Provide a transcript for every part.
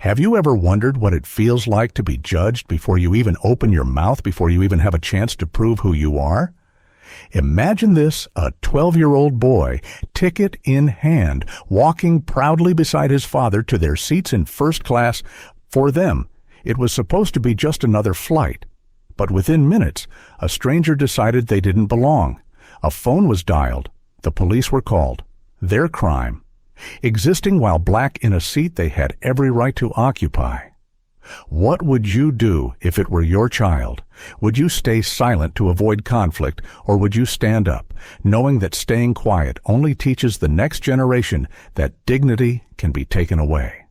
Have you ever wondered what it feels like to be judged before you even open your mouth, before you even have a chance to prove who you are? Imagine this, a 12-year-old boy, ticket in hand, walking proudly beside his father to their seats in first class. For them, it was supposed to be just another flight. But within minutes, a stranger decided they didn't belong. A phone was dialed. The police were called. Their crime: existing while black in a seat they had every right to occupy. What would you do if it were your child? Would you stay silent to avoid conflict, or would you stand up, knowing that staying quiet only teaches the next generation that dignity can be taken away?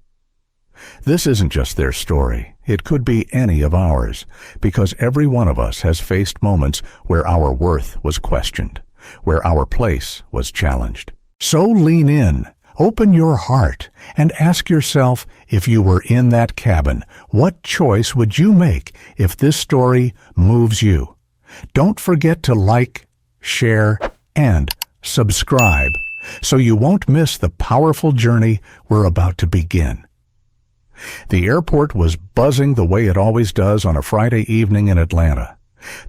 This isn't just their story. It could be any of ours, because every one of us has faced moments where our worth was questioned, where our place was challenged. So lean in, open your heart, and ask yourself, if you were in that cabin, what choice would you make if this story moves you? Don't forget to like, share, and subscribe so you won't miss the powerful journey we're about to begin. The airport was buzzing the way it always does on a Friday evening in Atlanta.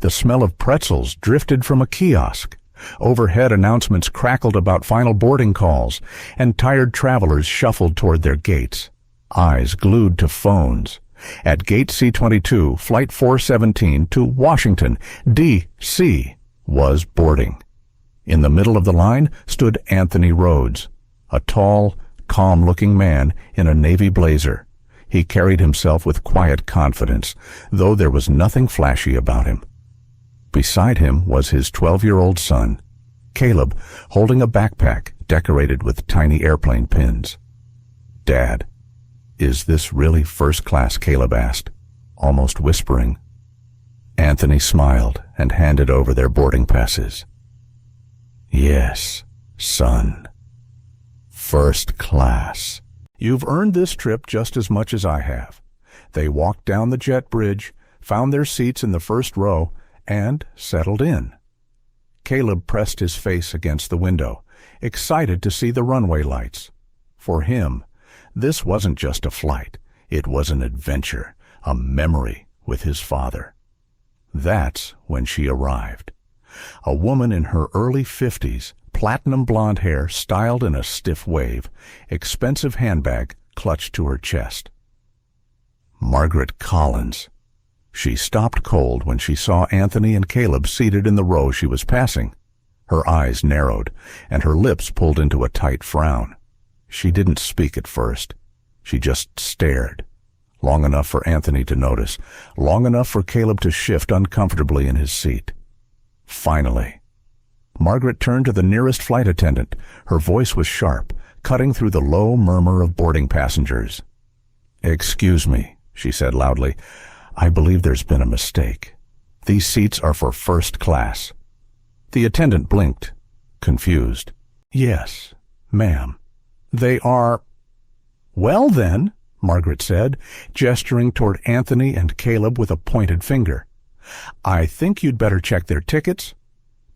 The smell of pretzels drifted from a kiosk. Overhead announcements crackled about final boarding calls, and tired travelers shuffled toward their gates, eyes glued to phones. At Gate C-22, Flight 417 to Washington, D.C. was boarding. In the middle of the line stood Anthony Rhodes, a tall, calm-looking man in a navy blazer. He carried himself with quiet confidence, though there was nothing flashy about him. Beside him was his 12-year-old son, Caleb, holding a backpack decorated with tiny airplane pins. "Dad, is this really first class?" Caleb asked, almost whispering. Anthony smiled and handed over their boarding passes. "Yes, son. First class. You've earned this trip just as much as I have." They walked down the jet bridge, found their seats in the first row, and settled in. Caleb pressed his face against the window, excited to see the runway lights. For him, this wasn't just a flight. It was an adventure, a memory with his father. That's when she arrived. A woman in her early 50s, platinum blonde hair styled in a stiff wave, expensive handbag clutched to her chest. Margaret Collins. She stopped cold when she saw Anthony and Caleb seated in the row she was passing. Her eyes narrowed, and her lips pulled into a tight frown. She didn't speak at first. She just stared, long enough for Anthony to notice, long enough for Caleb to shift uncomfortably in his seat. Finally, Margaret turned to the nearest flight attendant. Her voice was sharp, cutting through the low murmur of boarding passengers. "Excuse me," she said loudly. "I believe there's been a mistake. These seats are for first class." The attendant blinked, confused. "Yes, ma'am. They are—" "Well then," Margaret said, gesturing toward Anthony and Caleb with a pointed finger, "I think you'd better check their tickets,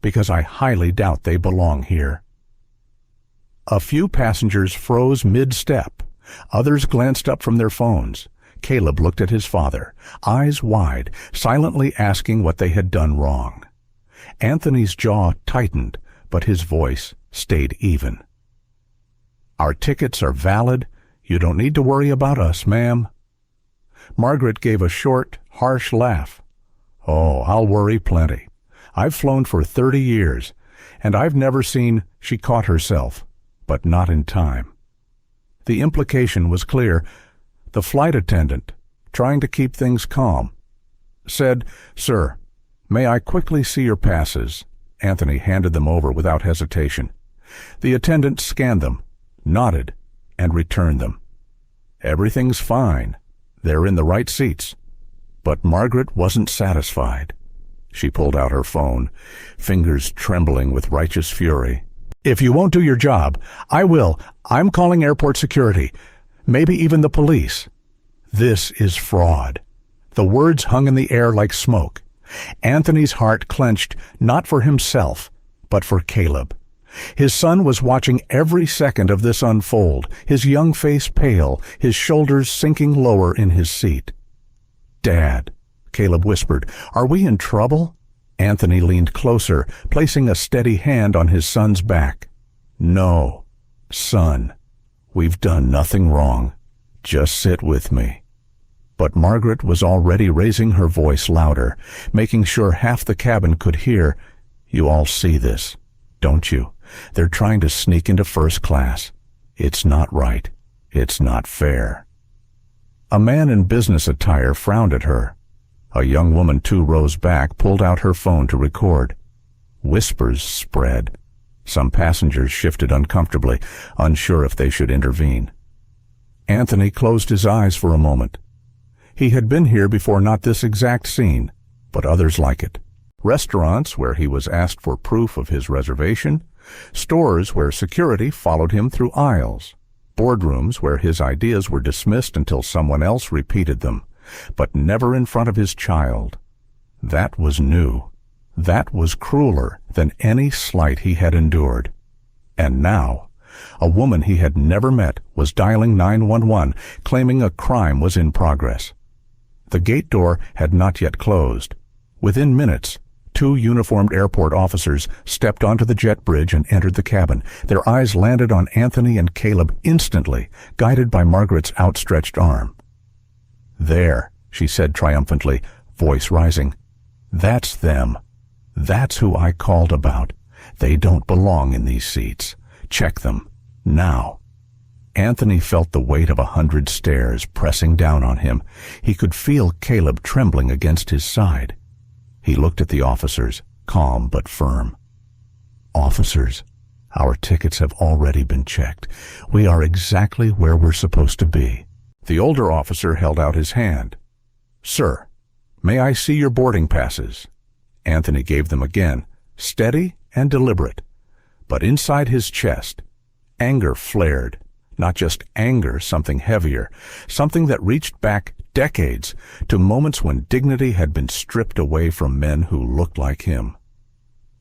because I highly doubt they belong here." A few passengers froze mid-step. Others glanced up from their phones. Caleb looked at his father, eyes wide, silently asking what they had done wrong. Anthony's jaw tightened, but his voice stayed even. "Our tickets are valid. You don't need to worry about us, ma'am." Margaret gave a short, harsh laugh. "Oh, I'll worry plenty. I've flown for 30 years, and I've never seen—" She caught herself, but not in time. The implication was clear. The flight attendant, trying to keep things calm, said, "Sir, may I quickly see your passes?" Anthony handed them over without hesitation. The attendant scanned them, nodded, and returned them. "Everything's fine. They're in the right seats." But Margaret wasn't satisfied. She pulled out her phone, fingers trembling with righteous fury. "If you won't do your job, I will. I'm calling airport security. Maybe even the police. This is fraud." The words hung in the air like smoke. Anthony's heart clenched, not for himself, but for Caleb. His son was watching every second of this unfold, his young face pale, his shoulders sinking lower in his seat. "Dad," Caleb whispered, "are we in trouble?" Anthony leaned closer, placing a steady hand on his son's back. "No, son, we've done nothing wrong. Just sit with me." But Margaret was already raising her voice louder, making sure half the cabin could hear. "You all see this, don't you? They're trying to sneak into first class. It's not right. It's not fair." A man in business attire frowned at her. A young woman 2 rows back pulled out her phone to record. Whispers spread. Some passengers shifted uncomfortably, unsure if they should intervene. Anthony closed his eyes for a moment. He had been here before, not this exact scene, but others like it. Restaurants where he was asked for proof of his reservation, stores where security followed him through aisles, boardrooms where his ideas were dismissed until someone else repeated them, but never in front of his child. That was new. That was crueler than any slight he had endured. And now, a woman he had never met was dialing 911, claiming a crime was in progress. The gate door had not yet closed. Within minutes, 2 uniformed airport officers stepped onto the jet bridge and entered the cabin. Their eyes landed on Anthony and Caleb instantly, guided by Margaret's outstretched arm. "There," she said triumphantly, voice rising. "That's them. That's who I called about. They don't belong in these seats. Check them. Now." Anthony felt the weight of 100 stares pressing down on him. He could feel Caleb trembling against his side. He looked at the officers, calm but firm. "Officers, our tickets have already been checked. We are exactly where we're supposed to be." The older officer held out his hand. "Sir, may I see your boarding passes?" Anthony gave them again, steady and deliberate. But inside his chest, anger flared. Not just anger, something heavier, something that reached back decades to moments when dignity had been stripped away from men who looked like him.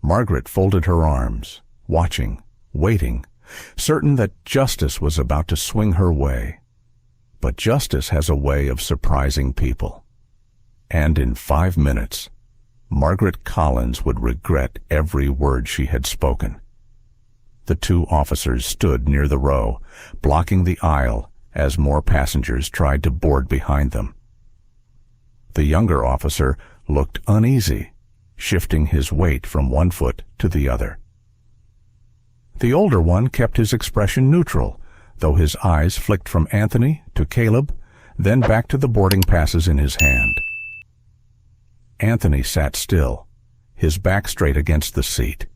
Margaret folded her arms, watching, waiting, certain that justice was about to swing her way. But justice has a way of surprising people. And in 5 minutes, Margaret Collins would regret every word she had spoken. The 2 officers stood near the row, blocking the aisle as more passengers tried to board behind them. The younger officer looked uneasy, shifting his weight from one foot to the other. The older one kept his expression neutral, though his eyes flicked from Anthony to Caleb, then back to the boarding passes in his hand. Anthony sat still, his back straight against the seat.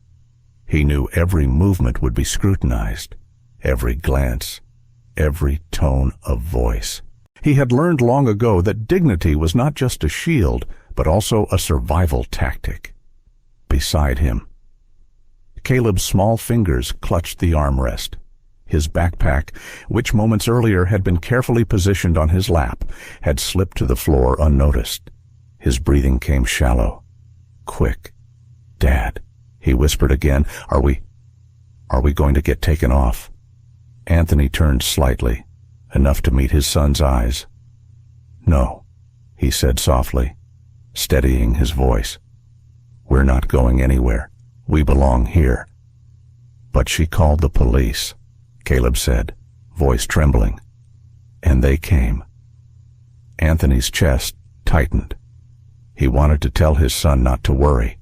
He knew every movement would be scrutinized, every glance, every tone of voice. He had learned long ago that dignity was not just a shield, but also a survival tactic. Beside him, Caleb's small fingers clutched the armrest. His backpack, which moments earlier had been carefully positioned on his lap, had slipped to the floor unnoticed. His breathing came shallow. "Quick, Dad," he whispered again. Are we going to get taken off?" Anthony turned slightly, enough to meet his son's eyes. "No," he said softly, steadying his voice. "We're not going anywhere. We belong here." "But she called the police," Caleb said, voice trembling. "And they came." Anthony's chest tightened. He wanted to tell his son not to worry.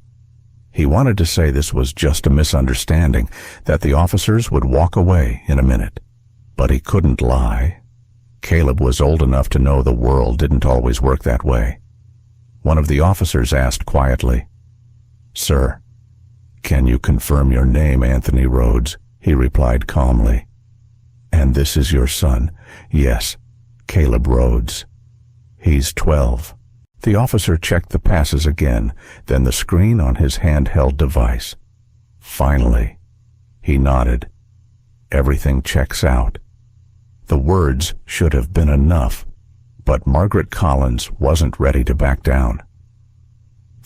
He wanted to say this was just a misunderstanding, that the officers would walk away in a minute. But he couldn't lie. Caleb was old enough to know the world didn't always work that way. One of the officers asked quietly, "Sir, can you confirm your name, Anthony Rhodes?" He replied calmly. "And this is your son?" "Yes, Caleb Rhodes. He's 12. The officer checked the passes again, then the screen on his handheld device. Finally, he nodded. Everything checks out. The words should have been enough, but Margaret Collins wasn't ready to back down.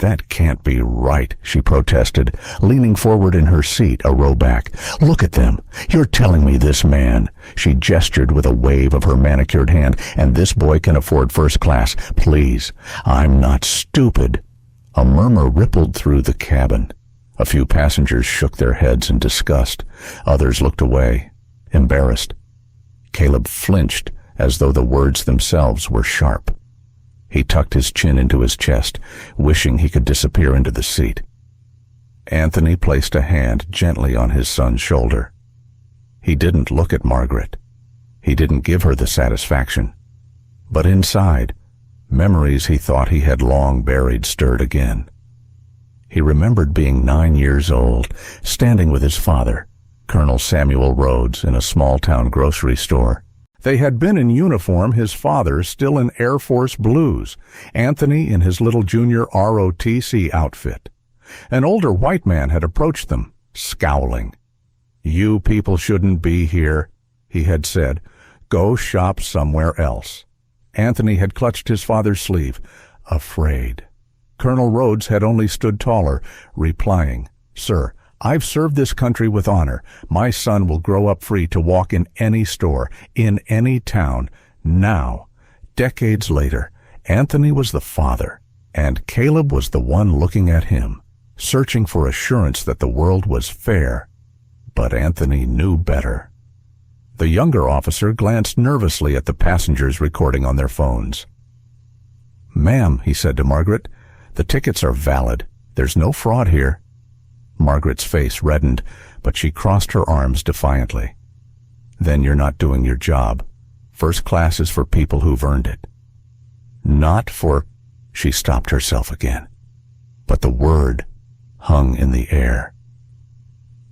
"That can't be right," she protested, leaning forward in her seat a row back. "Look at them. You're telling me this man," she gestured with a wave of her manicured hand, "and this boy can afford first class. Please, I'm not stupid." A murmur rippled through the cabin. A few passengers shook their heads in disgust. Others looked away, embarrassed. Caleb flinched as though the words themselves were sharp. He tucked his chin into his chest, wishing he could disappear into the seat. Anthony placed a hand gently on his son's shoulder. He didn't look at Margaret. He didn't give her the satisfaction. But inside, memories he thought he had long buried stirred again. He remembered being 9 years old, standing with his father, Colonel Samuel Rhodes, in a small-town grocery store. They had been in uniform, his father still in Air Force blues, Anthony in his little junior ROTC outfit. An older white man had approached them, scowling. "You people shouldn't be here," he had said. "Go shop somewhere else." Anthony had clutched his father's sleeve, afraid. Colonel Rhodes had only stood taller, replying, "Sir, I've served this country with honor. My son will grow up free to walk in any store, in any town, now." Decades later, Anthony was the father, and Caleb was the one looking at him, searching for assurance that the world was fair. But Anthony knew better. The younger officer glanced nervously at the passengers recording on their phones. "Ma'am," he said to Margaret, "the tickets are valid. There's no fraud here." Margaret's face reddened, but she crossed her arms defiantly. "Then you're not doing your job. First class is for people who've earned it. Not for—" She stopped herself again. But the word hung in the air.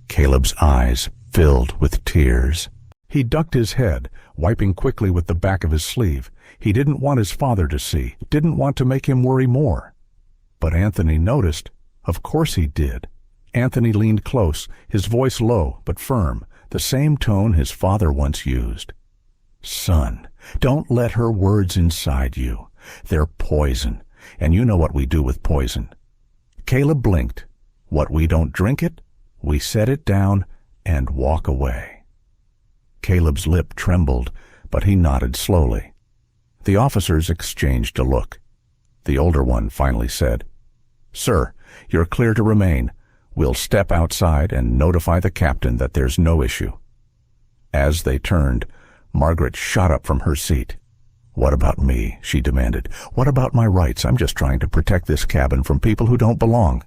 Caleb's eyes filled with tears. He ducked his head, wiping quickly with the back of his sleeve. He didn't want his father to see, didn't want to make him worry more. But Anthony noticed. Of course he did. Anthony leaned close, his voice low but firm, the same tone his father once used. "Son, don't let her words inside you. They're poison, and you know what we do with poison." Caleb blinked. "What, we don't drink it? We set it down and walk away." Caleb's lip trembled, but he nodded slowly. The officers exchanged a look. The older one finally said, "Sir, you're clear to remain. We'll step outside and notify the captain that there's no issue." As they turned, Margaret shot up from her seat. "What about me?" she demanded. "What about my rights? I'm just trying to protect this cabin from people who don't belong."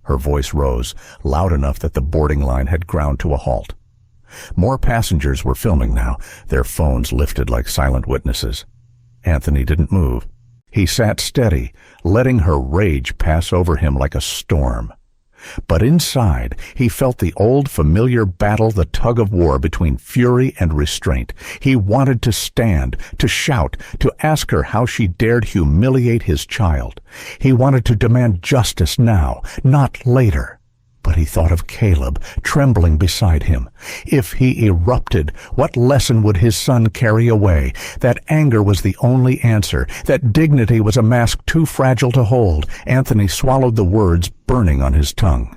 Her voice rose, loud enough that the boarding line had ground to a halt. More passengers were filming now, their phones lifted like silent witnesses. Anthony didn't move. He sat steady, letting her rage pass over him like a storm. But inside, he felt the old familiar battle, the tug-of-war between fury and restraint. He wanted to stand, to shout, to ask her how she dared humiliate his child. He wanted to demand justice now, not later. But he thought of Caleb, trembling beside him. If he erupted, what lesson would his son carry away? That anger was the only answer. That dignity was a mask too fragile to hold. Anthony swallowed the words burning on his tongue.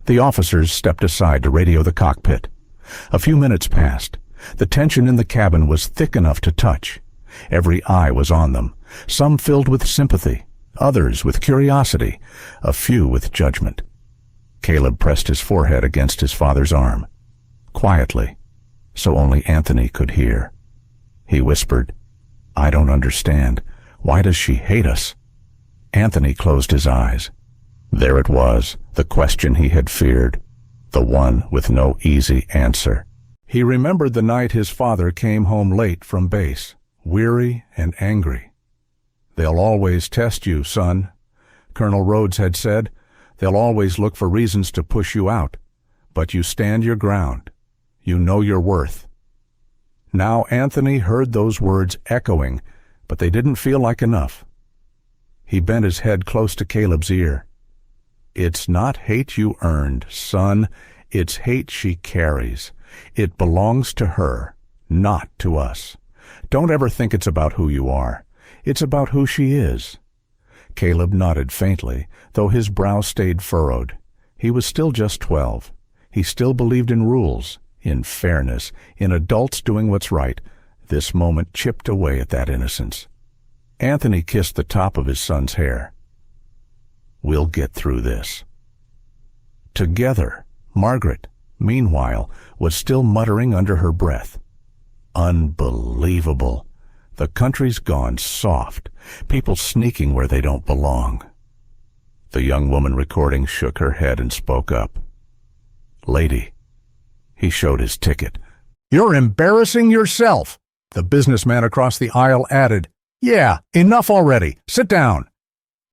The officers stepped aside to radio the cockpit. A few minutes passed. The tension in the cabin was thick enough to touch. Every eye was on them, some filled with sympathy, others with curiosity, a few with judgment. Caleb pressed his forehead against his father's arm, quietly, so only Anthony could hear. He whispered, "I don't understand. Why does she hate us?" Anthony closed his eyes. There it was, the question he had feared, the one with no easy answer. He remembered the night his father came home late from base, weary and angry. "They'll always test you, son," Colonel Rhodes had said. "They'll always look for reasons to push you out. But you stand your ground. You know your worth." Now Anthony heard those words echoing, but they didn't feel like enough. He bent his head close to Caleb's ear. "It's not hate you earned, son. It's hate she carries. It belongs to her, not to us. Don't ever think it's about who you are. It's about who she is." Caleb nodded faintly, though his brow stayed furrowed. He was still just 12. He still believed in rules, in fairness, in adults doing what's right. This moment chipped away at that innocence. Anthony kissed the top of his son's hair. "We'll get through this." Together, Margaret, meanwhile, was still muttering under her breath. Unbelievable. The country's gone soft. People sneaking where they don't belong. The young woman recording shook her head and spoke up. "Lady." He showed his ticket. "You're embarrassing yourself," the businessman across the aisle added. "Yeah, enough already. Sit down."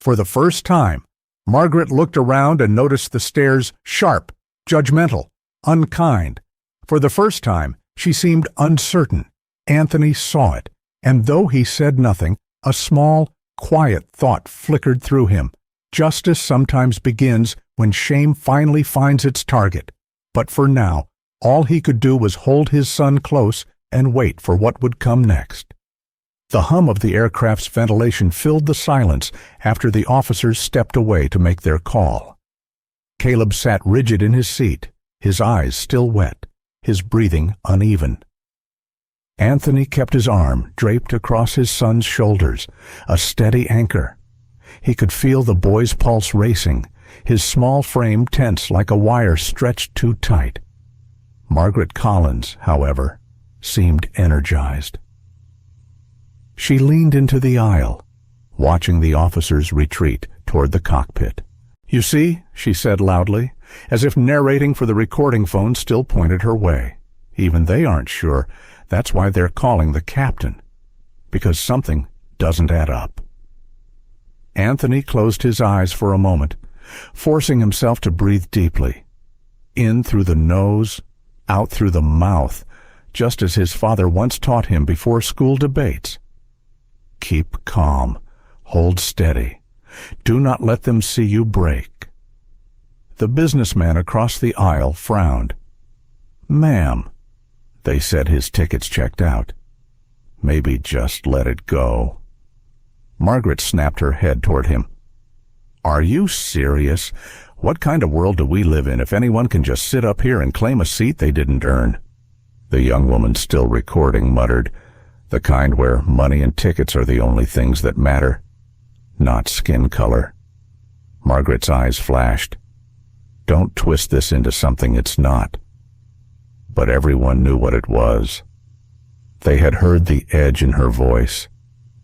For the first time, Margaret looked around and noticed the stares sharp, judgmental, unkind. For the first time, she seemed uncertain. Anthony saw it, and though he said nothing, a small, quiet thought flickered through him. Justice sometimes begins when shame finally finds its target. But for now, all he could do was hold his son close and wait for what would come next. The hum of the aircraft's ventilation filled the silence after the officers stepped away to make their call. Caleb sat rigid in his seat, his eyes still wet, his breathing uneven. Anthony kept his arm draped across his son's shoulders, a steady anchor. He could feel the boy's pulse racing, his small frame tense like a wire stretched too tight. Margaret Collins, however, seemed energized. She leaned into the aisle, watching the officers retreat toward the cockpit. "You see," she said loudly, as if narrating for the recording phone still pointed her way. "Even they aren't sure. That's why they're calling the captain. Because something doesn't add up." Anthony closed his eyes for a moment, forcing himself to breathe deeply. In through the nose, out through the mouth, just as his father once taught him before school debates. Keep calm. Hold steady. Do not let them see you break. The businessman across the aisle frowned. "Ma'am," they said, his tickets checked out. "Maybe just let it go." Margaret snapped her head toward him. "Are you serious? What kind of world do we live in if anyone can just sit up here and claim a seat they didn't earn?" The young woman still recording muttered, "The kind where money and tickets are the only things that matter, not skin color." Margaret's eyes flashed. "Don't twist this into something it's not." But everyone knew what it was. They had heard the edge in her voice,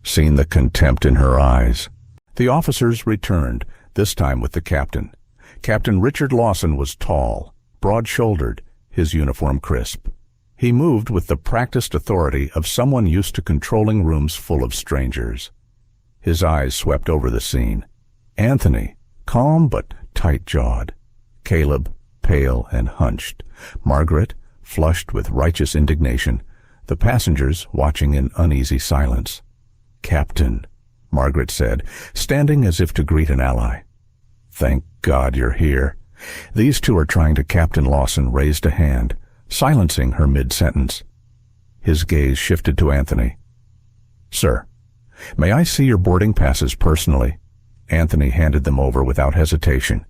seen the contempt in her eyes. The officers returned, this time with the captain. Captain Richard Lawson was tall, broad-shouldered, his uniform crisp. He moved with the practiced authority of someone used to controlling rooms full of strangers. His eyes swept over the scene. Anthony, calm but tight-jawed. Caleb, pale and hunched. Margaret, flushed with righteous indignation. The passengers watching in uneasy silence. "Captain," Margaret said, standing as if to greet an ally. "Thank God you're here." These two are trying to. Captain Lawson raised a hand, silencing her mid-sentence. His gaze shifted to Anthony. "Sir, may I see your boarding passes personally?" Anthony handed them over without hesitation.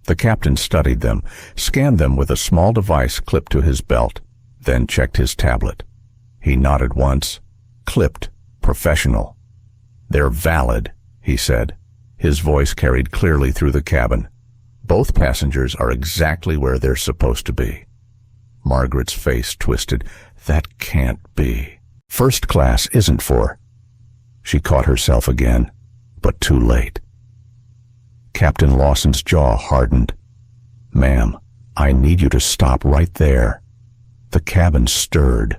The captain studied them, scanned them with a small device clipped to his belt, then checked his tablet. He nodded once. Clipped. Professional. "They're valid," he said. His voice carried clearly through the cabin. "Both passengers are exactly where they're supposed to be." Margaret's face twisted. "That can't be. First class isn't for—" She caught herself again, but too late. Captain Lawson's jaw hardened. "Ma'am, I need you to stop right there." The cabin stirred.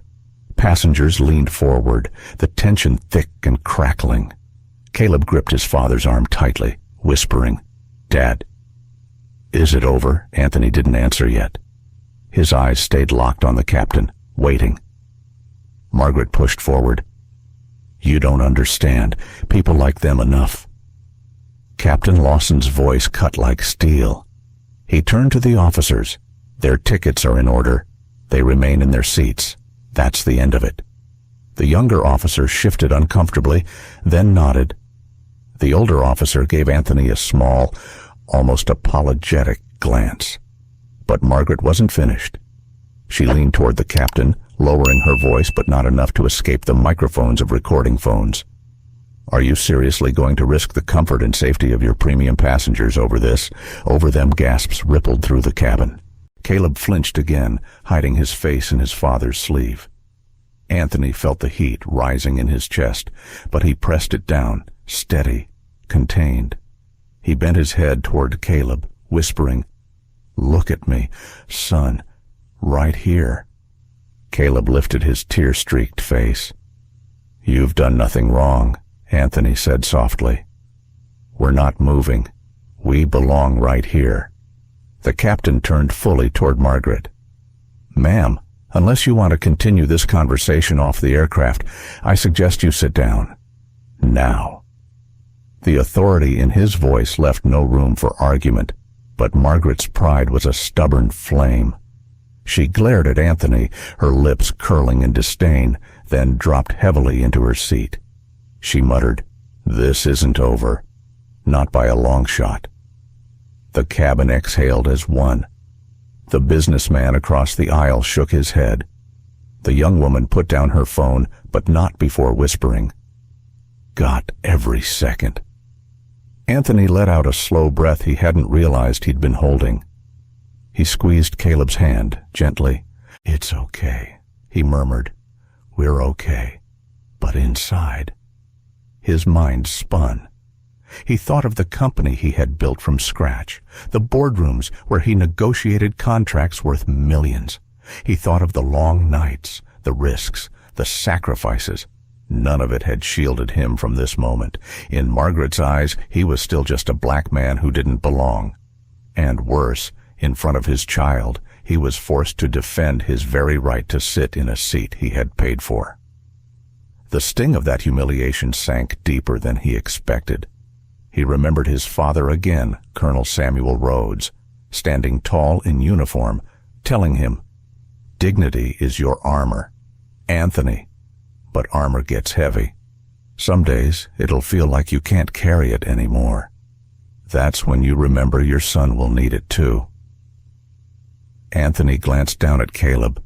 Passengers leaned forward, the tension thick and crackling. Caleb gripped his father's arm tightly, whispering, "Dad." "Is it over?" Anthony didn't answer yet. His eyes stayed locked on the captain, waiting. Margaret pushed forward. "You don't understand. People like them enough." Captain Lawson's voice cut like steel. He turned to the officers. "Their tickets are in order. They remain in their seats. That's the end of it." The younger officer shifted uncomfortably, then nodded. The older officer gave Anthony a small, almost apologetic glance. But Margaret wasn't finished. She leaned toward the captain, lowering her voice but not enough to escape the microphones of recording phones. "Are you seriously going to risk the comfort and safety of your premium passengers over this?" Over them gasps rippled through the cabin. Caleb flinched again, hiding his face in his father's sleeve. Anthony felt the heat rising in his chest, but he pressed it down, steady, contained. He bent his head toward Caleb, whispering, "Look at me, son, right here." Caleb lifted his tear-streaked face. "You've done nothing wrong," Anthony said softly. "We're not moving. We belong right here." The captain turned fully toward Margaret. "Ma'am, unless you want to continue this conversation off the aircraft, I suggest you sit down. Now." The authority in his voice left no room for argument, but Margaret's pride was a stubborn flame. She glared at Anthony, her lips curling in disdain, then dropped heavily into her seat. She muttered, "This isn't over. Not by a long shot." The cabin exhaled as one. The businessman across the aisle shook his head. The young woman put down her phone, but not before whispering, "Got every second." Anthony let out a slow breath he hadn't realized he'd been holding. He squeezed Caleb's hand gently. "It's okay," he murmured. "We're okay." But inside, his mind spun. He thought of the company he had built from scratch, the boardrooms where he negotiated contracts worth millions. He thought of the long nights, the risks, the sacrifices. None of it had shielded him from this moment. In Margaret's eyes, he was still just a black man who didn't belong. And worse, in front of his child, he was forced to defend his very right to sit in a seat he had paid for. The sting of that humiliation sank deeper than he expected. He remembered his father again, Colonel Samuel Rhodes, standing tall in uniform, telling him, "Dignity is your armor, Anthony, but armor gets heavy. Some days it'll feel like you can't carry it anymore. That's when you remember your son will need it too." Anthony glanced down at Caleb.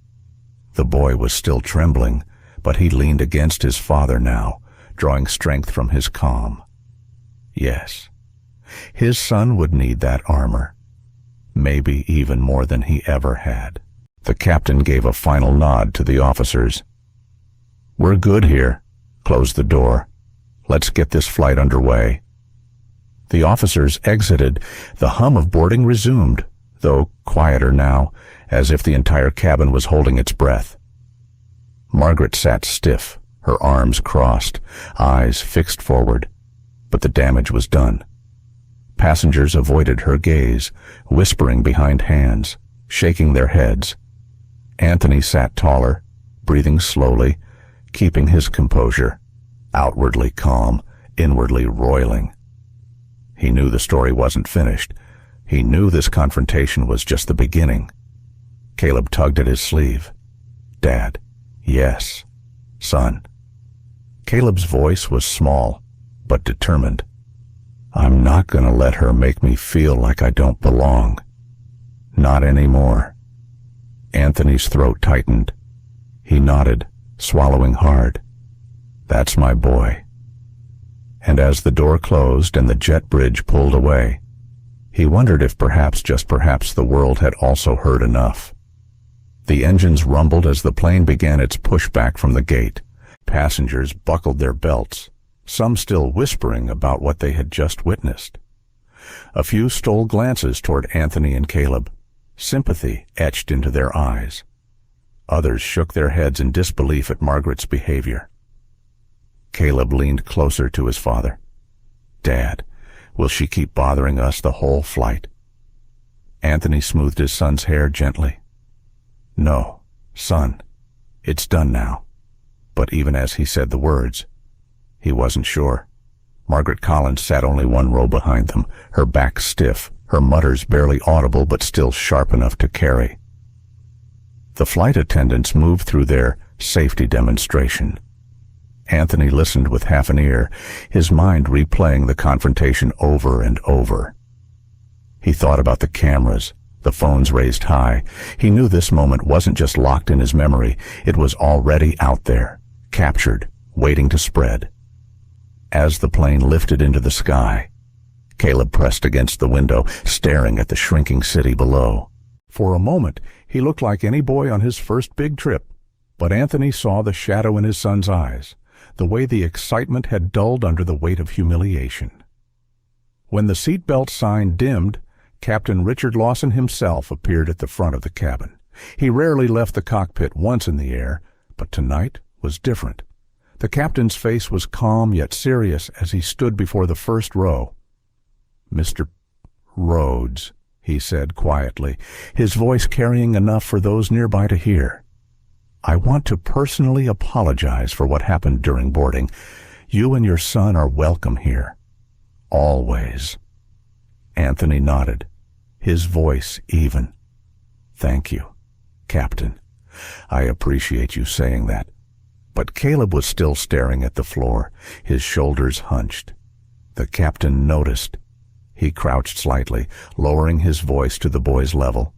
The boy was still trembling, but he leaned against his father now, drawing strength from his calm. Yes, his son would need that armor, maybe even more than he ever had. The captain gave a final nod to the officers. "We're good here. Close the door. Let's get this flight underway." The officers exited. The hum of boarding resumed, though quieter now, as if the entire cabin was holding its breath. Margaret sat stiff, her arms crossed, eyes fixed forward. But the damage was done. Passengers avoided her gaze, whispering behind hands, shaking their heads. Anthony sat taller, breathing slowly, keeping his composure, outwardly calm, inwardly roiling. He knew the story wasn't finished. He knew this confrontation was just the beginning. Caleb tugged at his sleeve. "Dad." "Yes." "Son." Caleb's voice was small, but determined. "I'm not going to let her make me feel like I don't belong. Not anymore." Anthony's throat tightened. He nodded, swallowing hard. "That's my boy." And as the door closed and the jet bridge pulled away, he wondered if perhaps, just perhaps, the world had also heard enough. The engines rumbled as the plane began its pushback from the gate. Passengers buckled their belts, some still whispering about what they had just witnessed. A few stole glances toward Anthony and Caleb, sympathy etched into their eyes. Others shook their heads in disbelief at Margaret's behavior. Caleb leaned closer to his father. "Dad, will she keep bothering us the whole flight?" Anthony smoothed his son's hair gently. "No, son, it's done now." But even as he said the words, he wasn't sure. Margaret Collins sat only one row behind them, her back stiff, her mutters barely audible but still sharp enough to carry. The flight attendants moved through their safety demonstration. Anthony listened with half an ear, his mind replaying the confrontation over and over. He thought about the cameras, the phones raised high. He knew this moment wasn't just locked in his memory, it was already out there, captured, waiting to spread. As the plane lifted into the sky, Caleb pressed against the window, staring at the shrinking city below. For a moment, he looked like any boy on his first big trip, but Anthony saw the shadow in his son's eyes, the way the excitement had dulled under the weight of humiliation. When the seatbelt sign dimmed, Captain Richard Lawson himself appeared at the front of the cabin. He rarely left the cockpit once in the air, but tonight was different. The captain's face was calm yet serious as he stood before the first row. "Mr. Rhodes," he said quietly, his voice carrying enough for those nearby to hear. "I want to personally apologize for what happened during boarding. You and your son are welcome here. Always." Anthony nodded, his voice even. "Thank you, Captain. I appreciate you saying that." But Caleb was still staring at the floor, his shoulders hunched. The captain noticed. He crouched slightly, lowering his voice to the boy's level.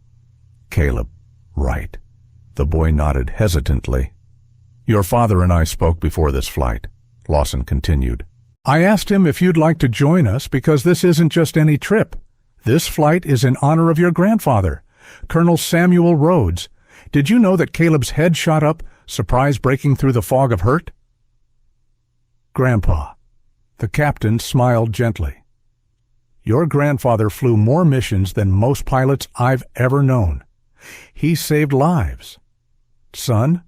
"Caleb, right." The boy nodded hesitantly. "Your father and I spoke before this flight," Lawson continued. "I asked him if you'd like to join us because this isn't just any trip. This flight is in honor of your grandfather, Colonel Samuel Rhodes. Did you know that Caleb's head shot up, surprise breaking through the fog of hurt?" "Grandpa," the captain smiled gently. "Your grandfather flew more missions than most pilots I've ever known. He saved lives. Son,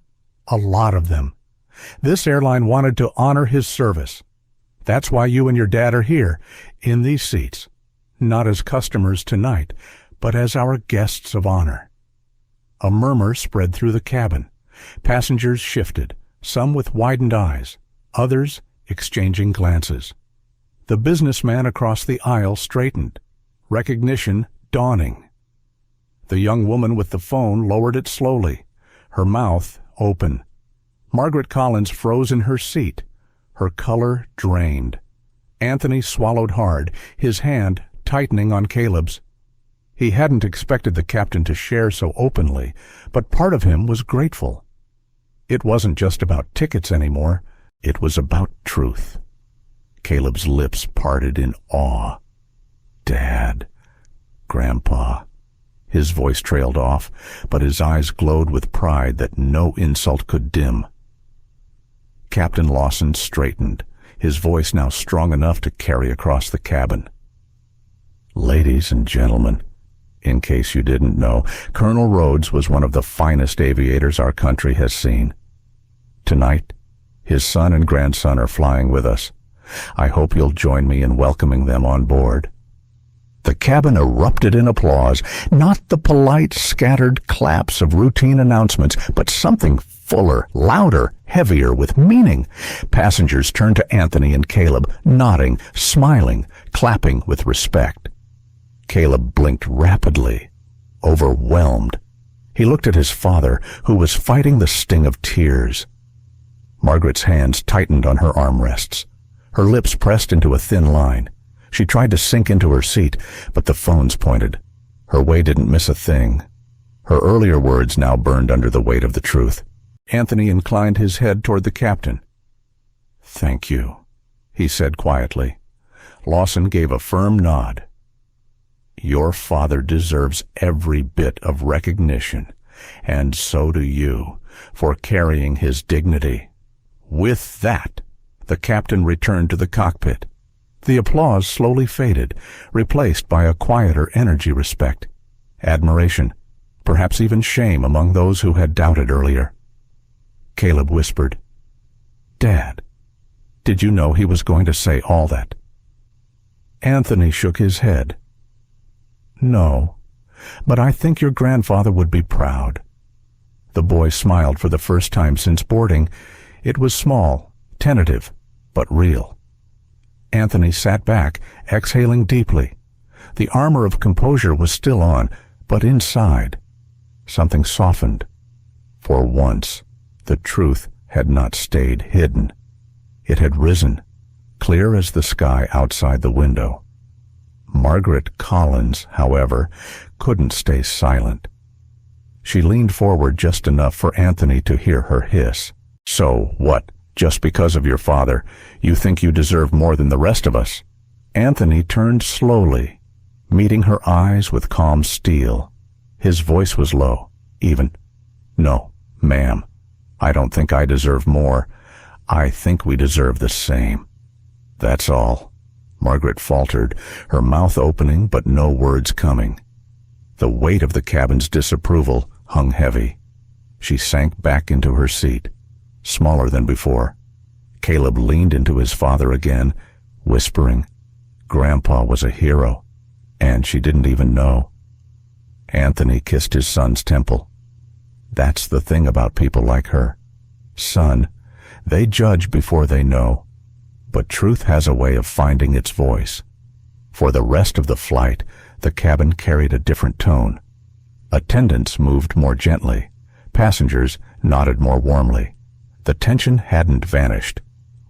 a lot of them. This airline wanted to honor his service. That's why you and your dad are here, in these seats, not as customers tonight, but as our guests of honor." A murmur spread through the cabin. Passengers shifted, some with widened eyes, others exchanging glances. The businessman across the aisle straightened, recognition dawning. The young woman with the phone lowered it slowly, her mouth open. Margaret Collins froze in her seat, her color drained. Anthony swallowed hard, his hand tightening on Caleb's. He hadn't expected the captain to share so openly, but part of him was grateful. It wasn't just about tickets anymore, it was about truth. Caleb's lips parted in awe. "Dad, Grandpa." His voice trailed off, but his eyes glowed with pride that no insult could dim. Captain Lawson straightened, his voice now strong enough to carry across the cabin. "Ladies and gentlemen, in case you didn't know, Colonel Rhodes was one of the finest aviators our country has seen. Tonight, his son and grandson are flying with us. I hope you'll join me in welcoming them on board." The cabin erupted in applause, not the polite, scattered claps of routine announcements, but something fuller, louder, heavier, with meaning. Passengers turned to Anthony and Caleb, nodding, smiling, clapping with respect. Caleb blinked rapidly, overwhelmed. He looked at his father, who was fighting the sting of tears. Margaret's hands tightened on her armrests. Her lips pressed into a thin line. She tried to sink into her seat, but the phones pointed. Her way didn't miss a thing. Her earlier words now burned under the weight of the truth. Anthony inclined his head toward the captain. "Thank you," he said quietly. Lawson gave a firm nod. "Your father deserves every bit of recognition, and so do you, for carrying his dignity." With that, the captain returned to the cockpit. The applause slowly faded, replaced by a quieter energy, respect, admiration, perhaps even shame among those who had doubted earlier. Caleb whispered, "Dad, did you know he was going to say all that?" Anthony shook his head. "No, but I think your grandfather would be proud." The boy smiled for the first time since boarding. It was small, tentative, but real. Anthony sat back, exhaling deeply. The armor of composure was still on, but inside, something softened. For once, the truth had not stayed hidden. It had risen, clear as the sky outside the window. Margaret Collins, however, couldn't stay silent. She leaned forward just enough for Anthony to hear her hiss. "So what? Just because of your father, you think you deserve more than the rest of us?" Anthony turned slowly, meeting her eyes with calm steel. His voice was low, even. "No, ma'am. I don't think I deserve more. I think we deserve the same. That's all." Margaret faltered, her mouth opening but no words coming. The weight of the cabin's disapproval hung heavy. She sank back into her seat, smaller than before. Caleb leaned into his father again, whispering, Grandpa was a hero, and she didn't even know. Anthony kissed his son's temple. That's the thing about people like her. Son, they judge before they know, but truth has a way of finding its voice. For the rest of the flight, the cabin carried a different tone. Attendants moved more gently. Passengers nodded more warmly. The tension hadn't vanished,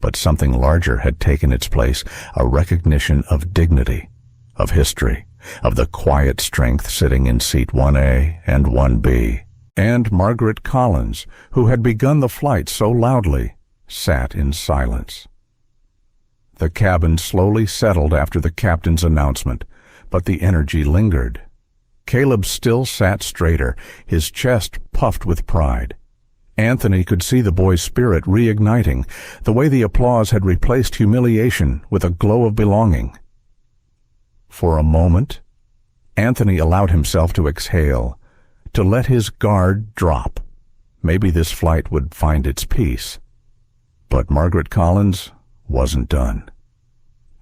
but something larger had taken its place, a recognition of dignity, of history, of the quiet strength sitting in seat 1A and 1B. And Margaret Collins, who had begun the flight so loudly, sat in silence. The cabin slowly settled after the captain's announcement, but the energy lingered. Caleb still sat straighter, his chest puffed with pride. Anthony could see the boy's spirit reigniting, the way the applause had replaced humiliation with a glow of belonging. For a moment, Anthony allowed himself to exhale, to let his guard drop. Maybe this flight would find its peace. But Margaret Collins wasn't done.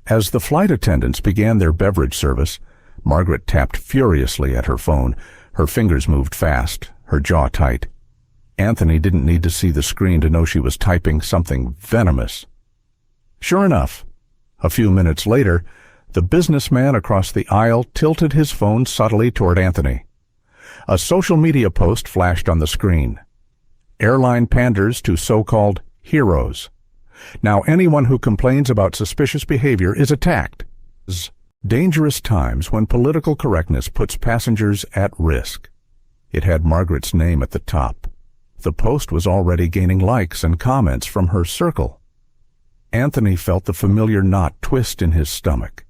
As the flight attendants began their beverage service, Margaret tapped furiously at her phone. Her fingers moved fast, her jaw tight. Anthony didn't need to see the screen to know she was typing something venomous. Sure enough, a few minutes later, the businessman across the aisle tilted his phone subtly toward Anthony. A social media post flashed on the screen. Airline panders to so-called heroes. Now anyone who complains about suspicious behavior is attacked. Dangerous times when political correctness puts passengers at risk. It had Margaret's name at the top. The post was already gaining likes and comments from her circle. Anthony felt the familiar knot twist in his stomach.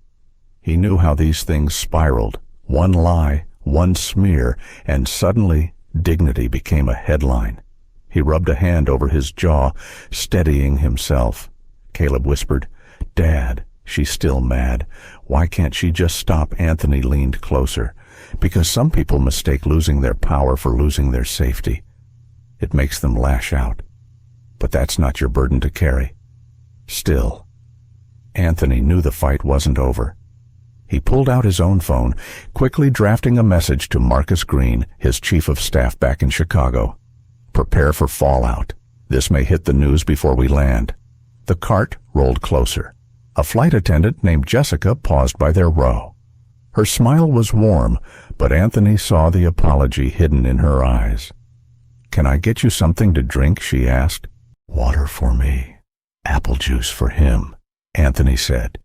He knew how these things spiraled. One lie, one smear, and suddenly dignity became a headline. He rubbed a hand over his jaw, steadying himself. Caleb whispered, "Dad, she's still mad. Why can't she just stop?" Anthony leaned closer. "Because some people mistake losing their power for losing their safety. It makes them lash out. But that's not your burden to carry." Still, Anthony knew the fight wasn't over. He pulled out his own phone, quickly drafting a message to Marcus Green, his chief of staff back in Chicago. "Prepare for fallout. This may hit the news before we land." The cart rolled closer. A flight attendant named Jessica paused by their row. Her smile was warm, but Anthony saw the apology hidden in her eyes. "Can I get you something to drink?" she asked. "Water for me. Apple juice for him," Anthony said.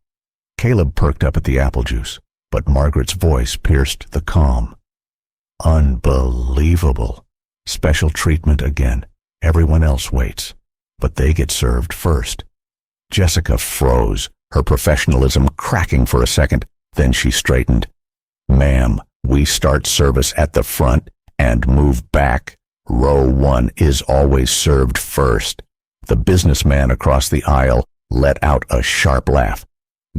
Caleb perked up at the apple juice, but Margaret's voice pierced the calm. "Unbelievable. Special treatment again. Everyone else waits, but they get served first." Jessica froze, her professionalism cracking for a second. Then she straightened. "Ma'am, we start service at the front and move back. Row 1 is always served first." The businessman across the aisle let out a sharp laugh.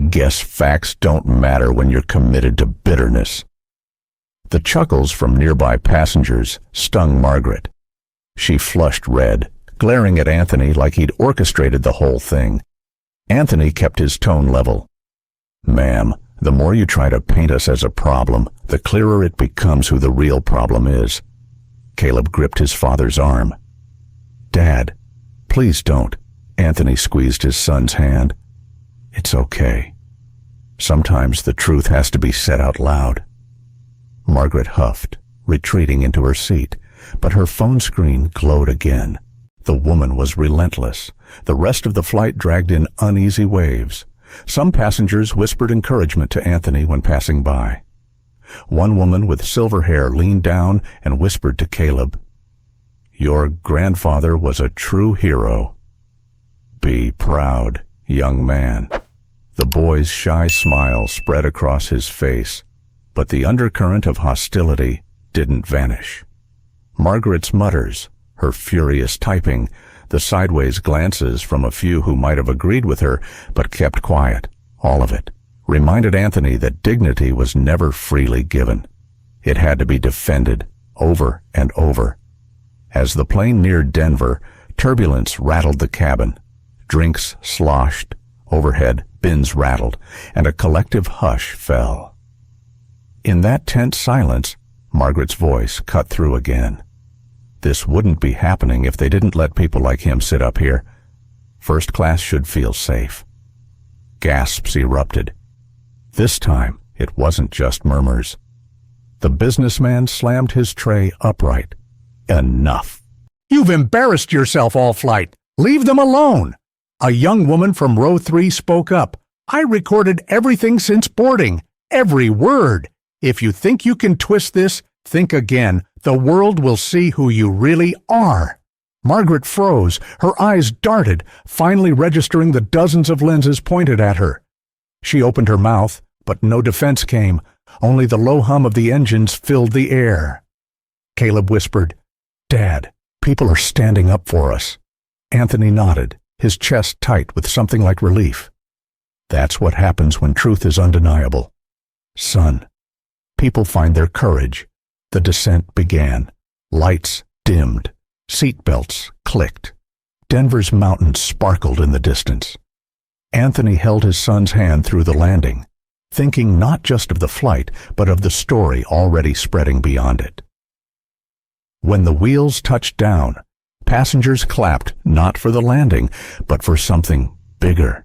"Guess facts don't matter when you're committed to bitterness." The chuckles from nearby passengers stung Margaret. She flushed red, glaring at Anthony like he'd orchestrated the whole thing. Anthony kept his tone level. "Ma'am, the more you try to paint us as a problem, the clearer it becomes who the real problem is." Caleb gripped his father's arm. "Dad, please don't." Anthony squeezed his son's hand. "It's okay. Sometimes the truth has to be said out loud." Margaret huffed, retreating into her seat, but her phone screen glowed again. The woman was relentless. The rest of the flight dragged in uneasy waves. Some passengers whispered encouragement to Anthony when passing by. One woman with silver hair leaned down and whispered to Caleb, "Your grandfather was a true hero. Be proud, young man." The boy's shy smile spread across his face, but the undercurrent of hostility didn't vanish. Margaret's mutters, her furious typing, the sideways glances from a few who might have agreed with her but kept quiet, all of it, reminded Anthony that dignity was never freely given. It had to be defended over and over. As the plane neared Denver, turbulence rattled the cabin. Drinks sloshed. Overhead, bins rattled, and a collective hush fell. In that tense silence, Margaret's voice cut through again. This wouldn't be happening if they didn't let people like him sit up here. First class should feel safe. Gasps erupted. This time, it wasn't just murmurs. The businessman slammed his tray upright. Enough. "You've embarrassed yourself all flight. Leave them alone." A young woman from row 3 spoke up. "I recorded everything since boarding. Every word. If you think you can twist this, think again. The world will see who you really are." Margaret froze. Her eyes darted, finally registering the dozens of lenses pointed at her. She opened her mouth, but no defense came. Only the low hum of the engines filled the air. Caleb whispered, "Dad, people are standing up for us." Anthony nodded, his chest tight with something like relief. "That's what happens when truth is undeniable. Son, people find their courage." The descent began. Lights dimmed. Seatbelts clicked. Denver's mountains sparkled in the distance. Anthony held his son's hand through the landing, thinking not just of the flight, but of the story already spreading beyond it. When the wheels touched down, passengers clapped not for the landing, but for something bigger.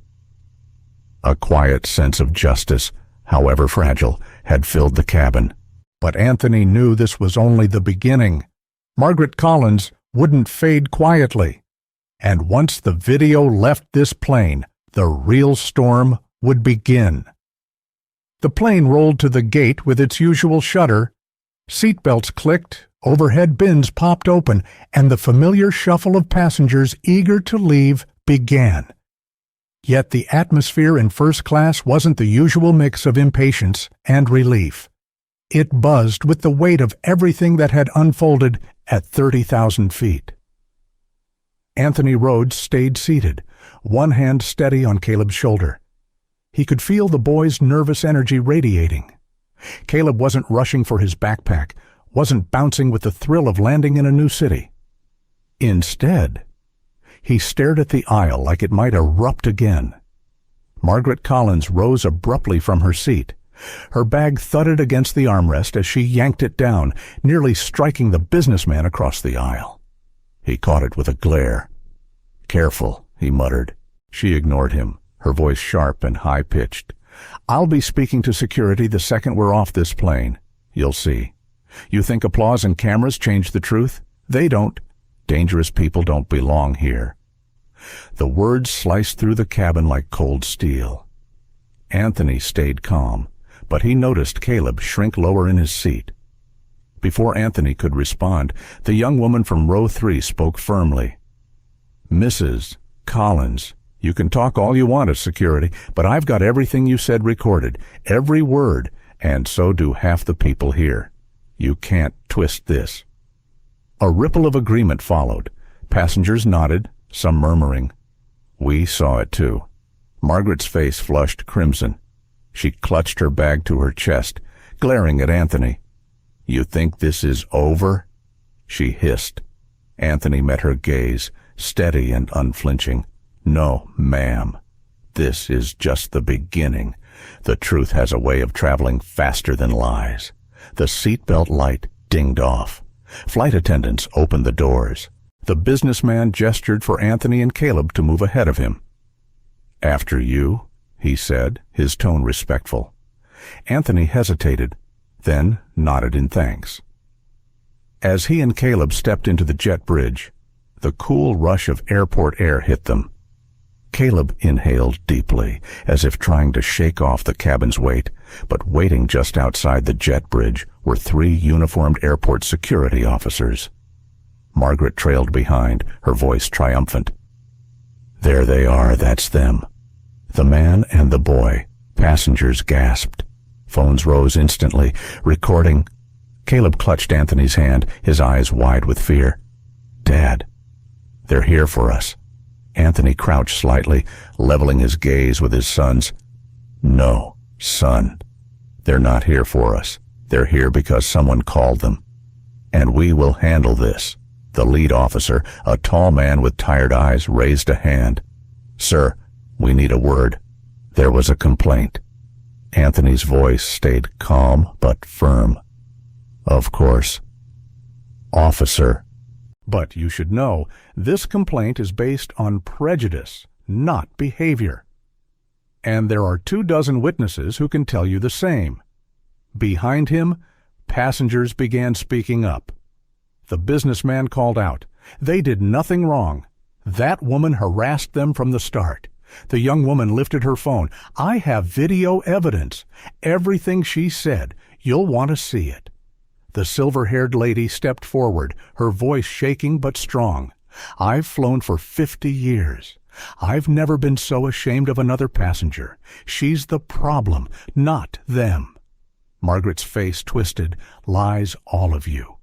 A quiet sense of justice, however fragile, had filled the cabin. But Anthony knew this was only the beginning. Margaret Collins wouldn't fade quietly. And once the video left this plane, the real storm would begin. The plane rolled to the gate with its usual shudder. Seatbelts clicked, overhead bins popped open, and the familiar shuffle of passengers eager to leave began. Yet the atmosphere in first class wasn't the usual mix of impatience and relief. It buzzed with the weight of everything that had unfolded at 30,000 feet. Anthony Rhodes stayed seated, one hand steady on Caleb's shoulder. He could feel the boy's nervous energy radiating. Caleb wasn't rushing for his backpack, wasn't bouncing with the thrill of landing in a new city. Instead, he stared at the aisle like it might erupt again. Margaret Collins rose abruptly from her seat. Her bag thudded against the armrest as she yanked it down, nearly striking the businessman across the aisle. He caught it with a glare. "Careful," he muttered. She ignored him, her voice sharp and high-pitched. "I'll be speaking to security the second we're off this plane. You'll see. You think applause and cameras change the truth? They don't. Dangerous people don't belong here." The words sliced through the cabin like cold steel. Anthony stayed calm, but he noticed Caleb shrink lower in his seat. Before Anthony could respond, the young woman from row 3 spoke firmly. "Mrs. Collins, you can talk all you want as security, but I've got everything you said recorded, every word, and so do half the people here. You can't twist this." A ripple of agreement followed. Passengers nodded, some murmuring. We saw it too. Margaret's face flushed crimson. She clutched her bag to her chest, glaring at Anthony. "You think this is over?" she hissed. Anthony met her gaze, steady and unflinching. "No, ma'am. This is just the beginning. The truth has a way of traveling faster than lies." The seatbelt light dinged off. Flight attendants opened the doors. The businessman gestured for Anthony and Caleb to move ahead of him. "After you," he said, his tone respectful. Anthony hesitated, then nodded in thanks. As he and Caleb stepped into the jet bridge, the cool rush of airport air hit them, Caleb inhaled deeply, as if trying to shake off the cabin's weight, but waiting just outside the jet bridge were 3 uniformed airport security officers. Margaret trailed behind, her voice triumphant. "There they are, that's them. The man and the boy." Passengers gasped. Phones rose instantly, recording. Caleb clutched Anthony's hand, his eyes wide with fear. "Dad, they're here for us." Anthony crouched slightly, leveling his gaze with his son's. "No, son. They're not here for us. They're here because someone called them. And we will handle this." The lead officer, a tall man with tired eyes, raised a hand. "Sir, we need a word. There was a complaint." Anthony's voice stayed calm but firm. "Of course. Officer." "But you should know, this complaint is based on prejudice, not behavior. And there are 24 witnesses who can tell you the same." Behind him, passengers began speaking up. The businessman called out. They did nothing wrong. That woman harassed them from the start. The young woman lifted her phone. "I have video evidence. Everything she said. You'll want to see it." The silver-haired lady stepped forward, her voice shaking but strong. "I've flown for 50 years. I've never been so ashamed of another passenger. She's the problem, not them." Margaret's face twisted. "Lies, all of you.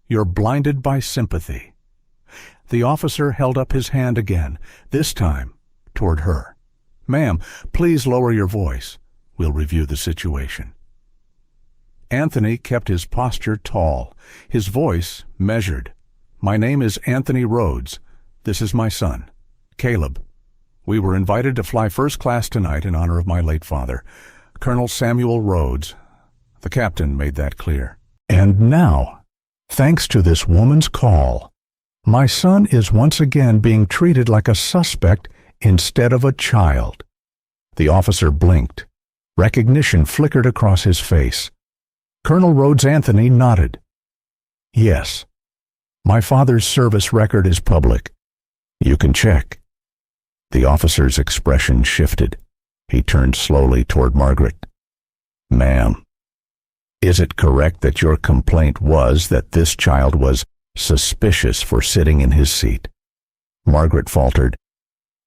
You're blinded by sympathy." The officer held up his hand again, this time toward her. "Ma'am, please lower your voice. We'll review the situation." Anthony kept his posture tall, his voice measured. "My name is Anthony Rhodes. This is my son, Caleb. We were invited to fly first class tonight in honor of my late father, Colonel Samuel Rhodes. The captain made that clear. And now, thanks to this woman's call, my son is once again being treated like a suspect instead of a child." The officer blinked. Recognition flickered across his face. Colonel Rhodes Anthony nodded. "Yes, my father's service record is public. You can check." The officer's expression shifted. He turned slowly toward Margaret. "Ma'am, is it correct that your complaint was that this child was suspicious for sitting in his seat?" Margaret faltered.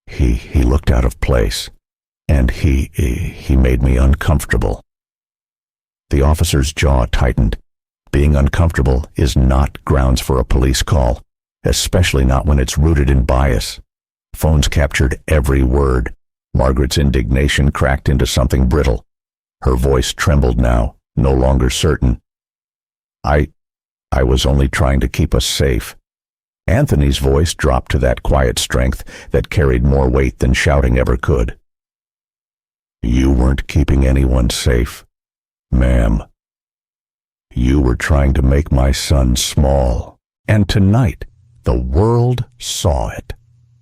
He looked out of place, and he made me uncomfortable." The officer's jaw tightened. Being uncomfortable is not grounds for a police call, especially not when it's rooted in bias. Phones captured every word. Margaret's indignation cracked into something brittle. Her voice trembled now, no longer certain. I was only trying to keep us safe." Anthony's voice dropped to that quiet strength that carried more weight than shouting ever could. "You weren't keeping anyone safe, ma'am. You were trying to make my son small. And tonight, the world saw it."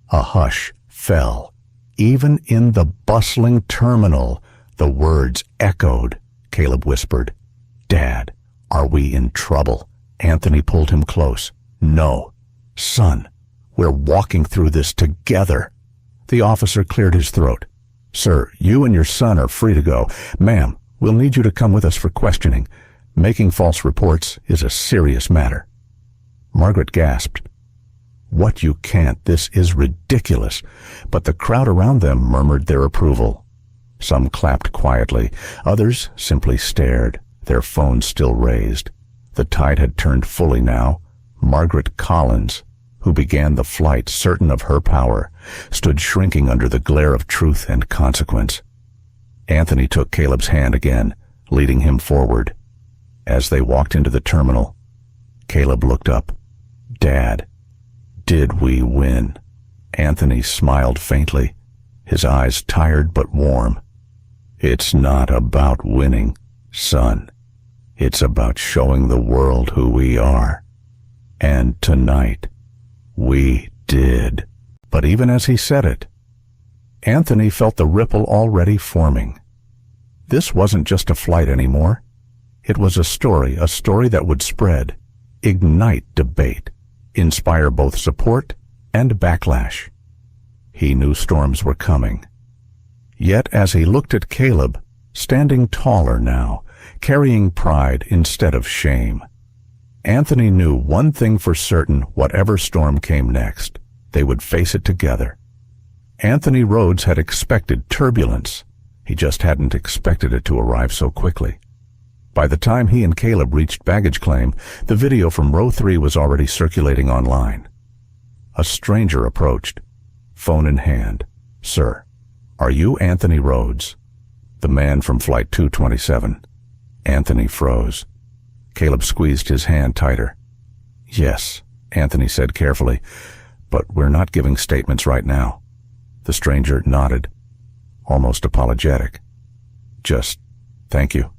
A hush fell. Even in the bustling terminal, the words echoed. Caleb whispered, "Dad, are we in trouble?" Anthony pulled him close. "No. Son, we're walking through this together." The officer cleared his throat. "Sir, you and your son are free to go. Ma'am, we'll need you to come with us for questioning. Making false reports is a serious matter." Margaret gasped. "What, you can't? This is ridiculous." But the crowd around them murmured their approval. Some clapped quietly, others simply stared, their phones still raised. The tide had turned fully now. Margaret Collins, who began the flight certain of her power, stood shrinking under the glare of truth and consequence. Anthony took Caleb's hand again, leading him forward. As they walked into the terminal, Caleb looked up. "Dad, did we win?" Anthony smiled faintly, his eyes tired but warm. "It's not about winning, son. It's about showing the world who we are. And tonight, we did." But even as he said it, Anthony felt the ripple already forming. This wasn't just a flight anymore. It was a story that would spread, ignite debate, inspire both support and backlash. He knew storms were coming. Yet as he looked at Caleb, standing taller now, carrying pride instead of shame, Anthony knew one thing for certain: whatever storm came next, they would face it together. Anthony Rhodes had expected turbulence. He just hadn't expected it to arrive so quickly. By the time he and Caleb reached baggage claim, the video from row 3 was already circulating online. A stranger approached, phone in hand. "Sir, are you Anthony Rhodes?" The man from Flight 227. Anthony froze. Caleb squeezed his hand tighter. "Yes," Anthony said carefully, "but we're not giving statements right now." The stranger nodded, almost apologetic. "Just thank you.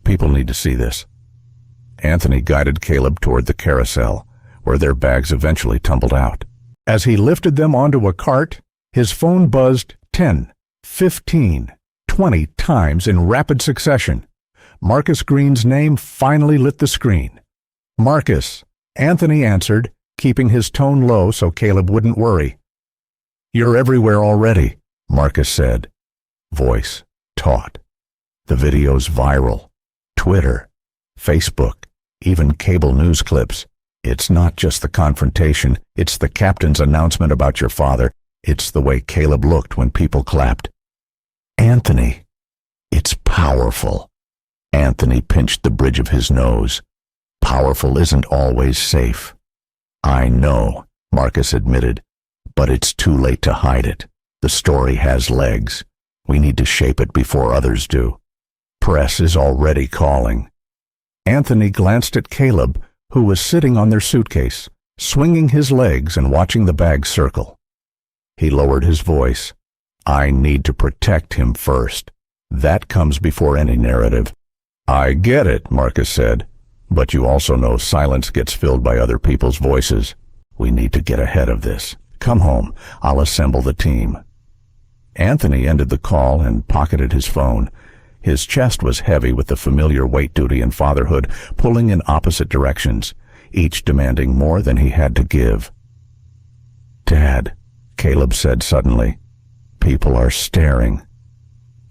People need to see this." Anthony guided Caleb toward the carousel, where their bags eventually tumbled out. As he lifted them onto a cart, his phone buzzed 10, 15, 20 times in rapid succession. Marcus Green's name finally lit the screen. "Marcus," Anthony answered, keeping his tone low so Caleb wouldn't worry. "You're everywhere already," Marcus said, voice taut. "The video's viral. Twitter, Facebook, even cable news clips. It's not just the confrontation, it's the captain's announcement about your father. It's the way Caleb looked when people clapped." "Anthony, it's powerful." Anthony pinched the bridge of his nose. "Powerful isn't always safe." "I know," Marcus admitted, "but it's too late to hide it. The story has legs. We need to shape it before others do. Press is already calling." Anthony glanced at Caleb, who was sitting on their suitcase, swinging his legs and watching the bag circle. He lowered his voice. "I need to protect him first. That comes before any narrative." "I get it," Marcus said, "but you also know silence gets filled by other people's voices. We need to get ahead of this. Come home. I'll assemble the team." Anthony ended the call and pocketed his phone. His chest was heavy with the familiar weight duty and fatherhood pulling in opposite directions, each demanding more than he had to give. "Dad," Caleb said suddenly, "people are staring."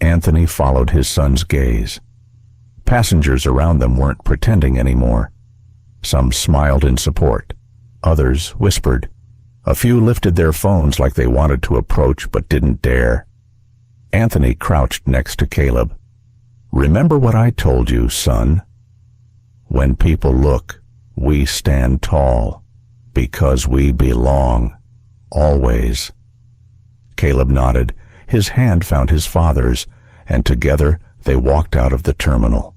Anthony followed his son's gaze. Passengers around them weren't pretending anymore. Some smiled in support. Others whispered. A few lifted their phones like they wanted to approach but didn't dare. Anthony crouched next to Caleb. "Remember what I told you, son? When people look, we stand tall, because we belong, always." Caleb nodded. His hand found his father's, and together they walked out of the terminal.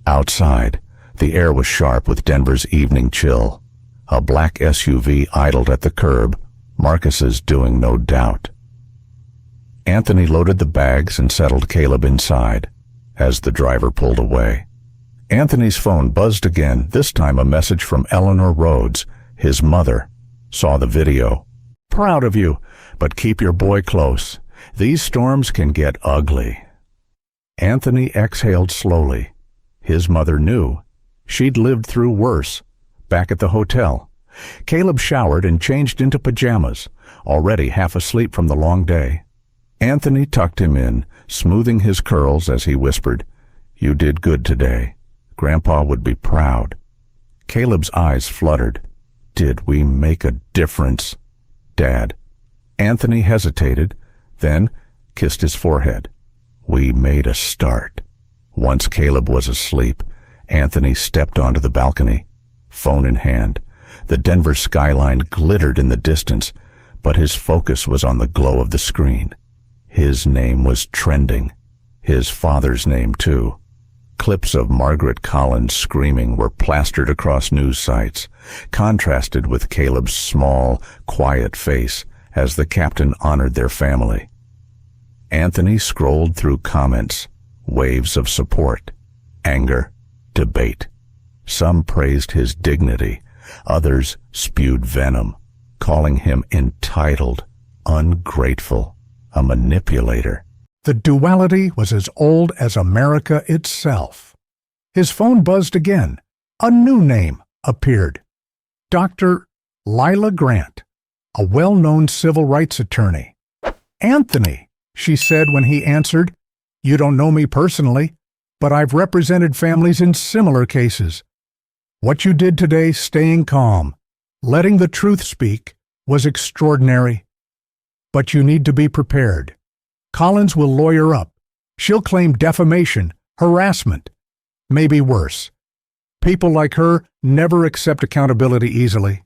Outside, the air was sharp with Denver's evening chill. A black SUV idled at the curb, Marcus's doing no doubt. Anthony loaded the bags and settled Caleb inside as the driver pulled away. Anthony's phone buzzed again, this time a message from Eleanor Rhodes, his mother. "Saw the video. Proud of you, but keep your boy close. These storms can get ugly." Anthony exhaled slowly. His mother knew. She'd lived through worse. Back at the hotel, Caleb showered and changed into pajamas, already half asleep from the long day. Anthony tucked him in, smoothing his curls as he whispered, "You did good today. Grandpa would be proud." Caleb's eyes fluttered. "Did we make a difference, Dad?" Anthony hesitated, then kissed his forehead. "We made a start." Once Caleb was asleep, Anthony stepped onto the balcony, phone in hand. The Denver skyline glittered in the distance, but his focus was on the glow of the screen. His name was trending. His father's name, too. Clips of Margaret Collins screaming were plastered across news sites, contrasted with Caleb's small, quiet face as the captain honored their family. Anthony scrolled through comments, waves of support, anger, debate. Some praised his dignity, others spewed venom, calling him entitled, ungrateful, a manipulator. The duality was as old as America itself. His phone buzzed again. A new name appeared. Dr. Lila Grant. a well-known civil rights attorney. "Anthony," she said when he answered, "you don't know me personally, but I've represented families in similar cases. What you did today, staying calm, letting the truth speak, was extraordinary. But you need to be prepared. Collins will lawyer up. She'll claim defamation, harassment, maybe worse. People like her never accept accountability easily."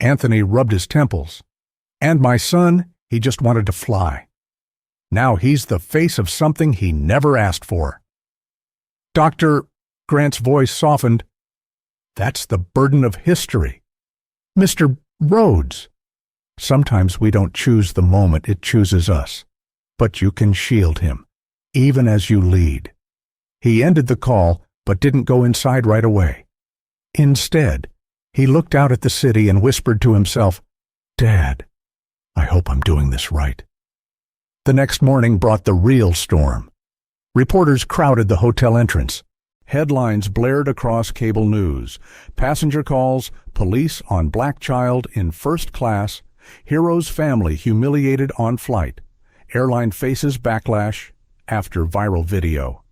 Anthony rubbed his temples. "And my son, he just wanted to fly. Now he's the face of something he never asked for." "Dr." Grant's voice softened. "That's the burden of history. Mr. Rhodes, sometimes we don't choose the moment, it chooses us. But you can shield him, even as you lead." He ended the call, but didn't go inside right away. Instead, he looked out at the city and whispered to himself, "Dad, I hope I'm doing this right." The next morning brought the real storm. Reporters crowded the hotel entrance. Headlines blared across cable news. Passenger calls, police on black child in first class, hero's family humiliated on flight, airline faces backlash after viral video.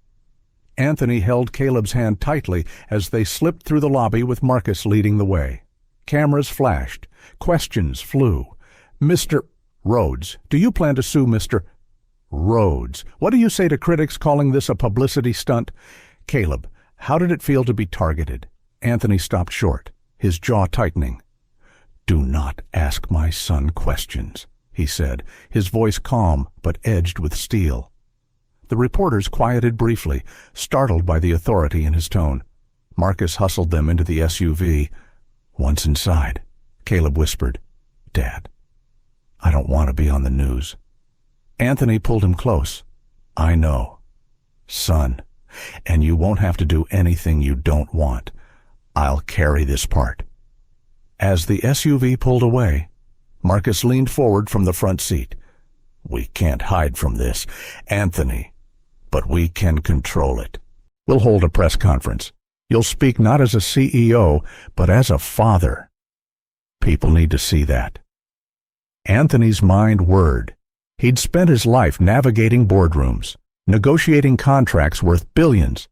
Anthony held Caleb's hand tightly as they slipped through the lobby with Marcus leading the way. Cameras flashed. Questions flew. "Mr. Rhodes, do you plan to sue Mr. Rhodes? What do you say to critics calling this a publicity stunt? Caleb, how did it feel to be targeted?" Anthony stopped short, his jaw tightening. "Do not ask my son questions," he said, his voice calm but edged with steel. The reporters quieted briefly, startled by the authority in his tone. Marcus hustled them into the SUV. Once inside, Caleb whispered, "Dad, I don't want to be on the news." Anthony pulled him close. "I know, son, and you won't have to do anything you don't want. I'll carry this part." As the SUV pulled away, Marcus leaned forward from the front seat. "We can't hide from this, Anthony, but we can control it. We'll hold a press conference. You'll speak not as a CEO, but as a father. People need to see that." Anthony's mind whirred. He'd spent his life navigating boardrooms, negotiating contracts worth billions,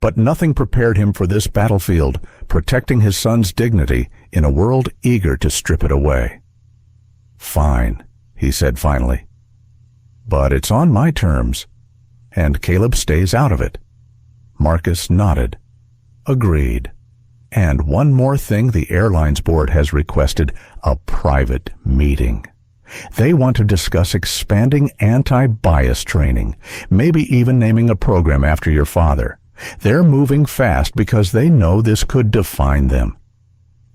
but nothing prepared him for this battlefield, protecting his son's dignity in a world eager to strip it away. "Fine," he said finally. "But it's on my terms, and Caleb stays out of it." Marcus nodded. "Agreed. And one more thing the airlines board has requested, a private meeting. They want to discuss expanding anti-bias training, maybe even naming a program after your father. They're moving fast because they know this could define them."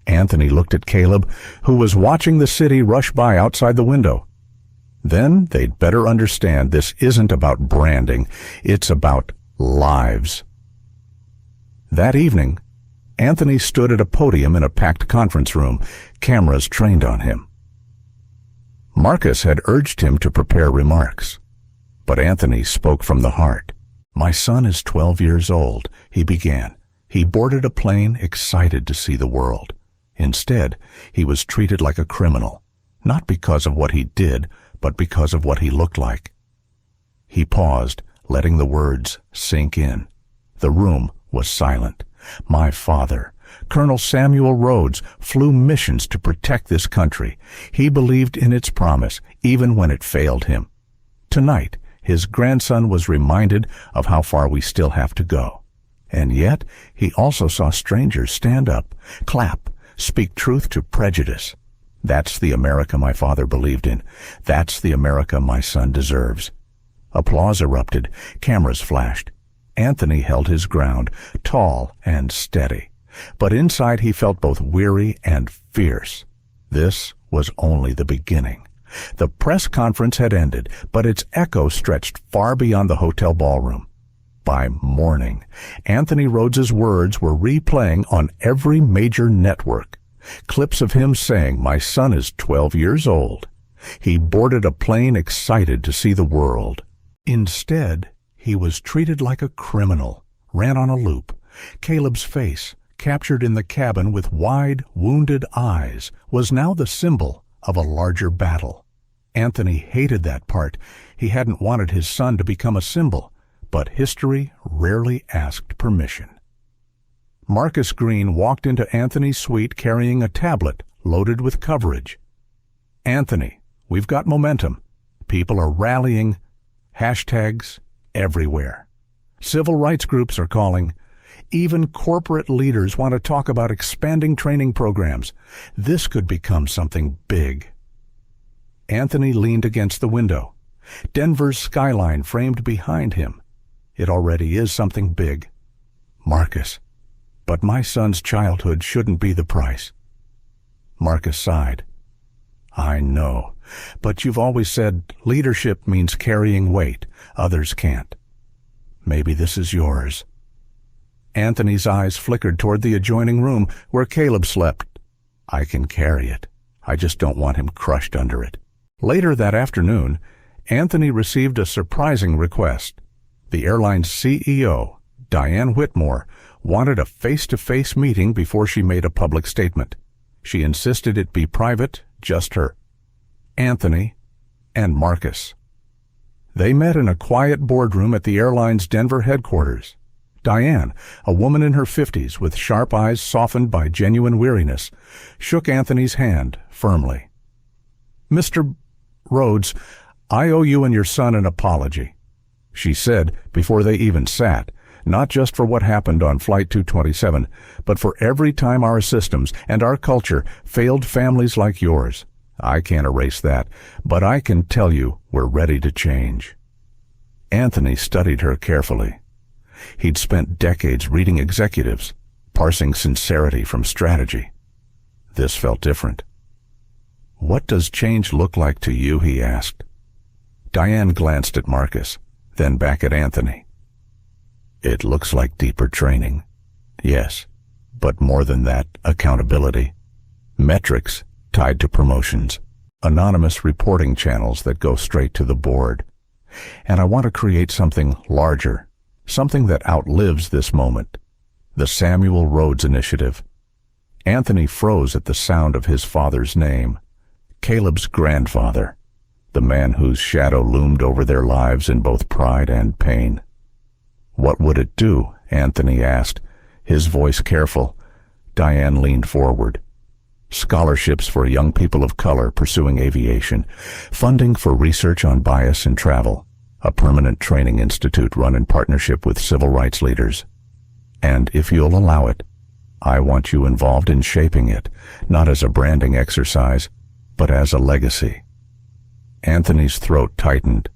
Anthony looked at Caleb, who was watching the city rush by outside the window. Then they'd better understand this isn't about branding, it's about lives. That evening, Anthony stood at a podium in a packed conference room, cameras trained on him. Marcus had urged him to prepare remarks, but Anthony spoke from the heart. "My son is 12 years old," he began. "He boarded a plane excited to see the world. Instead, he was treated like a criminal, not because of what he did, but because of what he looked like." He paused, letting the words sink in. The room was silent. "My father, Colonel Samuel Rhodes, flew missions to protect this country. He believed in its promise, even when it failed him. Tonight, his grandson was reminded of how far we still have to go. And yet, he also saw strangers stand up, clap, speak truth to prejudice. That's the America my father believed in. That's the America my son deserves." Applause erupted. Cameras flashed. Anthony held his ground, tall and steady. But inside he felt both weary and fierce. This was only the beginning. The press conference had ended, but its echo stretched far beyond the hotel ballroom. By morning, Anthony Rhodes's words were replaying on every major network. Clips of him saying, "My son is 12 years old. He boarded a plane excited to see the world." Instead, he was treated like a criminal, ran on a loop. Caleb's face, captured in the cabin with wide, wounded eyes, was now the symbol of a larger battle. Anthony hated that part. He hadn't wanted his son to become a symbol, but history rarely asked permission. Marcus Green walked into Anthony's suite carrying a tablet loaded with coverage. "Anthony, we've got momentum. People are rallying. Hashtags everywhere. Civil rights groups are calling. Even corporate leaders want to talk about expanding training programs. This could become something big." Anthony leaned against the window. Denver's skyline framed behind him. It already is something big. "Marcus, but my son's childhood shouldn't be the price." Marcus sighed. "I know, but you've always said leadership means carrying weight. Others can't. Maybe this is yours." Anthony's eyes flickered toward the adjoining room where Caleb slept. "I can carry it. I just don't want him crushed under it." Later that afternoon, Anthony received a surprising request. The airline's CEO, Diane Whitmore, wanted a face-to-face meeting before she made a public statement. She insisted it be private, just her, Anthony, and Marcus. They met in a quiet boardroom at the airline's Denver headquarters. Diane, a woman in her 50s with sharp eyes softened by genuine weariness, shook Anthony's hand firmly. "Mr. Rhodes, I owe you and your son an apology," she said before they even sat, "not just for what happened on Flight 227, but for every time our systems and our culture failed families like yours. I can't erase that, but I can tell you we're ready to change." Anthony studied her carefully. He'd spent decades reading executives, parsing sincerity from strategy. This felt different. "What does change look like to you?" he asked. Diane glanced at Marcus, then back at Anthony. "It looks like deeper training. Yes, but more than that, accountability. Metrics tied to promotions. Anonymous reporting channels that go straight to the board. And I want to create something larger, something that outlives this moment. The Samuel Rhodes Initiative." Anthony froze at the sound of his father's name. Caleb's grandfather, the man whose shadow loomed over their lives in both pride and pain. "What would it do?" Anthony asked, his voice careful. Diane leaned forward. "Scholarships for young people of color pursuing aviation, funding for research on bias in travel, a permanent training institute run in partnership with civil rights leaders. And if you'll allow it, I want you involved in shaping it, not as a branding exercise, but as a legacy." Anthony's throat tightened.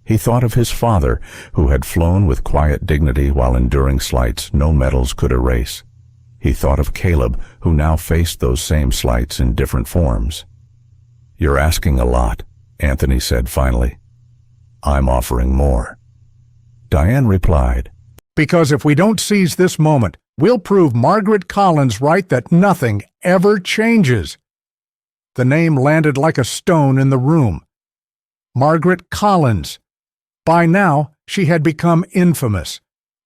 He thought of his father, who had flown with quiet dignity while enduring slights no medals could erase. He thought of Caleb, who now faced those same slights in different forms. "You're asking a lot," Anthony said finally. "I'm offering more." Diane replied, "Because if we don't seize this moment, we'll prove Margaret Collins right that nothing ever changes." The name landed like a stone in the room. Margaret Collins. By now, she had become infamous.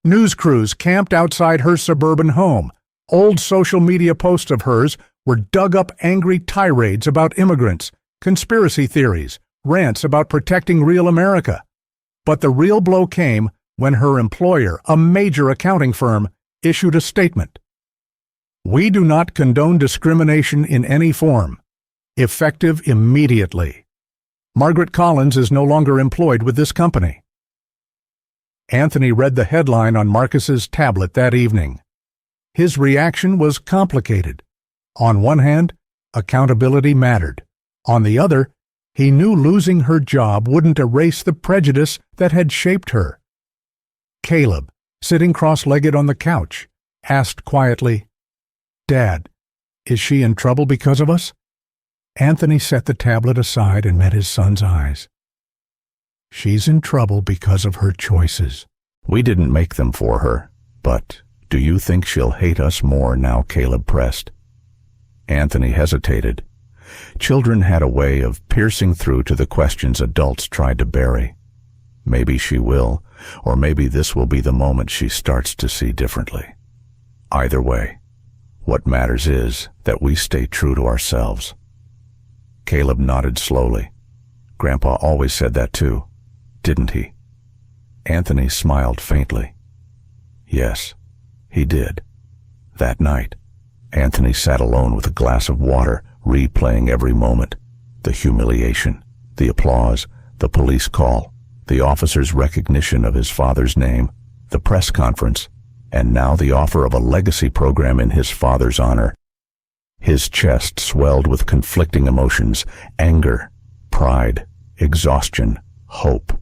News crews camped outside her suburban home. Old social media posts of hers were dug-up angry tirades about immigrants, conspiracy theories, rants about protecting real America. But the real blow came when her employer, a major accounting firm, issued a statement. "We do not condone discrimination in any form. Effective immediately. Margaret Collins is no longer employed with this company." Anthony read the headline on Marcus's tablet that evening. His reaction was complicated. On one hand, accountability mattered. On the other, he knew losing her job wouldn't erase the prejudice that had shaped her. Caleb, sitting cross-legged on the couch, asked quietly, "Dad, is she in trouble because of us?" Anthony set the tablet aside and met his son's eyes. "She's in trouble because of her choices. We didn't make them for her, but do you think she'll hate us more now?" Caleb pressed. Anthony hesitated. Children had a way of piercing through to the questions adults tried to bury. Maybe she will, or maybe this will be the moment she starts to see differently. Either way, what matters is that we stay true to ourselves. Caleb nodded slowly. Grandpa always said that too, didn't he? Anthony smiled faintly. Yes, he did. That night, Anthony sat alone with a glass of water, replaying every moment. The humiliation, the applause, the police call, the officer's recognition of his father's name, the press conference, and now the offer of a legacy program in his father's honor. His chest swelled with conflicting emotions: anger, pride, exhaustion, hope.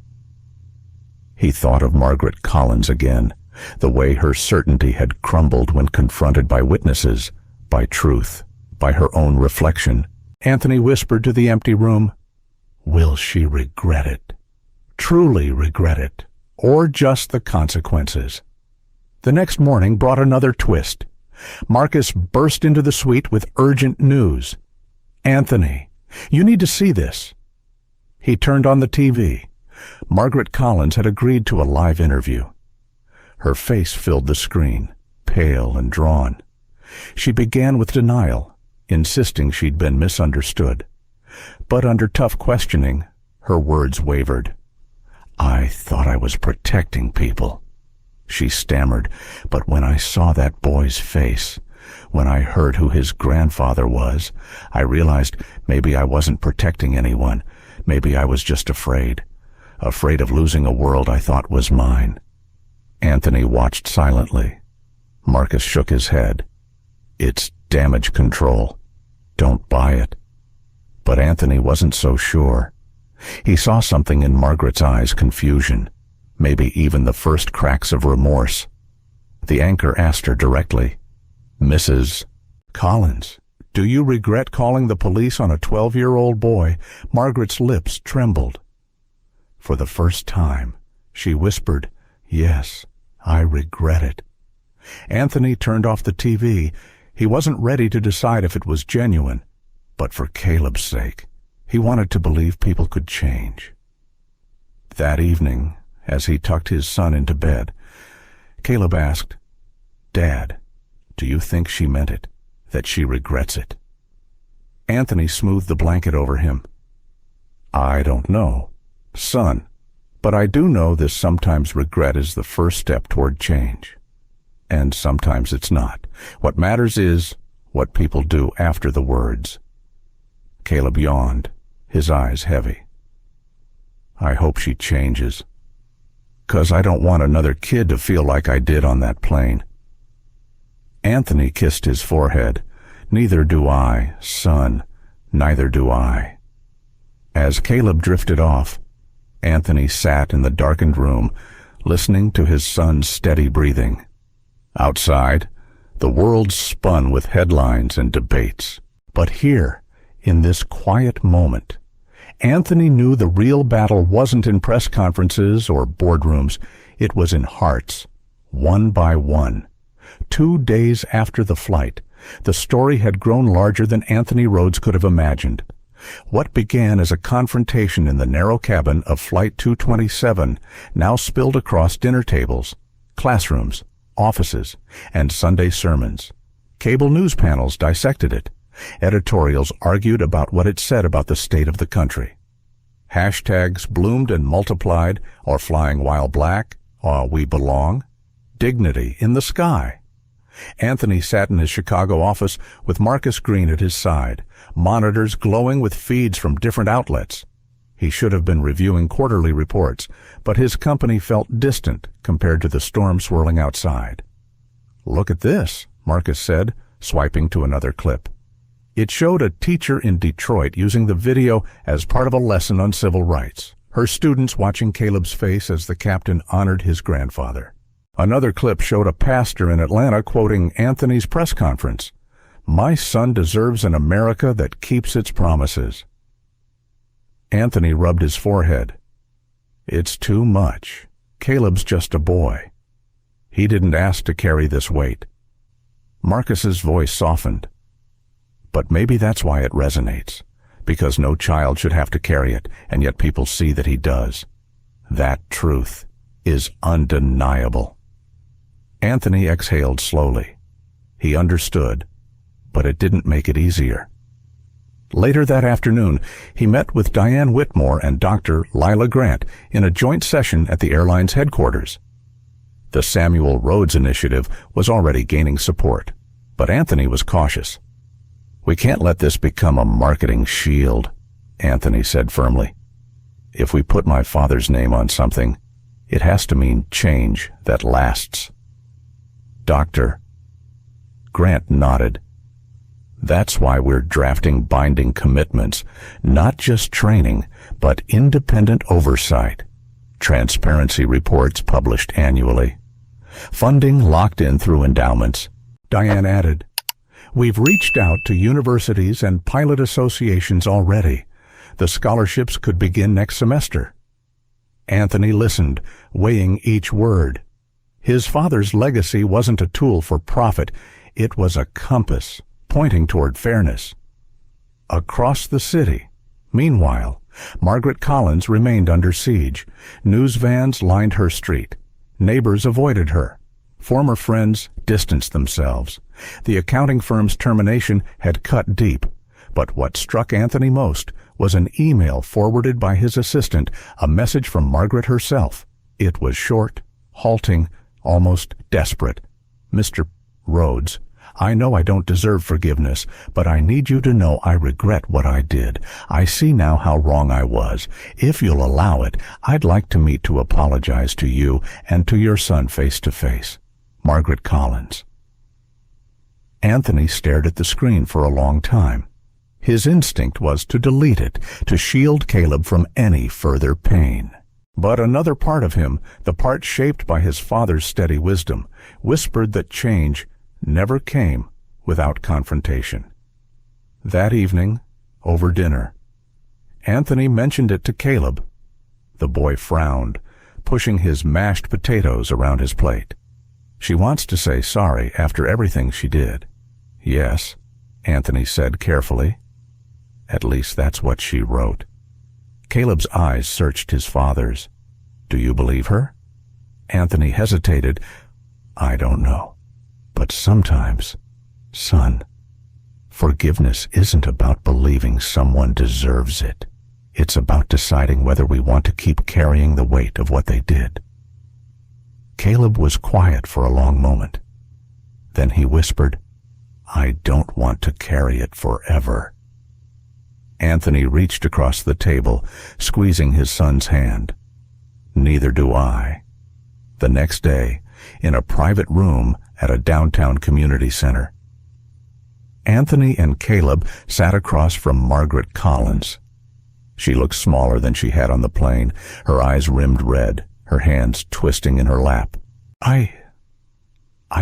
He thought of Margaret Collins again, the way her certainty had crumbled when confronted by witnesses, by truth, by her own reflection. Anthony whispered to the empty room, "Will she regret it? Truly regret it? Or just the consequences?" The next morning brought another twist. Marcus burst into the suite with urgent news. "Anthony, you need to see this." He turned on the TV. Margaret Collins had agreed to a live interview. Her face filled the screen, pale and drawn. She began with denial, insisting she'd been misunderstood. But under tough questioning, her words wavered. "I thought I was protecting people," she stammered, "but when I saw that boy's face, when I heard who his grandfather was, I realized maybe I wasn't protecting anyone. Maybe I was just afraid of losing a world I thought was mine." Anthony watched silently. Marcus shook his head. "It's damage control. Don't buy it." But Anthony wasn't so sure. He saw something in Margaret's eyes: confusion, maybe even the first cracks of remorse. The anchor asked her directly, "Mrs. Collins, do you regret calling the police on a 12-year-old boy?" Margaret's lips trembled. For the first time, she whispered, "Yes, I regret it." Anthony turned off the TV. He wasn't ready to decide if it was genuine, but for Caleb's sake, he wanted to believe people could change. That evening, as he tucked his son into bed, Caleb asked, "Dad, do you think she meant it, that she regrets it?" Anthony smoothed the blanket over him. "I don't know, son, but I do know this: sometimes regret is the first step toward change. And sometimes it's not. What matters is what people do after the words." Caleb yawned, his eyes heavy. "I hope she changes, 'cause I don't want another kid to feel like I did on that plane." Anthony kissed his forehead. "Neither do I, son, neither do I." As Caleb drifted off, Anthony sat in the darkened room, listening to his son's steady breathing. Outside, the world spun with headlines and debates. But here, in this quiet moment, Anthony knew the real battle wasn't in press conferences or boardrooms. It was in hearts, one by one. 2 days after the flight, the story had grown larger than Anthony Rhodes could have imagined. What began as a confrontation in the narrow cabin of Flight 227 now spilled across dinner tables, classrooms, offices, and Sunday sermons. Cable news panels dissected it. Editorials argued about what it said about the state of the country. Hashtags bloomed and multiplied: or flying while black, or we belong, dignity in the sky. Anthony sat in his Chicago office with Marcus Green at his side, monitors glowing with feeds from different outlets. He should have been reviewing quarterly reports, but his company felt distant compared to the storm swirling outside. "Look at this," Marcus said, swiping to another clip. It showed a teacher in Detroit using the video as part of a lesson on civil rights, her students watching Caleb's face as the captain honored his grandfather. Another clip showed a pastor in Atlanta quoting Anthony's press conference, "My son deserves an America that keeps its promises." Anthony rubbed his forehead. "It's too much. Caleb's just a boy. He didn't ask to carry this weight." Marcus's voice softened. "But maybe that's why it resonates, because no child should have to carry it, and yet people see that he does. That truth is undeniable." Anthony exhaled slowly. He understood, but it didn't make it easier. Later that afternoon, he met with Diane Whitmore and Dr. Lila Grant in a joint session at the airline's headquarters. The Samuel Rhodes Initiative was already gaining support, but Anthony was cautious. "We can't let this become a marketing shield," Anthony said firmly. "If we put my father's name on something, it has to mean change that lasts." Dr. Grant nodded. "That's why we're drafting binding commitments, not just training, but independent oversight. Transparency reports published annually. Funding locked in through endowments." Diane added, "We've reached out to universities and pilot associations already. The scholarships could begin next semester." Anthony listened, weighing each word. His father's legacy wasn't a tool for profit. It was a compass pointing toward fairness. Across the city, meanwhile, Margaret Collins remained under siege. News vans lined her street. Neighbors avoided her. Former friends distanced themselves. The accounting firm's termination had cut deep. But what struck Anthony most was an email forwarded by his assistant, a message from Margaret herself. It was short, halting, almost desperate. "Mr. Rhodes, I know I don't deserve forgiveness, but I need you to know I regret what I did. I see now how wrong I was. If you'll allow it, I'd like to meet to apologize to you and to your son face to face. Margaret Collins." Anthony stared at the screen for a long time. His instinct was to delete it, to shield Caleb from any further pain. But another part of him, the part shaped by his father's steady wisdom, whispered that change never came without confrontation. That evening, over dinner, Anthony mentioned it to Caleb. The boy frowned, pushing his mashed potatoes around his plate. "She wants to say sorry after everything she did." "Yes," Anthony said carefully. "At least that's what she wrote." Caleb's eyes searched his father's. "Do you believe her?" Anthony hesitated. "I don't know. But sometimes, son, forgiveness isn't about believing someone deserves it. It's about deciding whether we want to keep carrying the weight of what they did." Caleb was quiet for a long moment. Then he whispered, "I don't want to carry it forever." Anthony reached across the table, squeezing his son's hand. "Neither do I." The next day, in a private room at a downtown community center, Anthony and Caleb sat across from Margaret Collins. She looked smaller than she had on the plane, her eyes rimmed red, her hands twisting in her lap. I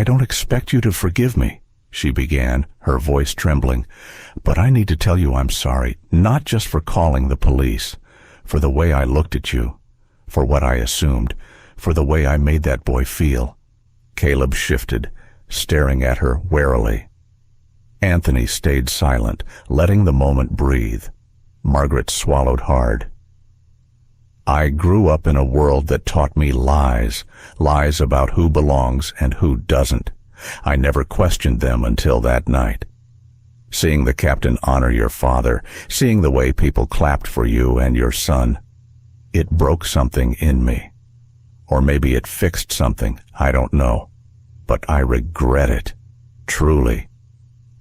don't expect you to forgive me," she began, her voice trembling. "But I need to tell you I'm sorry, not just for calling the police, for the way I looked at you, for what I assumed, for the way I made that boy feel." Caleb shifted, staring at her warily. Anthony stayed silent, letting the moment breathe. Margaret swallowed hard. "I grew up in a world that taught me lies, lies about who belongs and who doesn't. I never questioned them until that night. Seeing the captain honor your father, seeing the way people clapped for you and your son, it broke something in me. Or maybe it fixed something, I don't know. But I regret it, truly."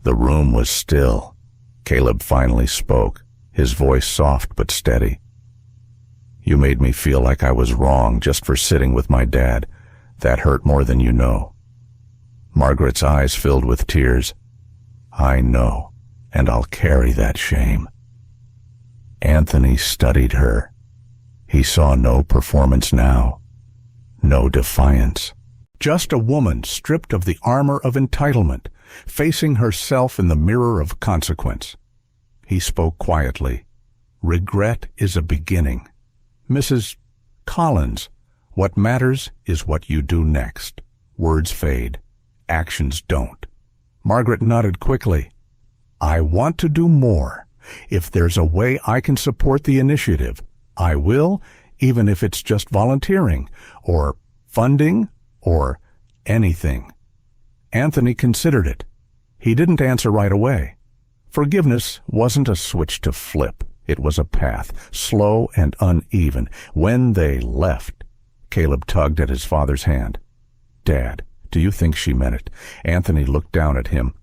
The room was still. Caleb finally spoke, his voice soft but steady. "You made me feel like I was wrong just for sitting with my dad. That hurt more than you know." Margaret's eyes filled with tears. "I know, and I'll carry that shame." Anthony studied her. He saw no performance now, no defiance. Just a woman stripped of the armor of entitlement, facing herself in the mirror of consequence. He spoke quietly. "Regret is a beginning. Mrs. Collins, what matters is what you do next. Words fade. Actions don't." Margaret nodded quickly. "I want to do more. If there's a way I can support the initiative, I will, even if it's just volunteering, or funding, or anything." Anthony considered it. He didn't answer right away. Forgiveness wasn't a switch to flip. It was a path, slow and uneven. When they left, Caleb tugged at his father's hand. "Dad, do you think she meant it?" Anthony looked down at him.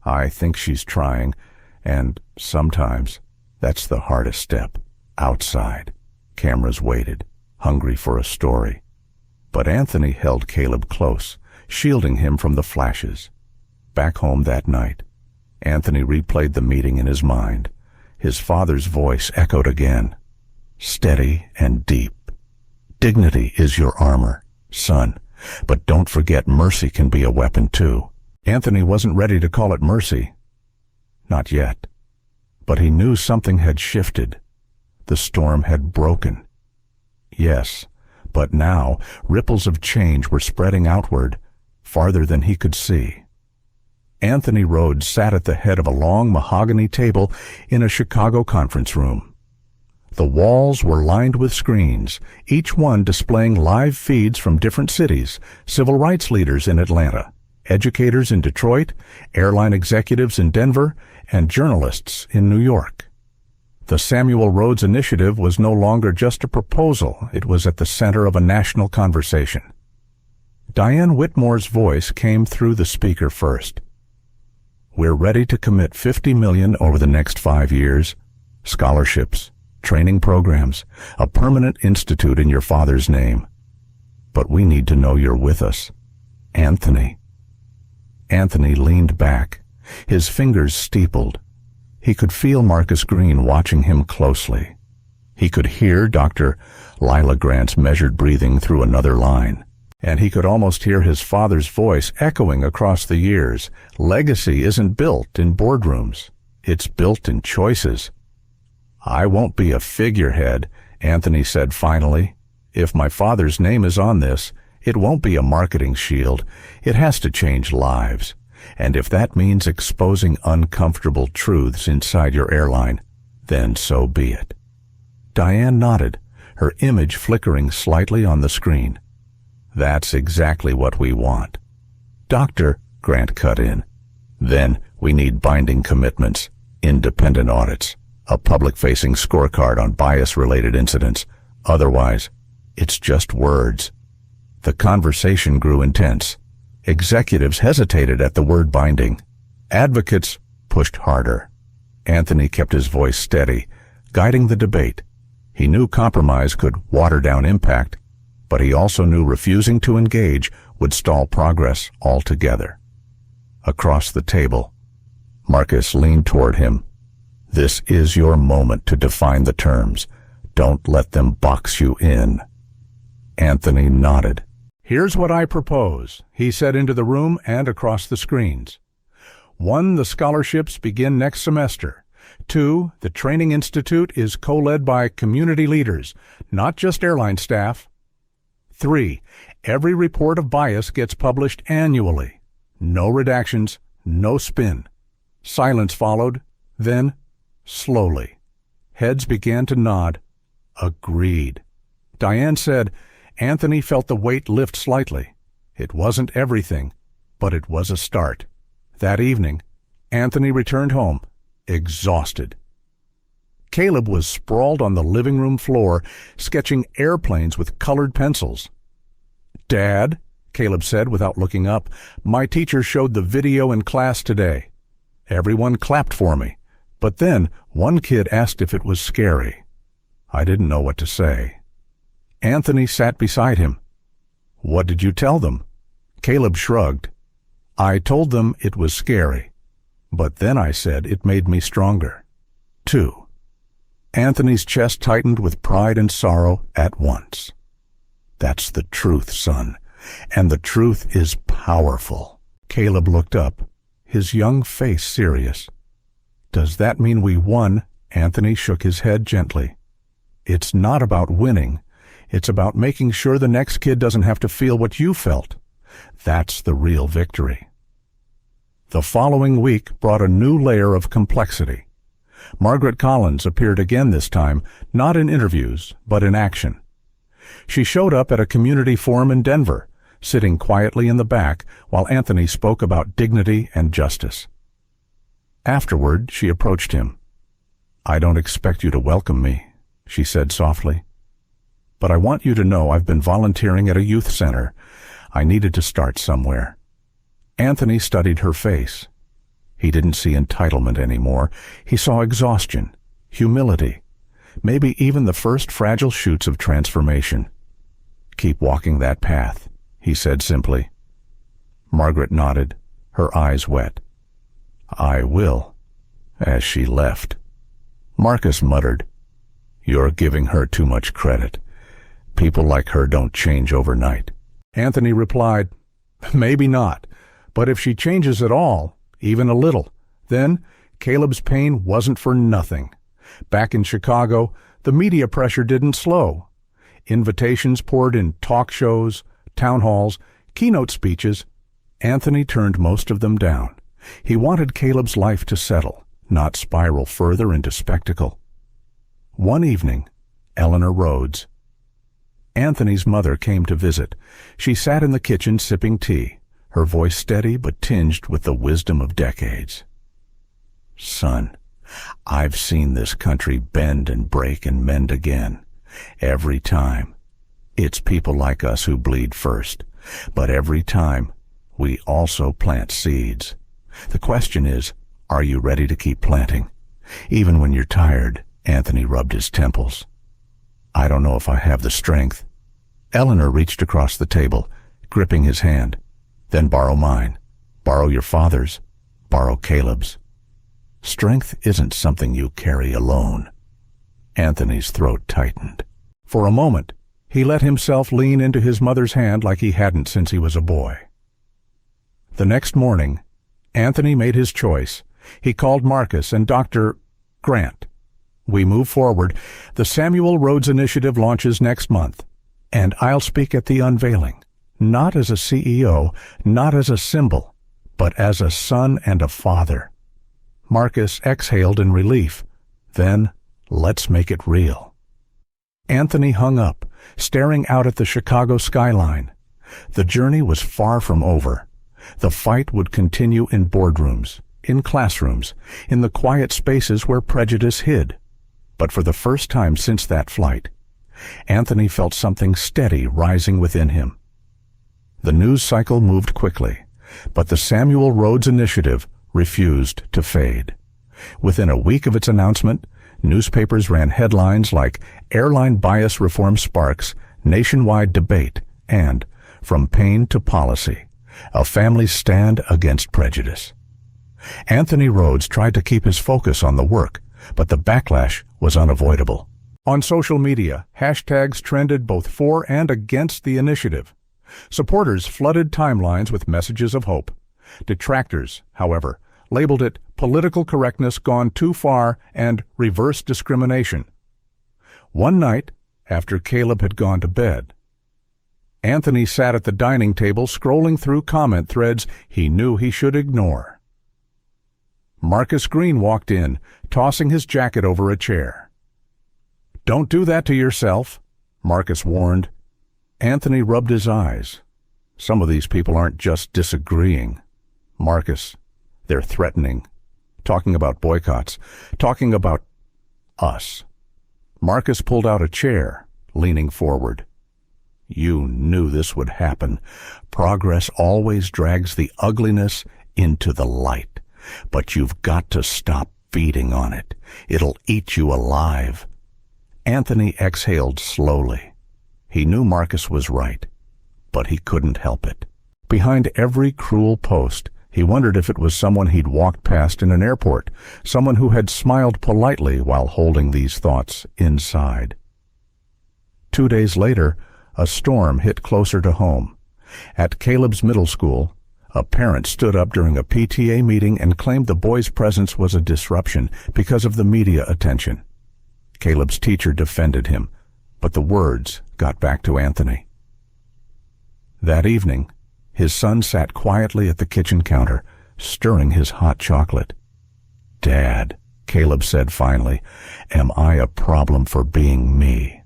"I think she's trying, and sometimes that's the hardest step. Outside." Cameras waited, hungry for a story. But Anthony held Caleb close, shielding him from the flashes. Back home that night, Anthony replayed the meeting in his mind. His father's voice echoed again, steady and deep. "Dignity is your armor, son, but don't forget mercy can be a weapon too." Anthony wasn't ready to call it mercy. Not yet. But he knew something had shifted. The storm had broken. Yes, but now ripples of change were spreading outward, farther than he could see. Anthony Rhodes sat at the head of a long mahogany table in a Chicago conference room. The walls were lined with screens, each one displaying live feeds from different cities, civil rights leaders in Atlanta, educators in Detroit, airline executives in Denver, and journalists in New York. The Samuel Rhodes Initiative was no longer just a proposal. It was at the center of a national conversation. Diane Whitmore's voice came through the speaker first. "We're ready to commit $50 million over the next 5 years. Scholarships, training programs, a permanent institute in your father's name. But we need to know you're with us. Anthony." Anthony leaned back, his fingers steepled. He could feel Marcus Green watching him closely. He could hear Dr. Lila Grant's measured breathing through another line. And he could almost hear his father's voice echoing across the years. Legacy isn't built in boardrooms. It's built in choices. "I won't be a figurehead," Anthony said finally. "If my father's name is on this, it won't be a marketing shield. It has to change lives. And if that means exposing uncomfortable truths inside your airline, then so be it." Diane nodded, her image flickering slightly on the screen. "That's exactly what we want." "Doctor," Grant cut in, "then we need binding commitments, independent audits, a public-facing scorecard on bias-related incidents. Otherwise, it's just words." The conversation grew intense. Executives hesitated at the word binding. Advocates pushed harder. Anthony kept his voice steady, guiding the debate. He knew compromise could water down impact, but he also knew refusing to engage would stall progress altogether. Across the table, Marcus leaned toward him. "This is your moment to define the terms. Don't let them box you in." Anthony nodded. "Here's what I propose," he said into the room and across the screens. 1, the scholarships begin next semester. 2, the training institute is co-led by community leaders, not just airline staff. 3, every report of bias gets published annually. No redactions, no spin. Silence followed, then, slowly, heads began to nod. Agreed. Diane said, Anthony felt the weight lift slightly. It wasn't everything, but it was a start. That evening, Anthony returned home, exhausted. Caleb was sprawled on the living room floor, sketching airplanes with colored pencils. "Dad," Caleb said without looking up, "my teacher showed the video in class today. Everyone clapped for me, but then one kid asked if it was scary. I didn't know what to say." Anthony sat beside him. "What did you tell them?" Caleb shrugged. "I told them it was scary, but then I said it made me stronger, too." Anthony's chest tightened with pride and sorrow at once. "That's the truth, son, and the truth is powerful." Caleb looked up, his young face serious. "Does that mean we won?" Anthony shook his head gently. "It's not about winning. It's about making sure the next kid doesn't have to feel what you felt. That's the real victory." The following week brought a new layer of complexity. Margaret Collins appeared again this time, not in interviews, but in action. She showed up at a community forum in Denver, sitting quietly in the back while Anthony spoke about dignity and justice. Afterward, she approached him. "I don't expect you to welcome me," she said softly. "But I want you to know I've been volunteering at a youth center. I needed to start somewhere." Anthony studied her face. He didn't see entitlement anymore. He saw exhaustion, humility, maybe even the first fragile shoots of transformation. "Keep walking that path," he said simply. Margaret nodded, her eyes wet. "I will," as she left. Marcus muttered, "You're giving her too much credit. People like her don't change overnight." Anthony replied, "Maybe not, but if she changes at all, even a little, then Caleb's pain wasn't for nothing. Back in Chicago, the media pressure didn't slow. Invitations poured in talk shows, town halls, keynote speeches. Anthony turned most of them down. He wanted Caleb's life to settle, not spiral further into spectacle. One evening, Eleanor Rhodes. Anthony's mother came to visit. She sat in the kitchen sipping tea, her voice steady but tinged with the wisdom of decades. "Son, I've seen this country bend and break and mend again. Every time. It's people like us who bleed first, but every time we also plant seeds. The question is, are you ready to keep planting? Even when you're tired," Anthony rubbed his temples. "I don't know if I have the strength." Eleanor reached across the table, gripping his hand. "Then borrow mine. Borrow your father's. Borrow Caleb's. Strength isn't something you carry alone." Anthony's throat tightened. For a moment, he let himself lean into his mother's hand like he hadn't since he was a boy. The next morning, Anthony made his choice. He called Marcus and Dr. Grant. "We move forward. The Samuel Rhodes Initiative launches next month, and I'll speak at the unveiling, not as a CEO, not as a symbol, but as a son and a father." Marcus exhaled in relief. Then, let's make it real. Anthony hung up, staring out at the Chicago skyline. The journey was far from over. The fight would continue in boardrooms, in classrooms, in the quiet spaces where prejudice hid. But for the first time since that flight, Anthony felt something steady rising within him. The news cycle moved quickly, but the Samuel Rhodes Initiative refused to fade. Within a week of its announcement, newspapers ran headlines like "Airline Bias Reform Sparks Nationwide Debate" and "From Pain to Policy, a Family's Stand Against Prejudice." Anthony Rhodes tried to keep his focus on the work, but the backlash was unavoidable. On social media, hashtags trended both for and against the initiative. Supporters flooded timelines with messages of hope. Detractors, however, labeled it political correctness gone too far and reverse discrimination. One night, after Caleb had gone to bed, Anthony sat at the dining table scrolling through comment threads he knew he should ignore. Marcus Green walked in, tossing his jacket over a chair. "Don't do that to yourself," Marcus warned. Anthony rubbed his eyes. Some of these people aren't just disagreeing. "Marcus, they're threatening, talking about boycotts, talking about us." Marcus pulled out a chair, leaning forward. "You knew this would happen. Progress always drags the ugliness into the light, but you've got to stop feeding on it. It'll eat you alive." Anthony exhaled slowly. He knew Marcus was right, but he couldn't help it. Behind every cruel post, he wondered if it was someone he'd walked past in an airport, someone who had smiled politely while holding these thoughts inside. 2 days later, a storm hit closer to home. At Caleb's middle school, a parent stood up during a PTA meeting and claimed the boy's presence was a disruption because of the media attention. Caleb's teacher defended him, but the words got back to Anthony. That evening, his son sat quietly at the kitchen counter, stirring his hot chocolate. "Dad," Caleb said finally, "am I a problem for being me?"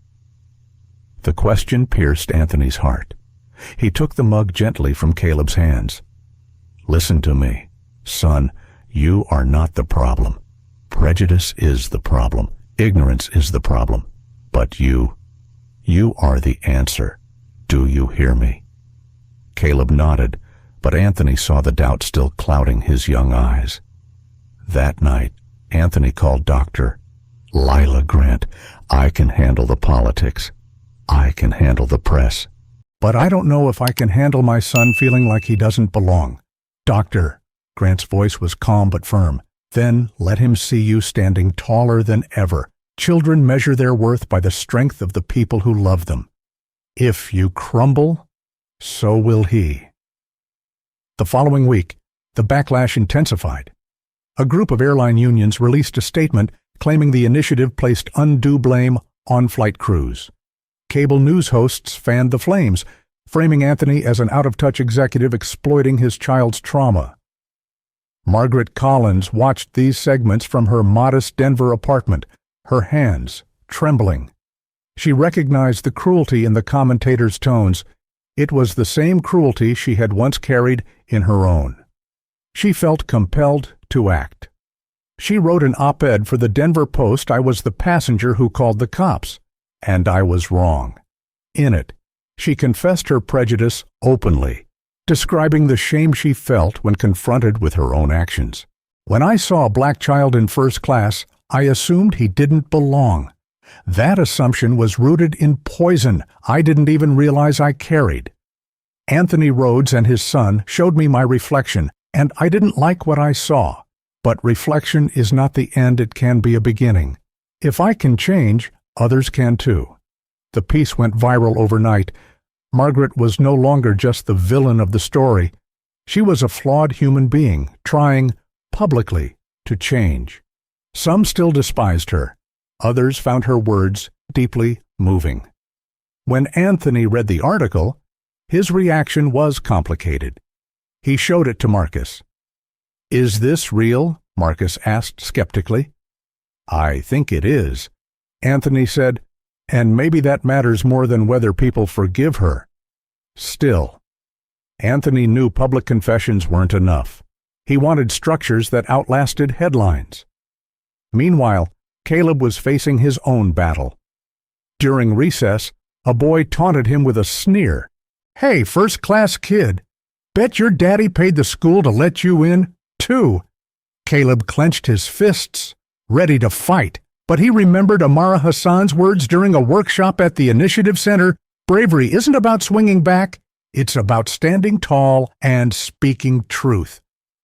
The question pierced Anthony's heart. He took the mug gently from Caleb's hands. "Listen to me. Son, You are not the problem. Prejudice is the problem. Ignorance is the problem. But you are the answer. Do you hear me?" Caleb nodded, but Anthony saw the doubt still clouding his young eyes. That night, Anthony called Dr. Lila Grant. "I can handle the politics. I can handle the press. But I don't know if I can handle my son feeling like he doesn't belong." "Doctor," Grant's voice was calm but firm, "then let him see you standing taller than ever. Children measure their worth by the strength of the people who love them. If you crumble, so will he." The following week, the backlash intensified. A group of airline unions released a statement claiming the initiative placed undue blame on flight crews. Cable news hosts fanned the flames, framing Anthony as an out-of-touch executive exploiting his child's trauma. Margaret Collins watched these segments from her modest Denver apartment, her hands trembling. She recognized the cruelty in the commentators' tones. It was the same cruelty she had once carried in her own. She felt compelled to act. She wrote an op-ed for the Denver Post. "I was the passenger who called the cops, and I was wrong." In it, she confessed her prejudice openly, describing the shame she felt when confronted with her own actions. "When I saw a black child in first class, I assumed he didn't belong. That assumption was rooted in poison I didn't even realize I carried. Anthony Rhodes and his son showed me my reflection, and I didn't like what I saw. But reflection is not the end, it can be a beginning. If I can change, others can too." The piece went viral overnight. Margaret was no longer just the villain of the story. She was a flawed human being, trying, publicly, to change. Some still despised her. Others found her words deeply moving. When Anthony read the article, his reaction was complicated. He showed it to Marcus. "Is this real?" Marcus asked skeptically. "I think it is," Anthony said, "and maybe that matters more than whether people forgive her." Still, Anthony knew public confessions weren't enough. He wanted structures that outlasted headlines. Meanwhile, Caleb was facing his own battle. During recess, a boy taunted him with a sneer. "Hey, first-class kid, bet your daddy paid the school to let you in, too." Caleb clenched his fists, ready to fight, but he remembered Amara Hassan's words during a workshop at the Initiative Center. Bravery isn't about swinging back, it's about standing tall and speaking truth.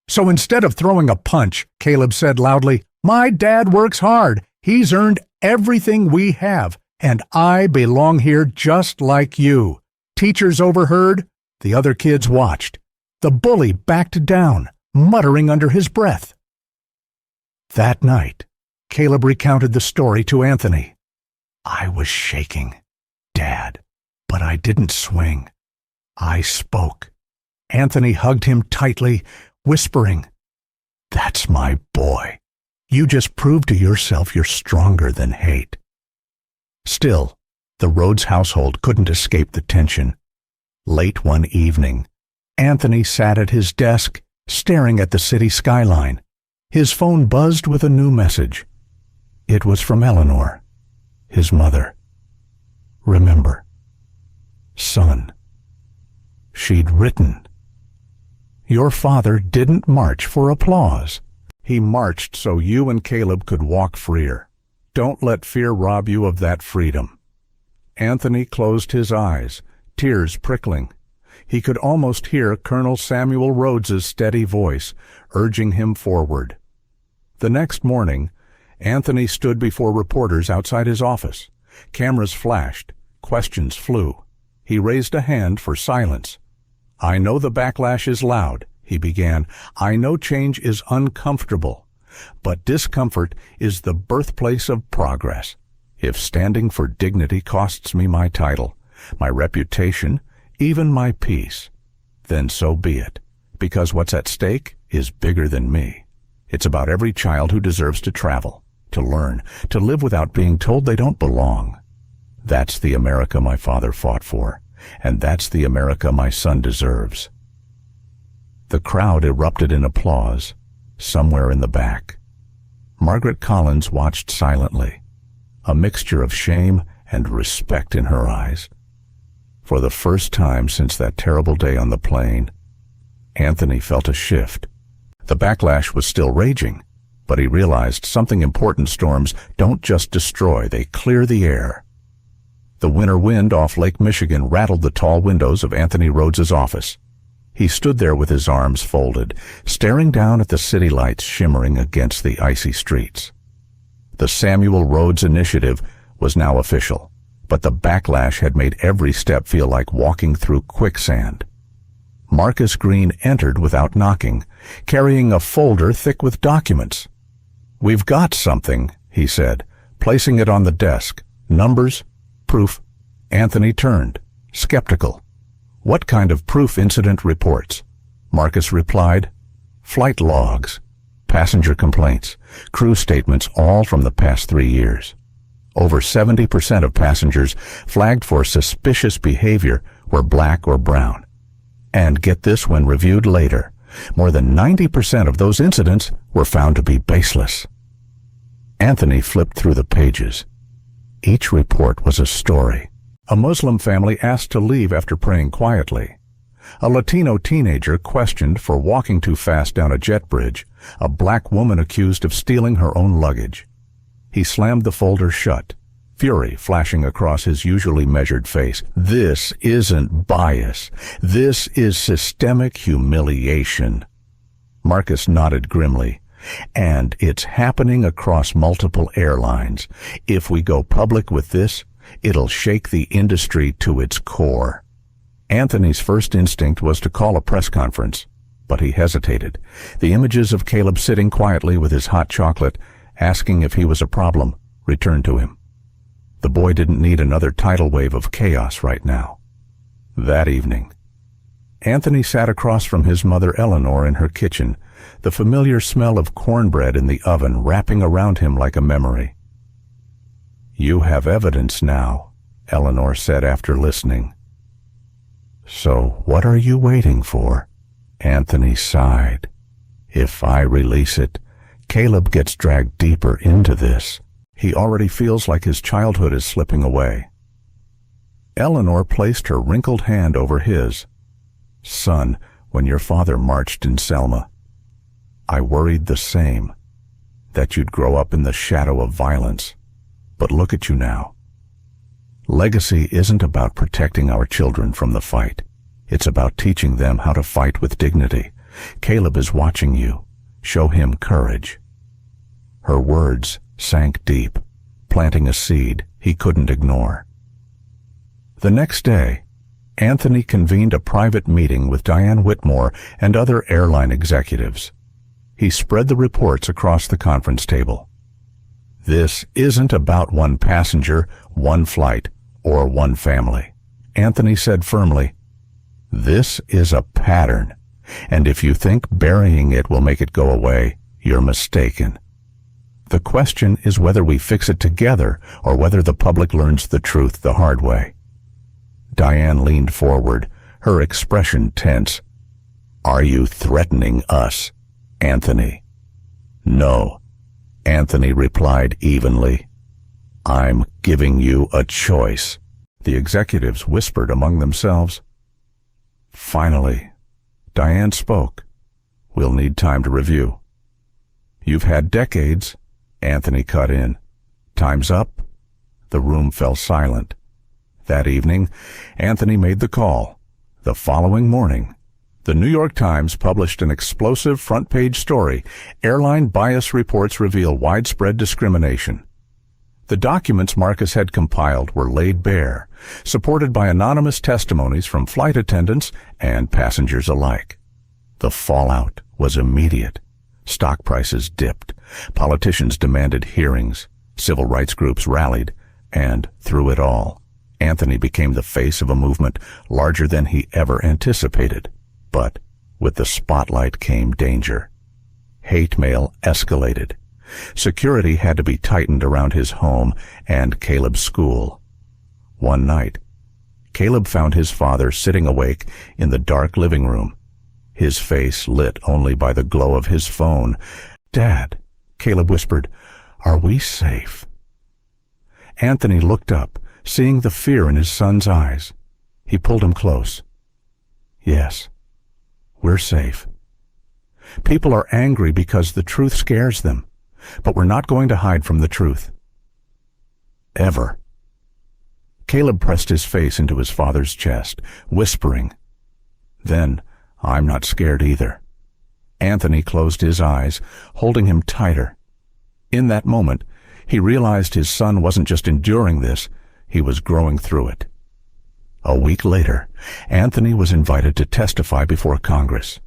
So instead of throwing a punch, Caleb said loudly, "My dad works hard. He's earned everything we have, and I belong here just like you." Teachers overheard. The other kids watched. The bully backed down, muttering under his breath. That night, Caleb recounted the story to Anthony. "I was shaking, Dad, but I didn't swing. I spoke." Anthony hugged him tightly, whispering, "That's my boy. You just proved to yourself you're stronger than hate." Still, the Rhodes household couldn't escape the tension. Late one evening, Anthony sat at his desk, staring at the city skyline. His phone buzzed with a new message. It was from Eleanor, his mother. "Remember, son." She'd written, "Your father didn't march for applause. He marched so you and Caleb could walk freer. Don't let fear rob you of that freedom." Anthony closed his eyes, tears prickling. He could almost hear Colonel Samuel Rhodes's steady voice, urging him forward. The next morning, Anthony stood before reporters outside his office. Cameras flashed, questions flew. He raised a hand for silence. "I know the backlash is loud," he began. "I know change is uncomfortable. But discomfort is the birthplace of progress. If standing for dignity costs me my title, my reputation, even my peace, then so be it, because what's at stake is bigger than me. It's about every child who deserves to travel, to learn, to live without being told they don't belong. That's the America my father fought for, and that's the America my son deserves." The crowd erupted in applause. somewhere in the back. Margaret Collins watched silently, a mixture of shame and respect in her eyes. For the first time since that terrible day on the plane, Anthony felt a shift. The backlash was still raging, but he realized something important: storms don't just destroy, they clear the air. The winter wind off Lake Michigan rattled the tall windows of Anthony Rhodes's office. He stood there with his arms folded, staring down at the city lights shimmering against the icy streets. The Samuel Rhodes Initiative was now official, but the backlash had made every step feel like walking through quicksand. Marcus Green entered without knocking, carrying a folder thick with documents. "We've got something," he said, placing it on the desk. "Numbers, proof." Anthony turned, skeptical. "What kind of proof?" "Incident reports." Marcus replied. "Flight logs, passenger complaints, crew statements, all from the past 3 years. Over 70% of passengers flagged for suspicious behavior were black or brown. And get this, when reviewed later, more than 90% of those incidents were found to be baseless." Anthony flipped through the pages. Each report was a story. A Muslim family asked to leave after praying quietly. A Latino teenager questioned for walking too fast down a jet bridge. A black woman accused of stealing her own luggage. He slammed the folder shut, fury flashing across his usually measured face. This isn't bias. This is systemic humiliation. Marcus nodded grimly. "And it's happening across multiple airlines. If we go public with this, it'll shake the industry to its core." Anthony's first instinct was to call a press conference, but he hesitated. The images of Caleb sitting quietly with his hot chocolate, asking if he was a problem, returned to him. The boy didn't need another tidal wave of chaos right now. That evening, Anthony sat across from his mother Eleanor in her kitchen, the familiar smell of cornbread in the oven wrapping around him like a memory. "You have evidence now," Eleanor said after listening. "So what are you waiting for?" Anthony sighed. "If I release it, Caleb gets dragged deeper into this. He already feels like his childhood is slipping away." Eleanor placed her wrinkled hand over his. "Son, when your father marched in Selma, I worried the same, that you'd grow up in the shadow of violence. But look at you now. Legacy isn't about protecting our children from the fight. It's about teaching them how to fight with dignity. Caleb is watching you. Show him courage." Her words sank deep, planting a seed he couldn't ignore. The next day, Anthony convened a private meeting with Diane Whitmore and other airline executives. He spread the reports across the conference table. "This isn't about one passenger, one flight, or one family," Anthony said firmly. "This is a pattern, and if you think burying it will make it go away, you're mistaken. The question is whether we fix it together or whether the public learns the truth the hard way." Diane leaned forward, her expression tense. "Are you threatening us, Anthony?" "No," Anthony replied evenly. "I'm giving you a choice." The executives whispered among themselves. Finally, Diane spoke. "We'll need time to review." "You've had decades," Anthony cut in. "Time's up." The room fell silent. That evening, Anthony made the call. The following morning, the New York Times published an explosive front-page story. Airline bias reports reveal widespread discrimination. The documents Marcus had compiled were laid bare, supported by anonymous testimonies from flight attendants and passengers alike. The fallout was immediate. Stock prices dipped. Politicians demanded hearings. Civil rights groups rallied. And through it all, Anthony became the face of a movement larger than he ever anticipated. But with the spotlight came danger. Hate mail escalated. Security had to be tightened around his home and Caleb's school. One night, Caleb found his father sitting awake in the dark living room. his face lit only by the glow of his phone. "Dad," Caleb whispered, "are we safe?" Anthony looked up, seeing the fear in his son's eyes. He pulled him close. "Yes, we're safe. People are angry because the truth scares them, but we're not going to hide from the truth. Ever." Caleb pressed his face into his father's chest, whispering, "Then I'm not scared either." Anthony closed his eyes, holding him tighter. In that moment, he realized his son wasn't just enduring this, he was growing through it. A week later, Anthony was invited to testify before Congress.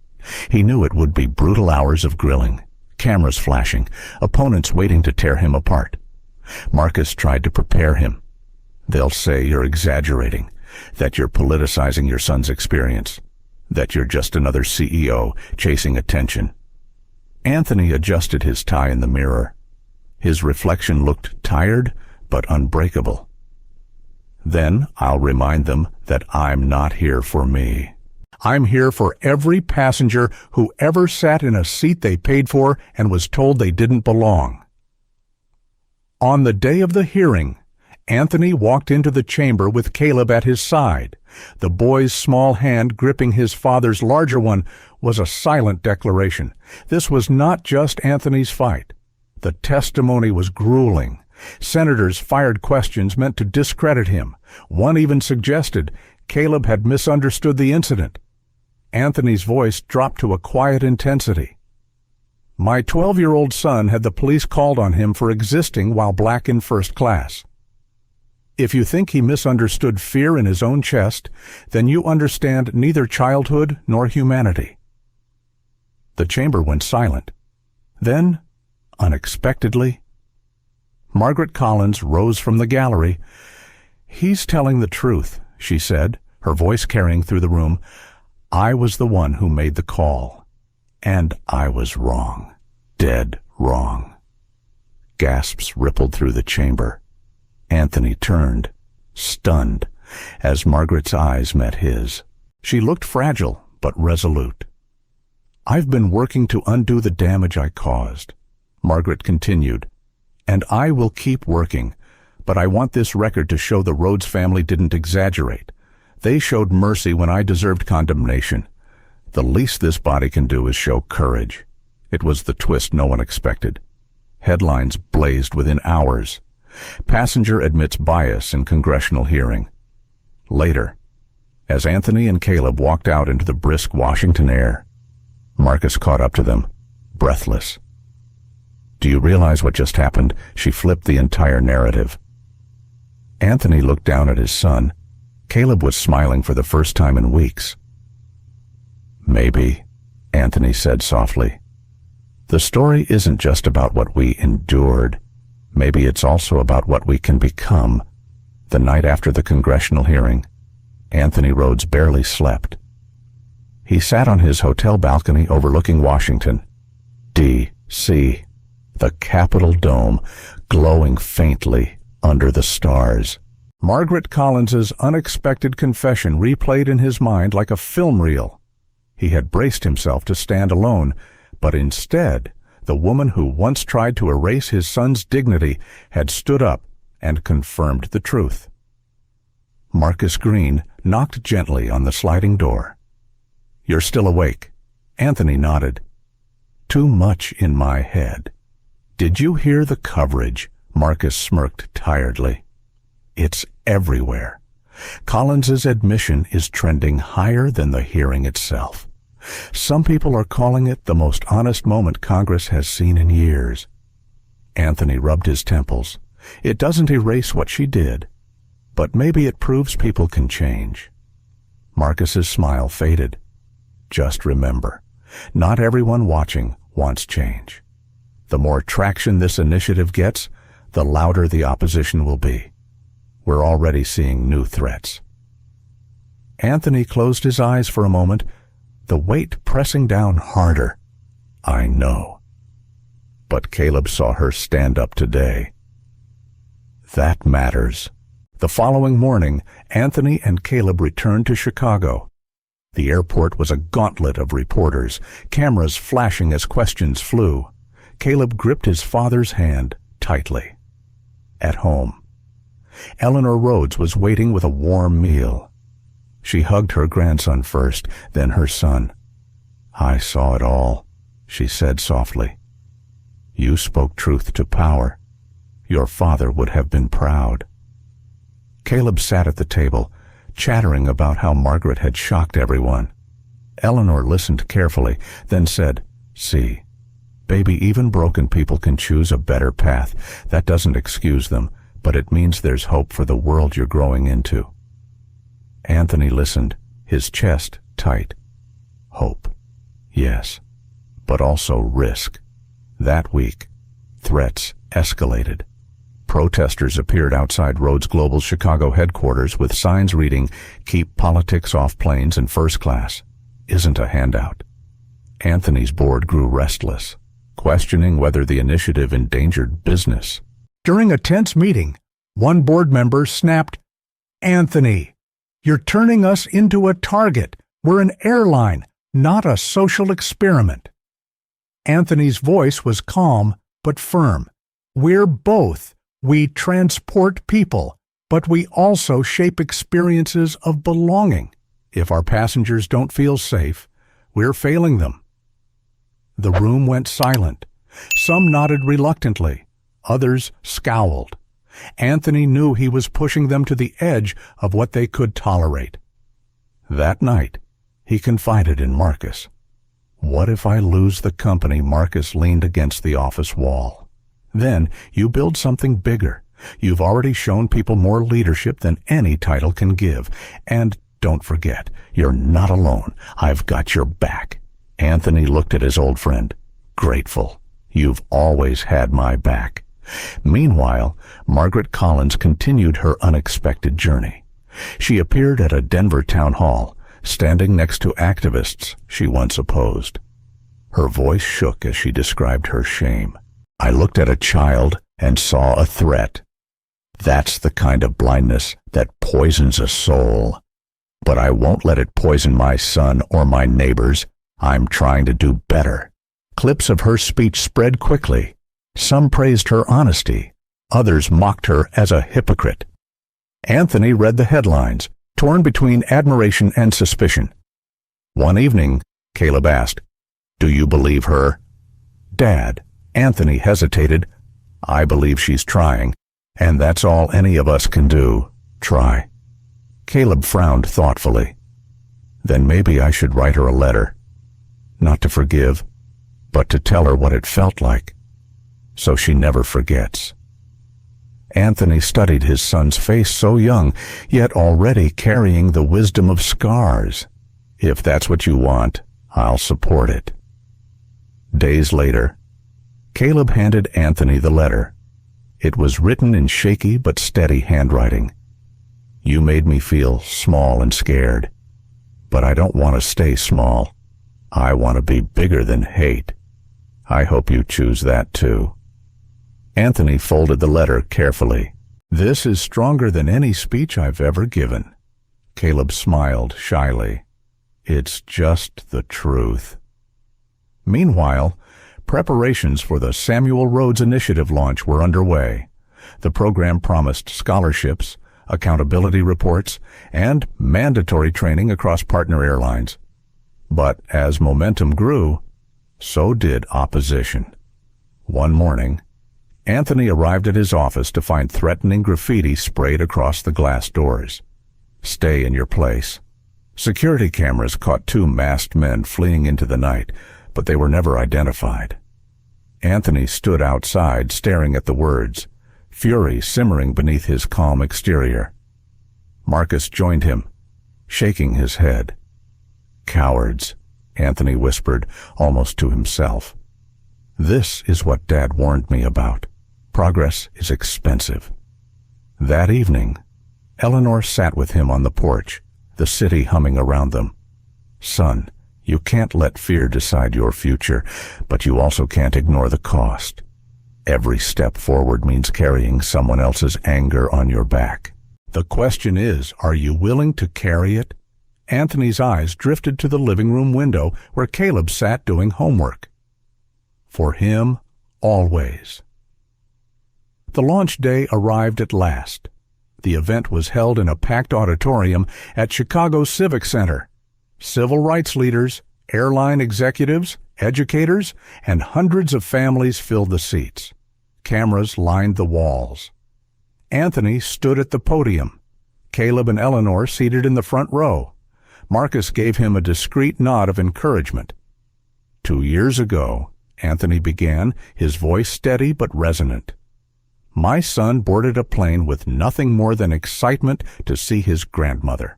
He knew it would be brutal hours of grilling, cameras flashing, opponents waiting to tear him apart. Marcus tried to prepare him. "They'll say you're exaggerating, that you're politicizing your son's experience, that you're just another CEO chasing attention." Anthony adjusted his tie in the mirror. His reflection looked tired but unbreakable. "Then I'll remind them that I'm not here for me. I'm here for every passenger who ever sat in a seat they paid for and was told they didn't belong." On the day of the hearing, Anthony walked into the chamber with Caleb at his side. The boy's small hand gripping his father's larger one was a silent declaration. This was not just Anthony's fight. The testimony was grueling. Senators fired questions meant to discredit him. One even suggested Caleb had misunderstood the incident. Anthony's voice dropped to a quiet intensity. "My 12-year-old son had the police called on him for existing while black in first class. If you think he misunderstood fear in his own chest, then you understand neither childhood nor humanity." The chamber went silent. Then, unexpectedly, Margaret Collins rose from the gallery. "He's telling the truth," she said, her voice carrying through the room. "I was the one who made the call, and I was wrong, dead wrong." Gasps rippled through the chamber. Anthony turned, stunned, as Margaret's eyes met his. She looked fragile but resolute. "I've been working to undo the damage I caused," Margaret continued, "and I will keep working, but I want this record to show the Rhodes family didn't exaggerate. They showed mercy when I deserved condemnation. The least this body can do is show courage." It was the twist no one expected. Headlines blazed within hours. "Passenger admits bias in congressional hearing." Later, as Anthony and Caleb walked out into the brisk Washington air, Marcus caught up to them, breathless. "Do you realize what just happened?" She flipped the entire narrative. Anthony looked down at his son. Caleb was smiling for the first time in weeks. "Maybe," Anthony said softly. "The story isn't just about what we endured. Maybe it's also about what we can become." The night after the congressional hearing, Anthony Rhodes barely slept. He sat on his hotel balcony overlooking Washington, D.C., the Capitol dome glowing faintly under the stars. Margaret Collins's unexpected confession replayed in his mind like a film reel. He had braced himself to stand alone, but instead, the woman who once tried to erase his son's dignity had stood up and confirmed the truth. Marcus Green knocked gently on the sliding door. "You're still awake?" Anthony nodded. "Too much in my head." "Did you hear the coverage?" Marcus smirked tiredly. "It's everywhere. Collins's admission is trending higher than the hearing itself. Some people are calling it the most honest moment Congress has seen in years." Anthony rubbed his temples. "It doesn't erase what she did, but maybe it proves people can change." Marcus's smile faded. "Just remember, not everyone watching wants change. The more traction this initiative gets, the louder the opposition will be. We're already seeing new threats." Anthony closed his eyes for a moment, the weight pressing down harder. "I know. But Caleb saw her stand up today. That matters." The following morning, Anthony and Caleb returned to Chicago. The airport was a gauntlet of reporters, cameras flashing as questions flew. Caleb gripped his father's hand tightly. At home, Eleanor Rhodes was waiting with a warm meal. She hugged her grandson first, then her son. "I saw it all," she said softly. "You spoke truth to power. Your father would have been proud." Caleb sat at the table, chattering about how Margaret had shocked everyone. Eleanor listened carefully, then said, "See, baby, even broken people can choose a better path. That doesn't excuse them, but it means there's hope for the world you're growing into." Anthony listened, his chest tight. Hope. Yes, but also risk. That week, threats escalated. Protesters appeared outside Rhodes Global Chicago headquarters with signs reading, "Keep politics off planes and first class. Isn't a handout." Anthony's board grew restless, questioning whether the initiative endangered business. During a tense meeting, one board member snapped, "Anthony, you're turning us into a target. We're an airline, not a social experiment." Anthony's voice was calm but firm. "We're both. We transport people, but we also shape experiences of belonging. If our passengers don't feel safe, we're failing them." The room went silent. Some nodded reluctantly. Others scowled. Anthony knew he was pushing them to the edge of what they could tolerate. That night, he confided in Marcus. "What if I lose the company?" Marcus leaned against the office wall. "Then you build something bigger. You've already shown people more leadership than any title can give. And don't forget, you're not alone. I've got your back." Anthony looked at his old friend. "Grateful. You've always had my back." Meanwhile, Margaret Collins continued her unexpected journey. She appeared at a Denver town hall, standing next to activists she once opposed. Her voice shook as she described her shame. "I looked at a child and saw a threat. That's the kind of blindness that poisons a soul. But I won't let it poison my son or my neighbors. I'm trying to do better." Clips of her speech spread quickly. Some praised her honesty. Others mocked her as a hypocrite. Anthony read the headlines, torn between admiration and suspicion. One evening, Caleb asked, "Do you believe her?" "Dad," Anthony hesitated, "I believe she's trying, and that's all any of us can do, try." Caleb frowned thoughtfully. "Then maybe I should write her a letter. Not to forgive, but to tell her what it felt like, so she never forgets." Anthony studied his son's face, so young, yet already carrying the wisdom of scars. "If that's what you want, I'll support it." Days later, Caleb handed Anthony the letter. It was written in shaky but steady handwriting. "You made me feel small and scared, but I don't want to stay small. I want to be bigger than hate. I hope you choose that too." Anthony folded the letter carefully. "This is stronger than any speech I've ever given." Caleb smiled shyly. "It's just the truth." Meanwhile, preparations for the Samuel Rhodes Initiative launch were underway. The program promised scholarships, accountability reports, and mandatory training across partner airlines. But as momentum grew, so did opposition. One morning, Anthony arrived at his office to find threatening graffiti sprayed across the glass doors. "Stay in your place." Security cameras caught two masked men fleeing into the night, but they were never identified. Anthony stood outside, staring at the words, fury simmering beneath his calm exterior. Marcus joined him, shaking his head. "Cowards," Anthony whispered, almost to himself. "This is what Dad warned me about. Progress is expensive." That evening, Eleanor sat with him on the porch, the city humming around them. "Son, you can't let fear decide your future, but you also can't ignore the cost. Every step forward means carrying someone else's anger on your back. The question is, are you willing to carry it Anthony's eyes drifted to the living room window where Caleb sat doing homework. For him, always. The launch day arrived at last. The event was held in a packed auditorium at Chicago's Civic Center. Civil rights leaders, airline executives, educators, and hundreds of families filled the seats. Cameras lined the walls. Anthony stood at the podium. Caleb and Eleanor seated in the front row. Marcus gave him a discreet nod of encouragement. 2 years ago, Anthony began, his voice steady but resonant. My son boarded a plane with nothing more than excitement to see his grandmother.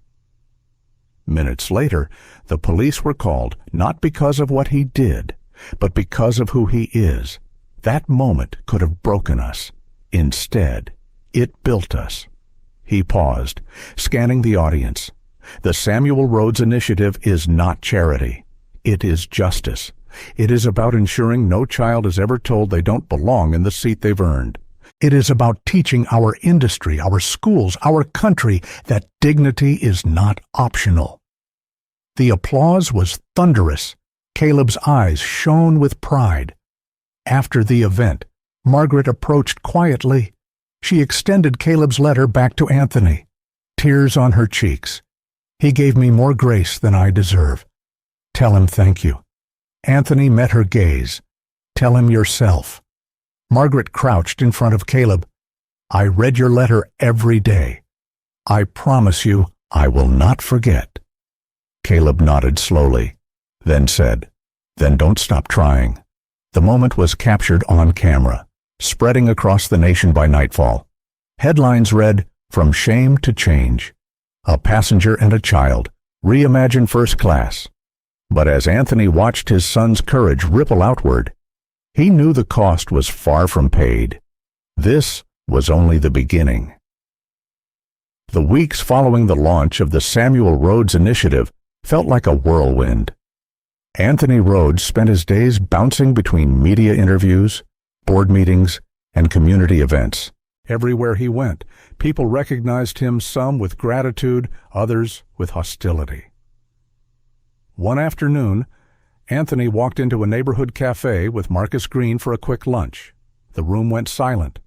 Minutes later, the police were called not because of what he did, but because of who he is. That moment could have broken us. Instead, it built us. He paused, scanning the audience. The Samuel Rhodes Initiative is not charity. It is justice. It is about ensuring no child is ever told they don't belong in the seat they've earned. It is about teaching our industry, our schools, our country that dignity is not optional. The applause was thunderous. Caleb's eyes shone with pride. After the event, Margaret approached quietly. She extended Caleb's letter back to Anthony, tears on her cheeks. He gave me more grace than I deserve. Tell him thank you. Anthony met her gaze. Tell him yourself. Margaret crouched in front of Caleb. I read your letter every day. I promise you I will not forget. Caleb nodded slowly, then said, Then don't stop trying. The moment was captured on camera, spreading across the nation by nightfall. Headlines read, From Shame to Change. A passenger and a child, reimagine first class. But as Anthony watched his son's courage ripple outward, he knew the cost was far from paid. This was only the beginning. The weeks following the launch of the Samuel Rhodes Initiative felt like a whirlwind. Anthony Rhodes spent his days bouncing between media interviews, board meetings, and community events. Everywhere he went, people recognized him, some with gratitude, others with hostility. One afternoon, Anthony walked into a neighborhood cafe with Marcus Green for a quick lunch. The room went silent.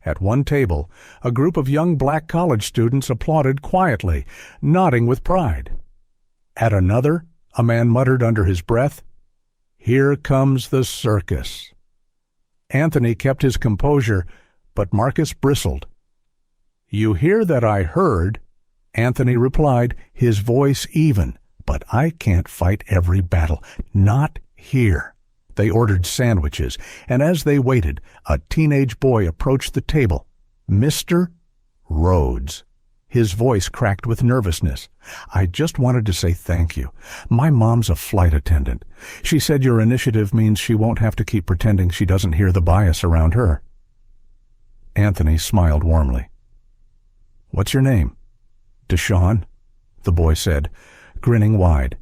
At one table, a group of young black college students applauded quietly, nodding with pride. At another, a man muttered under his breath, "Here comes the circus." Anthony kept his composure, but Marcus bristled. "You hear that I heard," Anthony replied, his voice even, "but I can't fight every battle. Not here." They ordered sandwiches, and as they waited, a teenage boy approached the table. Mr. Rhodes. His voice cracked with nervousness. "I just wanted to say thank you. My mom's a flight attendant. She said your initiative means she won't have to keep pretending she doesn't hear the bias around her." Anthony smiled warmly. "What's your name?" "Deshaun," the boy said, grinning wide.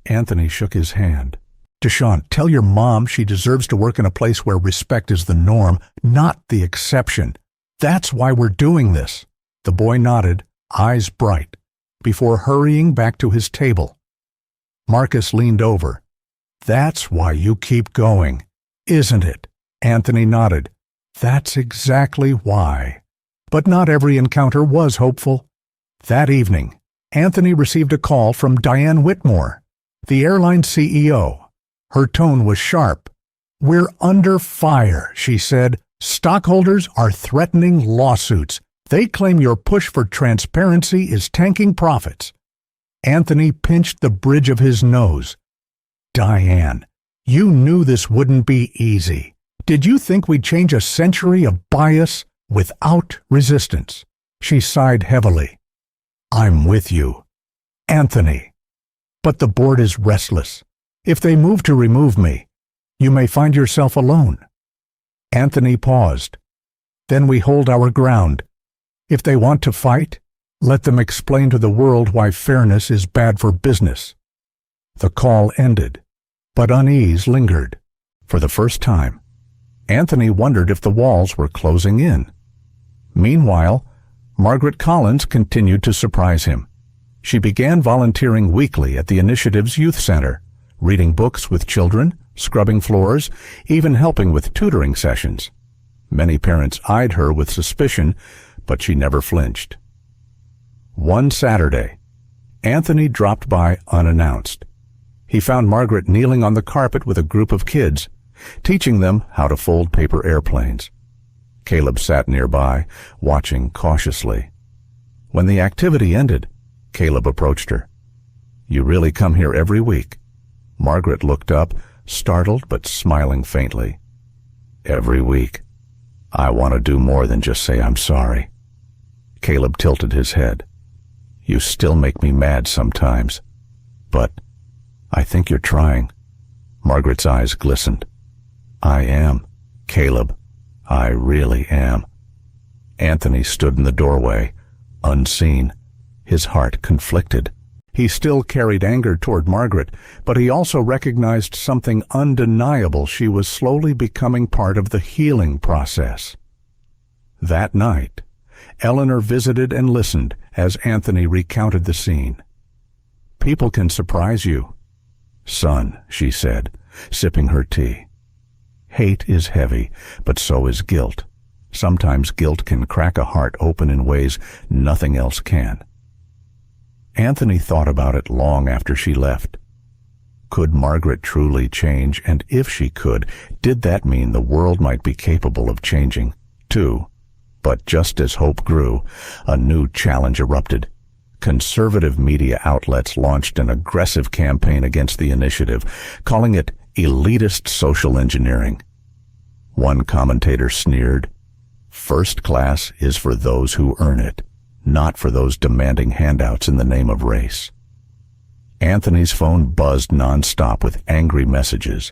Anthony shook his hand. "Deshaun, tell your mom she deserves to work in a place where respect is the norm, not the exception. That's why we're doing this." The boy nodded, eyes bright, before hurrying back to his table. Marcus leaned over. "That's why you keep going, isn't it?" Anthony nodded. "That's exactly why." But not every encounter was hopeful. That evening, Anthony received a call from Diane Whitmore, the airline CEO. Her tone was sharp. "We're under fire," she said. "Stockholders are threatening lawsuits. They claim your push for transparency is tanking profits." Anthony pinched the bridge of his nose. "Diane, you knew this wouldn't be easy. Did you think we'd change a century of bias without resistance?" She sighed heavily. "I'm with you, Anthony. But the board is restless. If they move to remove me, you may find yourself alone." Anthony paused. "Then we hold our ground. If they want to fight, let them explain to the world why fairness is bad for business." The call ended, but unease lingered. For the first time, Anthony wondered if the walls were closing in. Meanwhile, Margaret Collins continued to surprise him. She began volunteering weekly at the initiative's youth center, reading books with children, scrubbing floors, even helping with tutoring sessions. Many parents eyed her with suspicion, but she never flinched. One Saturday, Anthony dropped by unannounced. He found Margaret kneeling on the carpet with a group of kids, teaching them how to fold paper airplanes. Caleb sat nearby, watching cautiously. When the activity ended, Caleb approached her. "You really come here every week?" Margaret looked up, startled but smiling faintly. "Every week. I want to do more than just say I'm sorry." Caleb tilted his head. "You still make me mad sometimes. But I think you're trying." Margaret's eyes glistened. "I am, Caleb. I really am." Anthony stood in the doorway, unseen, his heart conflicted. He still carried anger toward Margaret, but he also recognized something undeniable: she was slowly becoming part of the healing process. That night, Eleanor visited and listened as Anthony recounted the scene. "People can surprise you, son," she said, sipping her tea. "Hate is heavy, but so is guilt. Sometimes guilt can crack a heart open in ways nothing else can." Anthony thought about it long after she left. Could Margaret truly change? And if she could, did that mean the world might be capable of changing, too? But just as hope grew, a new challenge erupted. Conservative media outlets launched an aggressive campaign against the initiative, calling it elitist social engineering. One commentator sneered, "First class is for those who earn it, not for those demanding handouts in the name of race." Anthony's phone buzzed nonstop with angry messages.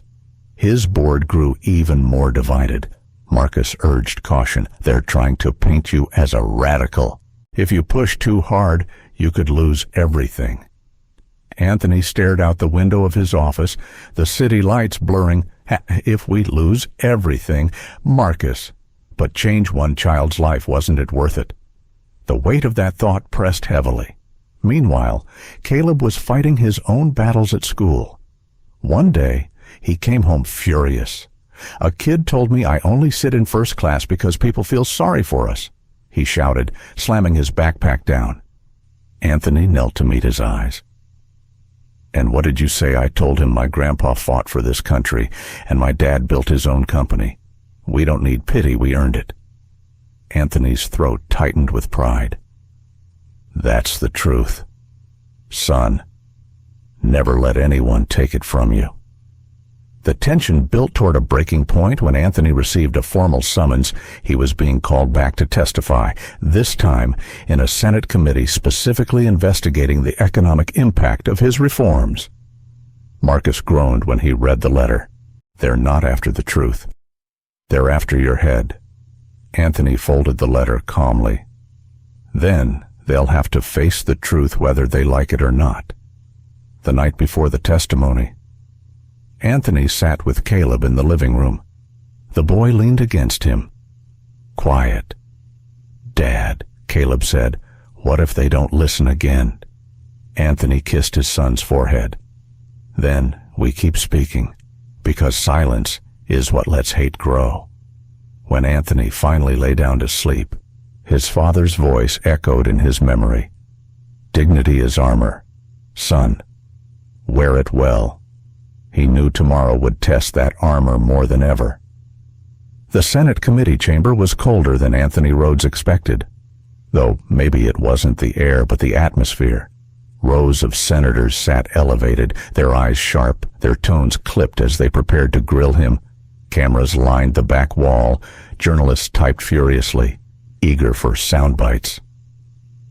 His board grew even more divided. Marcus urged caution. "They're trying to paint you as a radical. If you push too hard, you could lose everything." Anthony stared out the window of his office, the city lights blurring. If we lose everything, Marcus. But change one child's life, wasn't it worth it? The weight of that thought pressed heavily. Meanwhile, Caleb was fighting his own battles at school. One day, he came home furious. "A kid told me I only sit in first class because people feel sorry for us," he shouted, slamming his backpack down. Anthony knelt to meet his eyes. "And what did you say I told him? My grandpa fought for this country, and my dad built his own company. We don't need pity, we earned it." Anthony's throat tightened with pride. "That's the truth. Son, never let anyone take it from you." The tension built toward a breaking point when Anthony received a formal summons. He was being called back to testify, this time in a Senate committee specifically investigating the economic impact of his reforms. Marcus groaned when he read the letter. "They're not after the truth. They're after your head." Anthony folded the letter calmly. "Then they'll have to face the truth whether they like it or not." The night before the testimony, Anthony sat with Caleb in the living room. The boy leaned against him. "Quiet." "Dad," Caleb said, "what if they don't listen again?" Anthony kissed his son's forehead. "Then we keep speaking, because silence is what lets hate grow." When Anthony finally lay down to sleep, his father's voice echoed in his memory. "Dignity is armor. Son, wear it well." He knew tomorrow would test that armor more than ever. The Senate committee chamber was colder than Anthony Rhodes expected, though maybe it wasn't the air but the atmosphere. Rows of senators sat elevated, their eyes sharp, their tones clipped as they prepared to grill him. Cameras lined the back wall, journalists typed furiously, eager for sound bites.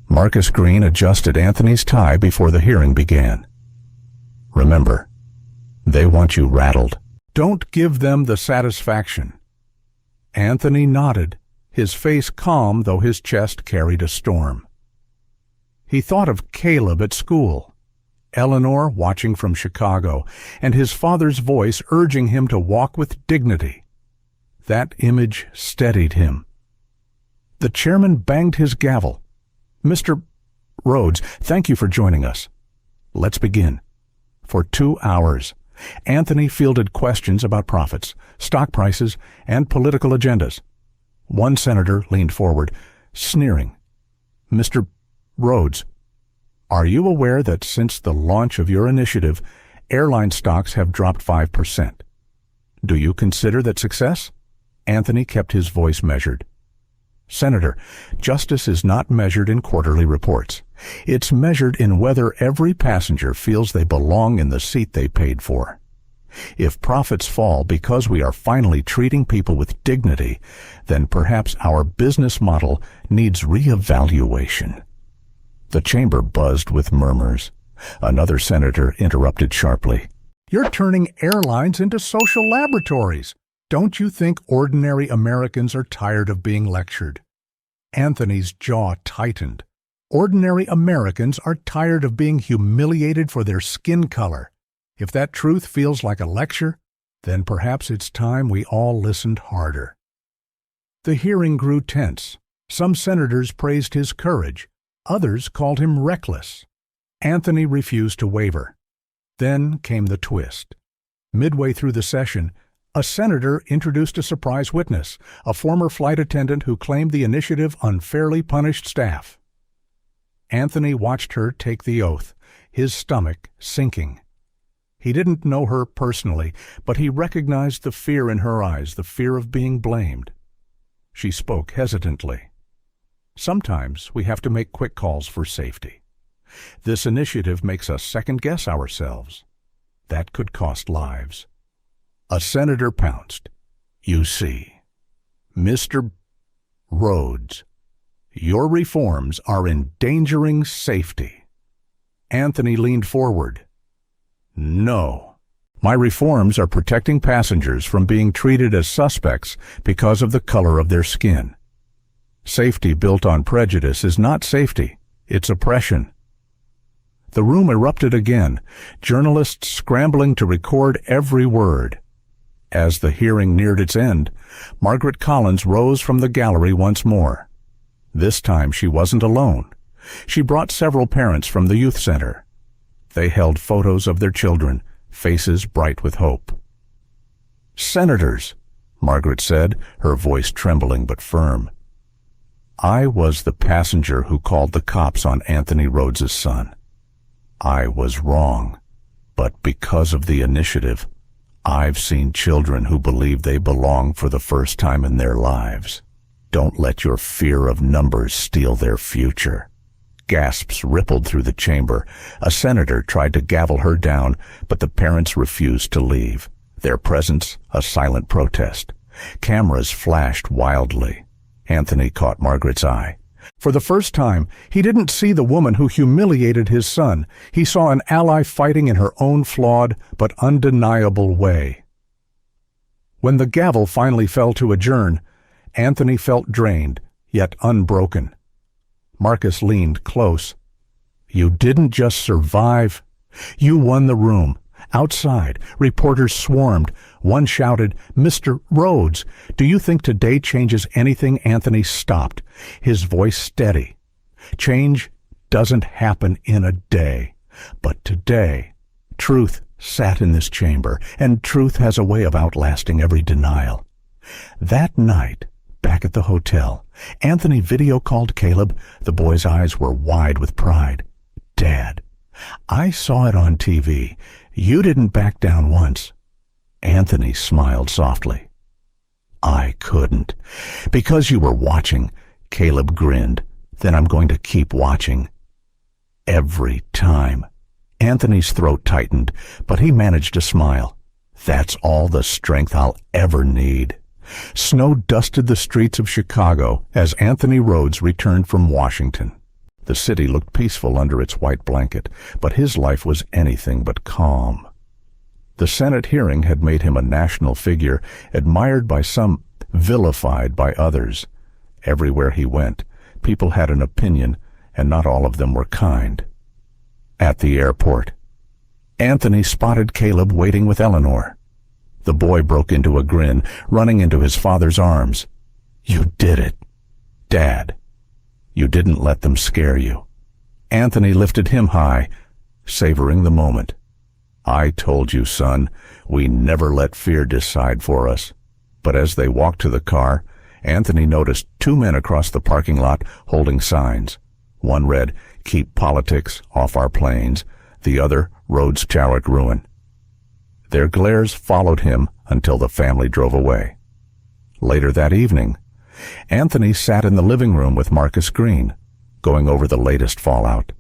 Marcus Green adjusted Anthony's tie before the hearing began. "Remember, they want you rattled. Don't give them the satisfaction." Anthony nodded, his face calm though his chest carried a storm. He thought of Caleb at school, Eleanor watching from Chicago, and his father's voice urging him to walk with dignity. That image steadied him. The chairman banged his gavel. "Mr. Rhodes, thank you for joining us. Let's begin. For 2 hours, Anthony fielded questions about profits, stock prices, and political agendas. One senator leaned forward, sneering. Mr. Rhodes, are you aware that since the launch of your initiative, airline stocks have dropped 5%? Do you consider that success? Anthony kept his voice measured. Senator, justice is not measured in quarterly reports. It's measured in whether every passenger feels they belong in the seat they paid for. If profits fall because we are finally treating people with dignity, then perhaps our business model needs reevaluation. The chamber buzzed with murmurs. Another senator interrupted sharply. You're turning airlines into social laboratories. Don't you think ordinary Americans are tired of being lectured? Anthony's jaw tightened. Ordinary Americans are tired of being humiliated for their skin color. If that truth feels like a lecture, then perhaps it's time we all listened harder. The hearing grew tense. Some senators praised his courage. Others called him reckless. Anthony refused to waver. Then came the twist. Midway through the session, a senator introduced a surprise witness, a former flight attendant who claimed the initiative unfairly punished staff. Anthony watched her take the oath, his stomach sinking. He didn't know her personally, but he recognized the fear in her eyes, the fear of being blamed. She spoke hesitantly. Sometimes we have to make quick calls for safety. This initiative makes us second-guess ourselves. That could cost lives. A senator pounced. You see, Mr. Rhodes, your reforms are endangering safety. Anthony leaned forward. No. My reforms are protecting passengers from being treated as suspects because of the color of their skin. Safety built on prejudice is not safety, it's oppression. The room erupted again, journalists scrambling to record every word. As the hearing neared its end, Margaret Collins rose from the gallery once more. This time she wasn't alone. She brought several parents from the youth center. They held photos of their children, faces bright with hope. Senators, Margaret said, her voice trembling but firm. I was the passenger who called the cops on Anthony Rhodes's son. I was wrong, but because of the initiative, I've seen children who believe they belong for the first time in their lives. Don't let your fear of numbers steal their future. Gasps rippled through the chamber. A senator tried to gavel her down, but the parents refused to leave. Their presence a silent protest. Cameras flashed wildly. Anthony caught Margaret's eye. For the first time, he didn't see the woman who humiliated his son. He saw an ally fighting in her own flawed but undeniable way. When the gavel finally fell to adjourn, Anthony felt drained, yet unbroken. Marcus leaned close. You didn't just survive. You won the room. Outside, reporters swarmed. One shouted, Mr. Rhodes, do you think today changes anything? Anthony stopped, his voice steady. Change doesn't happen in a day. But today, truth sat in this chamber, and truth has a way of outlasting every denial. That night, back at the hotel, Anthony video-called Caleb. The boy's eyes were wide with pride. Dad, I saw it on TV. You didn't back down once. Anthony smiled softly. I couldn't. Because you were watching. Caleb grinned. Then I'm going to keep watching. Every time. Anthony's throat tightened, but he managed to smile. That's all the strength I'll ever need. Snow dusted the streets of Chicago as Anthony Rhodes returned from Washington. The city looked peaceful under its white blanket, but his life was anything but calm. The Senate hearing had made him a national figure, admired by some, vilified by others. Everywhere he went, people had an opinion, and not all of them were kind. At the airport, Anthony spotted Caleb waiting with Eleanor. The boy broke into a grin, running into his father's arms. You did it, Dad. You didn't let them scare you. Anthony lifted him high, savoring the moment. "I told you, son, we never let fear decide for us." But as they walked to the car, Anthony noticed two men across the parking lot holding signs. One read, "Keep politics off our planes." The other, "Roads Chariot Ruin." Their glares followed him until the family drove away. Later that evening, Anthony sat in the living room with Marcus Green, going over the latest fallout.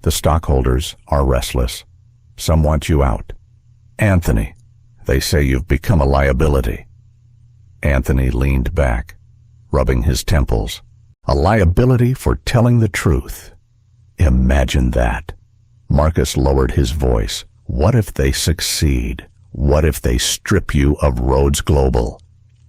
"The stockholders are restless. Some want you out. Anthony, they say you've become a liability." Anthony leaned back, rubbing his temples. "A liability for telling the truth. Imagine that." Marcus lowered his voice. "What if they succeed? What if they strip you of Rhodes Global?"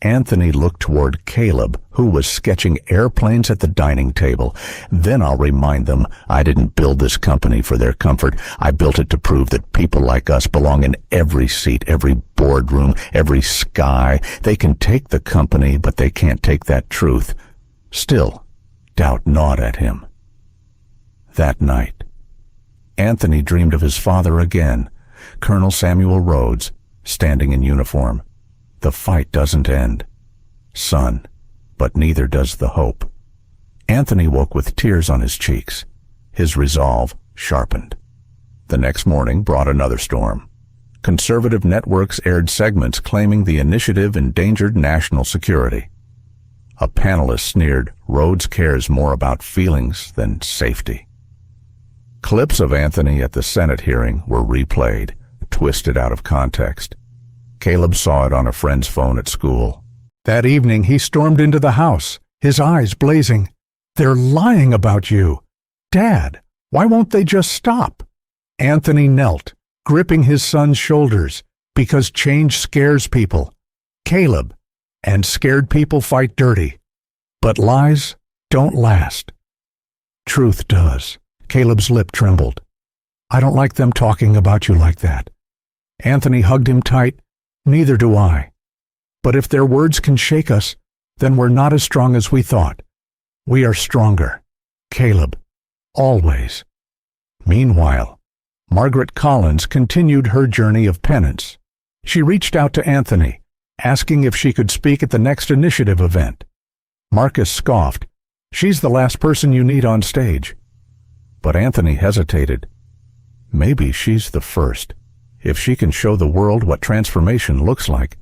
Anthony looked toward Caleb, who was sketching airplanes at the dining table. "Then I'll remind them I didn't build this company for their comfort. I built it to prove that people like us belong in every seat, every boardroom, every sky. They can take the company, but they can't take that truth." Still, doubt gnawed at him. That night, Anthony dreamed of his father again, Colonel Samuel Rhodes, standing in uniform. "The fight doesn't end, son, but neither does the hope." Anthony woke with tears on his cheeks. His resolve sharpened. The next morning brought another storm. Conservative networks aired segments claiming the initiative endangered national security. A panelist sneered, "Rhodes cares more about feelings than safety." Clips of Anthony at the Senate hearing were replayed, twisted out of context. Caleb saw it on a friend's phone at school. That evening he stormed into the house, his eyes blazing. "They're lying about you. Dad, why won't they just stop?" Anthony knelt, gripping his son's shoulders, because change scares people. "Caleb, and scared people fight dirty. But lies don't last. Truth does." Caleb's lip trembled. "I don't like them talking about you like that." Anthony hugged him tight. "Neither do I. But if their words can shake us, then we're not as strong as we thought. We are stronger. Caleb, always." Meanwhile, Margaret Collins continued her journey of penance. She reached out to Anthony, asking if she could speak at the next initiative event. Marcus scoffed. "She's the last person you need on stage." But Anthony hesitated. Maybe she's the first. If she can show the world what transformation looks like,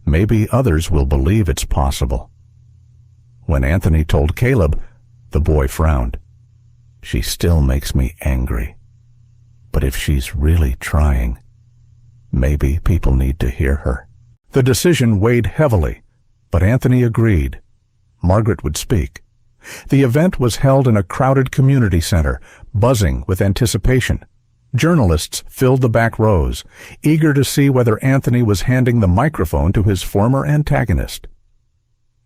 maybe others will believe it's possible. When Anthony told Caleb, the boy frowned. "She still makes me angry. But if she's really trying, maybe people need to hear her." The decision weighed heavily, but Anthony agreed. Margaret would speak. The event was held in a crowded community center, buzzing with anticipation. Journalists filled the back rows, eager to see whether Anthony was handing the microphone to his former antagonist.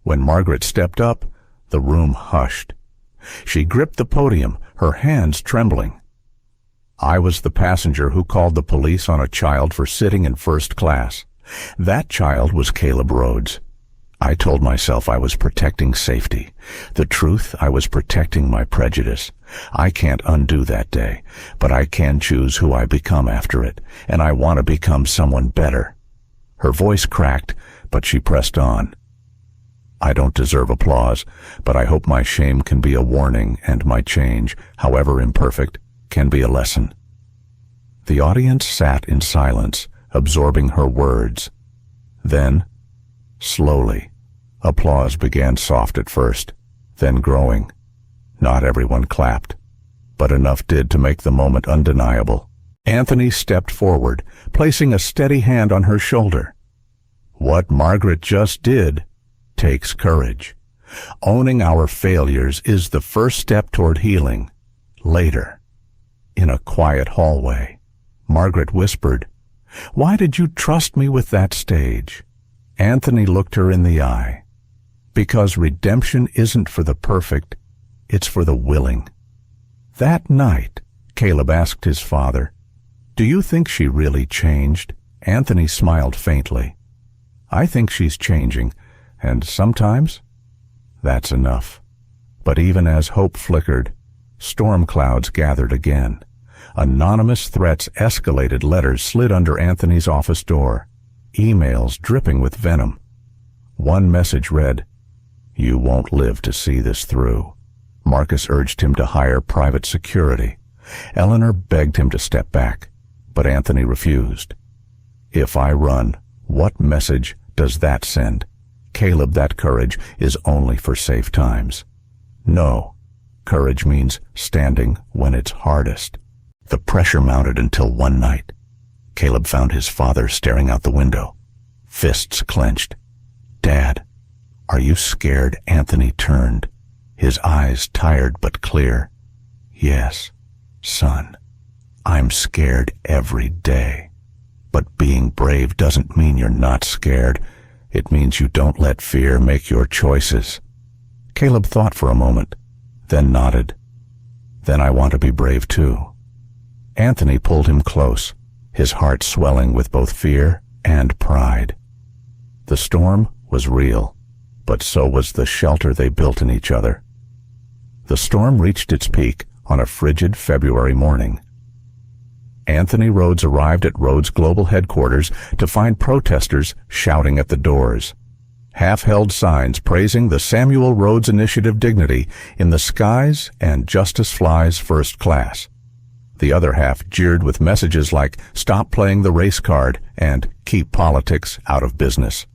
When Margaret stepped up, the room hushed. She gripped the podium, her hands trembling. "I was the passenger who called the police on a child for sitting in first class. That child was Caleb Rhodes. I told myself I was protecting safety. The truth, I was protecting my prejudice. I can't undo that day, but I can choose who I become after it, and I want to become someone better." Her voice cracked, but she pressed on. "I don't deserve applause, but I hope my shame can be a warning, and my change, however imperfect, can be a lesson." The audience sat in silence, absorbing her words. Then, slowly, applause began soft at first, then growing. Not everyone clapped, but enough did to make the moment undeniable. Anthony stepped forward, placing a steady hand on her shoulder. What Margaret just did takes courage. Owning our failures is the first step toward healing. Later, in a quiet hallway, Margaret whispered, "Why did you trust me with that stage?" Anthony looked her in the eye. "Because redemption isn't for the perfect, it's for the willing." That night, Caleb asked his father, "Do you think she really changed?" Anthony smiled faintly. "I think she's changing, and sometimes that's enough." But even as hope flickered, Storm clouds gathered again. Anonymous threats escalated. Letters slid under Anthony's office door. Emails dripping with venom. One message read, "You won't live to see this through." Marcus urged him to hire private security. Eleanor begged him to step back, but Anthony refused. "If I run, what message does that send? Caleb, that courage is only for safe times." No, courage means standing when it's hardest. The pressure mounted until one night. Caleb found his father staring out the window, fists clenched. "Dad, are you scared?" Anthony turned, his eyes tired but clear. "Yes, son, I'm scared every day. But being brave doesn't mean you're not scared. It means you don't let fear make your choices." Caleb thought for a moment, then nodded. "Then I want to be brave too." Anthony pulled him close, his heart swelling with both fear and pride. The storm was real, but so was the shelter they built in each other. The storm reached its peak on a frigid February morning. Anthony Rhodes arrived at Rhodes Global headquarters to find protesters shouting at the doors. Half-held signs praising the Samuel Rhodes Initiative dignity in the skies and justice flies first class. The other half jeered with messages like "Stop playing the race card" and "Keep politics out of business."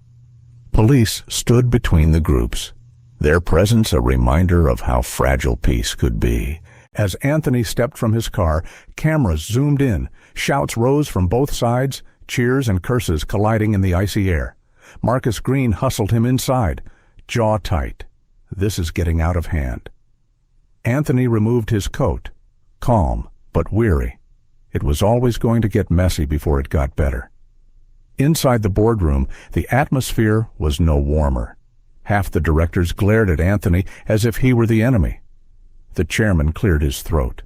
Police stood between the groups, their presence a reminder of how fragile peace could be. As Anthony stepped from his car, cameras zoomed in, shouts rose from both sides, cheers and curses colliding in the icy air. Marcus Green hustled him inside, jaw tight. This is getting out of hand. Anthony removed his coat, calm but weary. It was always going to get messy before it got better. Inside the boardroom, the atmosphere was no warmer. Half the directors glared at Anthony as if he were the enemy. The chairman cleared his throat.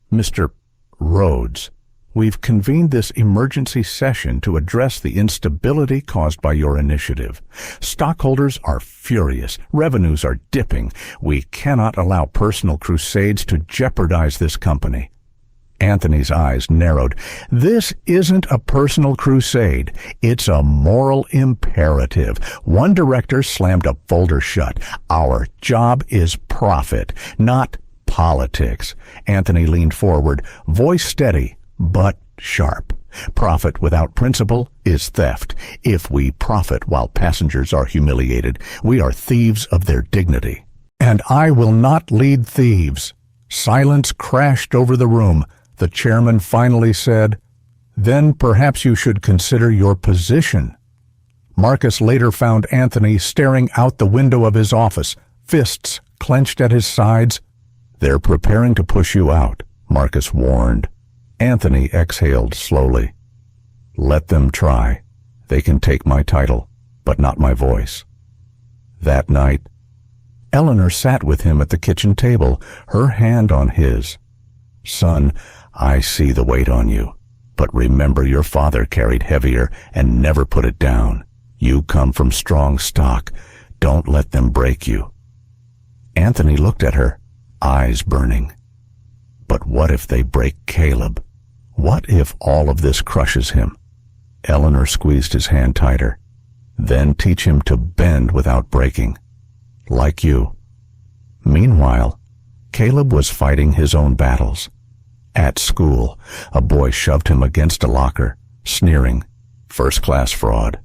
"Mr. Rhodes, we've convened this emergency session to address the instability caused by your initiative. Stockholders are furious. Revenues are dipping. We cannot allow personal crusades to jeopardize this company." Anthony's eyes narrowed. "This isn't a personal crusade. It's a moral imperative." One director slammed a folder shut. "Our job is profit, not politics." Anthony leaned forward, voice steady but sharp. "Profit without principle is theft. If we profit while passengers are humiliated, we are thieves of their dignity. And I will not lead thieves." Silence crashed over the room. The chairman finally said, "Then perhaps you should consider your position." Marcus later found Anthony staring out the window of his office, fists clenched at his sides. "They're preparing to push you out," Marcus warned. Anthony exhaled slowly. "Let them try. They can take my title, but not my voice." That night, Eleanor sat with him at the kitchen table, her hand on his. "Son, I see the weight on you, but remember your father carried heavier and never put it down. You come from strong stock. Don't let them break you." Anthony looked at her, eyes burning. "But what if they break Caleb? What if all of this crushes him?" Eleanor squeezed his hand tighter. "Then teach him to bend without breaking. Like you." Meanwhile, Caleb was fighting his own battles. At school, a boy shoved him against a locker, sneering, "First-class fraud."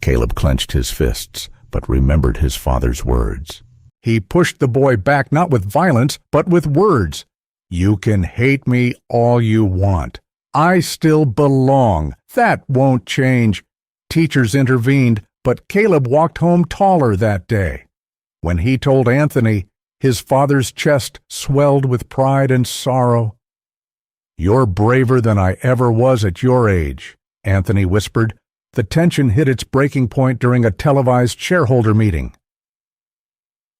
Caleb clenched his fists, but remembered his father's words. He pushed the boy back not with violence, but with words. "You can hate me all you want. I still belong. That won't change." Teachers intervened, but Caleb walked home taller that day. When he told Anthony, his father's chest swelled with pride and sorrow. "You're braver than I ever was at your age," Anthony whispered. The tension hit its breaking point during a televised shareholder meeting.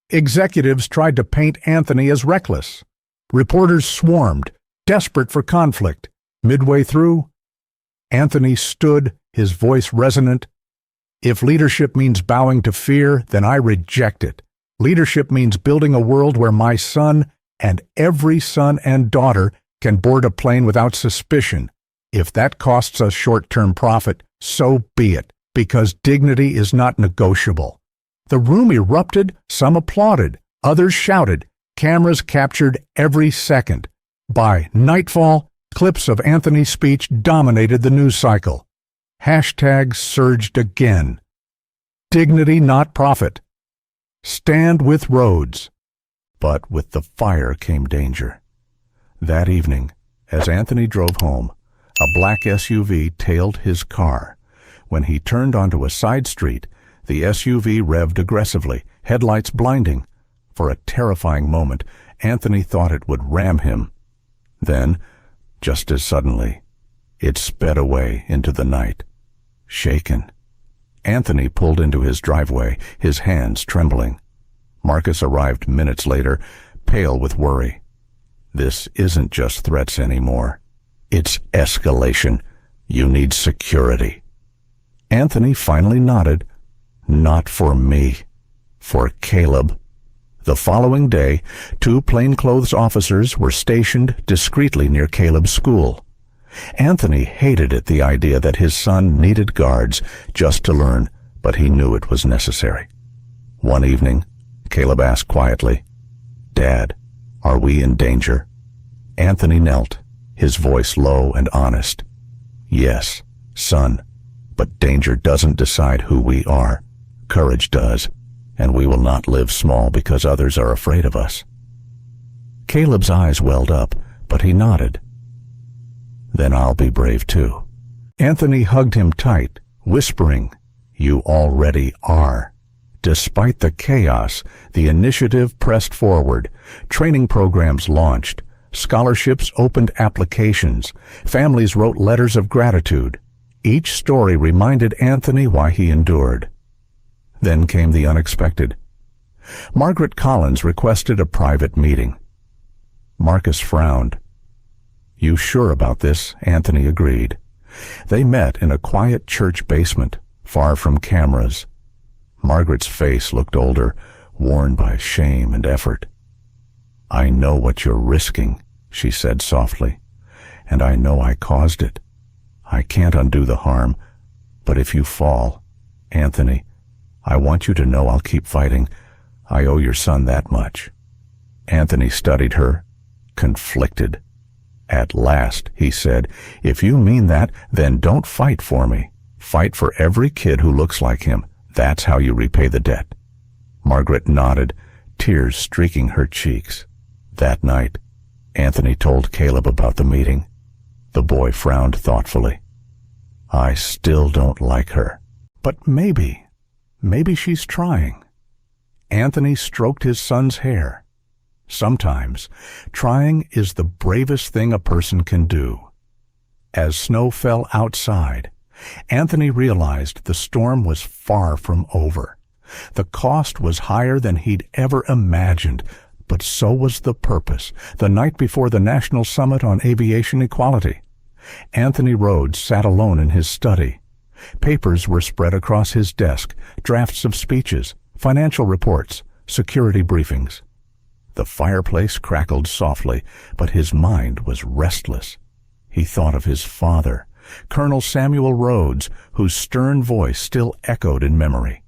Executives tried to paint Anthony as reckless. Reporters swarmed, desperate for conflict. Midway through, Anthony stood, his voice resonant. "If leadership means bowing to fear, then I reject it. Leadership means building a world where my son and every son and daughter can board a plane without suspicion. If that costs us short-term profit, so be it, because dignity is not negotiable. The room erupted, some applauded, others shouted. Cameras captured every second. By nightfall, clips of Anthony's speech dominated the news cycle. Hashtags surged again. Dignity, not profit. Stand with Rhodes. But with the fire came danger. That evening, as Anthony drove home, a black SUV tailed his car. When he turned onto a side street, the SUV revved aggressively, headlights blinding. For a terrifying moment, Anthony thought it would ram him. Then, just as suddenly, it sped away into the night. Shaken, Anthony pulled into his driveway, his hands trembling. Marcus arrived minutes later, pale with worry. This isn't just threats anymore. It's escalation. You need security. Anthony finally nodded. Not for me. For Caleb. The following day, 2 plainclothes officers were stationed discreetly near Caleb's school. Anthony hated it, the idea that his son needed guards just to learn, but he knew it was necessary. One evening, Caleb asked quietly, "Dad, are we in danger?" Anthony knelt, his voice low and honest. "Yes, son, but danger doesn't decide who we are. Courage does, and we will not live small because others are afraid of us." Caleb's eyes welled up, but he nodded. "Then I'll be brave too." Anthony hugged him tight, whispering, "You already are." Despite the chaos, the initiative pressed forward. Training programs launched. Scholarships opened applications. Families wrote letters of gratitude. Each story reminded Anthony why he endured. Then came the unexpected. Margaret Collins requested a private meeting. Marcus frowned. "You sure about this?" Anthony agreed. They met in a quiet church basement, far from cameras. Margaret's face looked older, worn by shame and effort. "I know what you're risking," she said softly, "and I know I caused it. I can't undo the harm, but if you fall, Anthony, I want you to know I'll keep fighting. I owe your son that much." Anthony studied her, conflicted. "At last," he said, "if you mean that, then don't fight for me. Fight for every kid who looks like him. That's how you repay the debt." Margaret nodded, tears streaking her cheeks. That night, Anthony told Caleb about the meeting. The boy frowned thoughtfully. "I still don't like her. But maybe she's trying." Anthony stroked his son's hair. Sometimes, trying is the bravest thing a person can do. As snow fell outside, Anthony realized the storm was far from over. The cost was higher than he'd ever imagined, but so was the purpose. The night before the National Summit on Aviation Equality, Anthony Rhodes sat alone in his study. Papers were spread across his desk, drafts of speeches, financial reports, security briefings. The fireplace crackled softly, but his mind was restless. He thought of his father, Colonel Samuel Rhodes, whose stern voice still echoed in memory.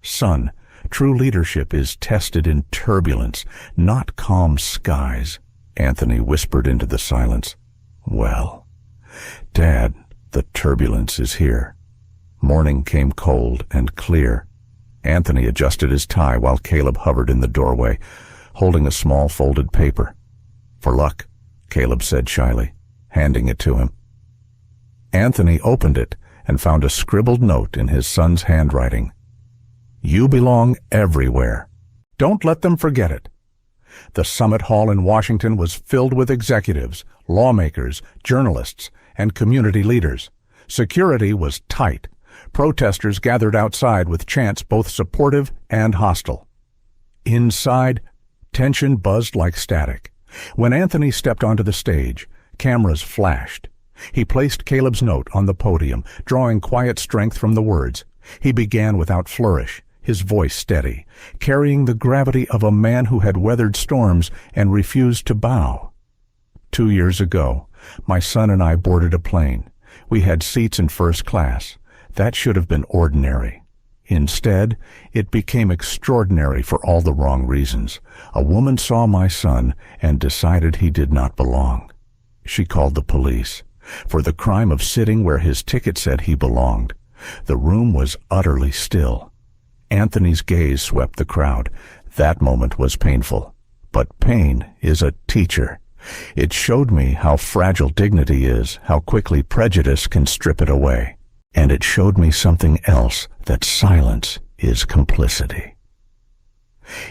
"Son, true leadership is tested in turbulence, not calm skies," Anthony whispered into the silence. "Well, Dad, the turbulence is here." Morning came cold and clear. Anthony adjusted his tie while Caleb hovered in the doorway, holding a small folded paper. "For luck," Caleb said shyly, handing it to him. Anthony opened it and found a scribbled note in his son's handwriting. "You belong everywhere. Don't let them forget it." The summit hall in Washington was filled with executives, lawmakers, journalists, and community leaders. Security was tight. Protesters gathered outside with chants both supportive and hostile. Inside, tension buzzed like static. When Anthony stepped onto the stage, cameras flashed. He placed Caleb's note on the podium, drawing quiet strength from the words. He began without flourish, his voice steady, carrying the gravity of a man who had weathered storms and refused to bow. 2 years ago, my son and I boarded a plane. We had seats in first class. That should have been ordinary. Instead, it became extraordinary for all the wrong reasons. A woman saw my son and decided he did not belong. She called the police for the crime of sitting where his ticket said he belonged. The room was utterly still. Anthony's gaze swept the crowd. That moment was painful. But pain is a teacher. It showed me how fragile dignity is, how quickly prejudice can strip it away. And it showed me something else, that silence is complicity.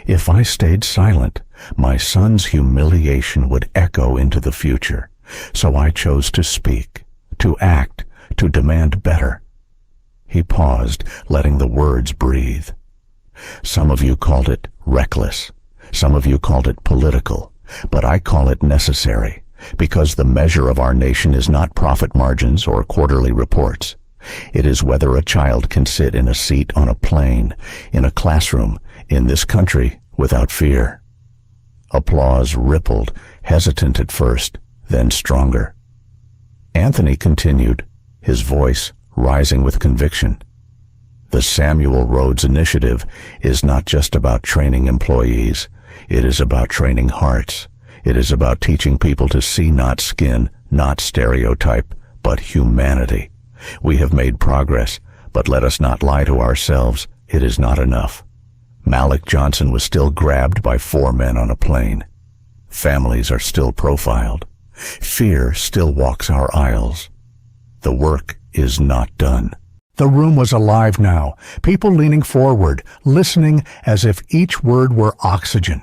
If I stayed silent, my son's humiliation would echo into the future. So I chose to speak, to act, to demand better. He paused, letting the words breathe. Some of you called it reckless. Some of you called it political. But I call it necessary, because the measure of our nation is not profit margins or quarterly reports. It is whether a child can sit in a seat on a plane, in a classroom, in this country, without fear. Applause rippled, hesitant at first, then stronger. Anthony continued, his voice rising with conviction. The Samuel Rhodes Initiative is not just about training employees. It is about training hearts. It is about teaching people to see not skin, not stereotype, but humanity. We have made progress, but let us not lie to ourselves. It is not enough. Malik Johnson was still grabbed by 4 men on a plane. Families are still profiled. Fear still walks our aisles. The work is not done. The room was alive now, people leaning forward, listening as if each word were oxygen.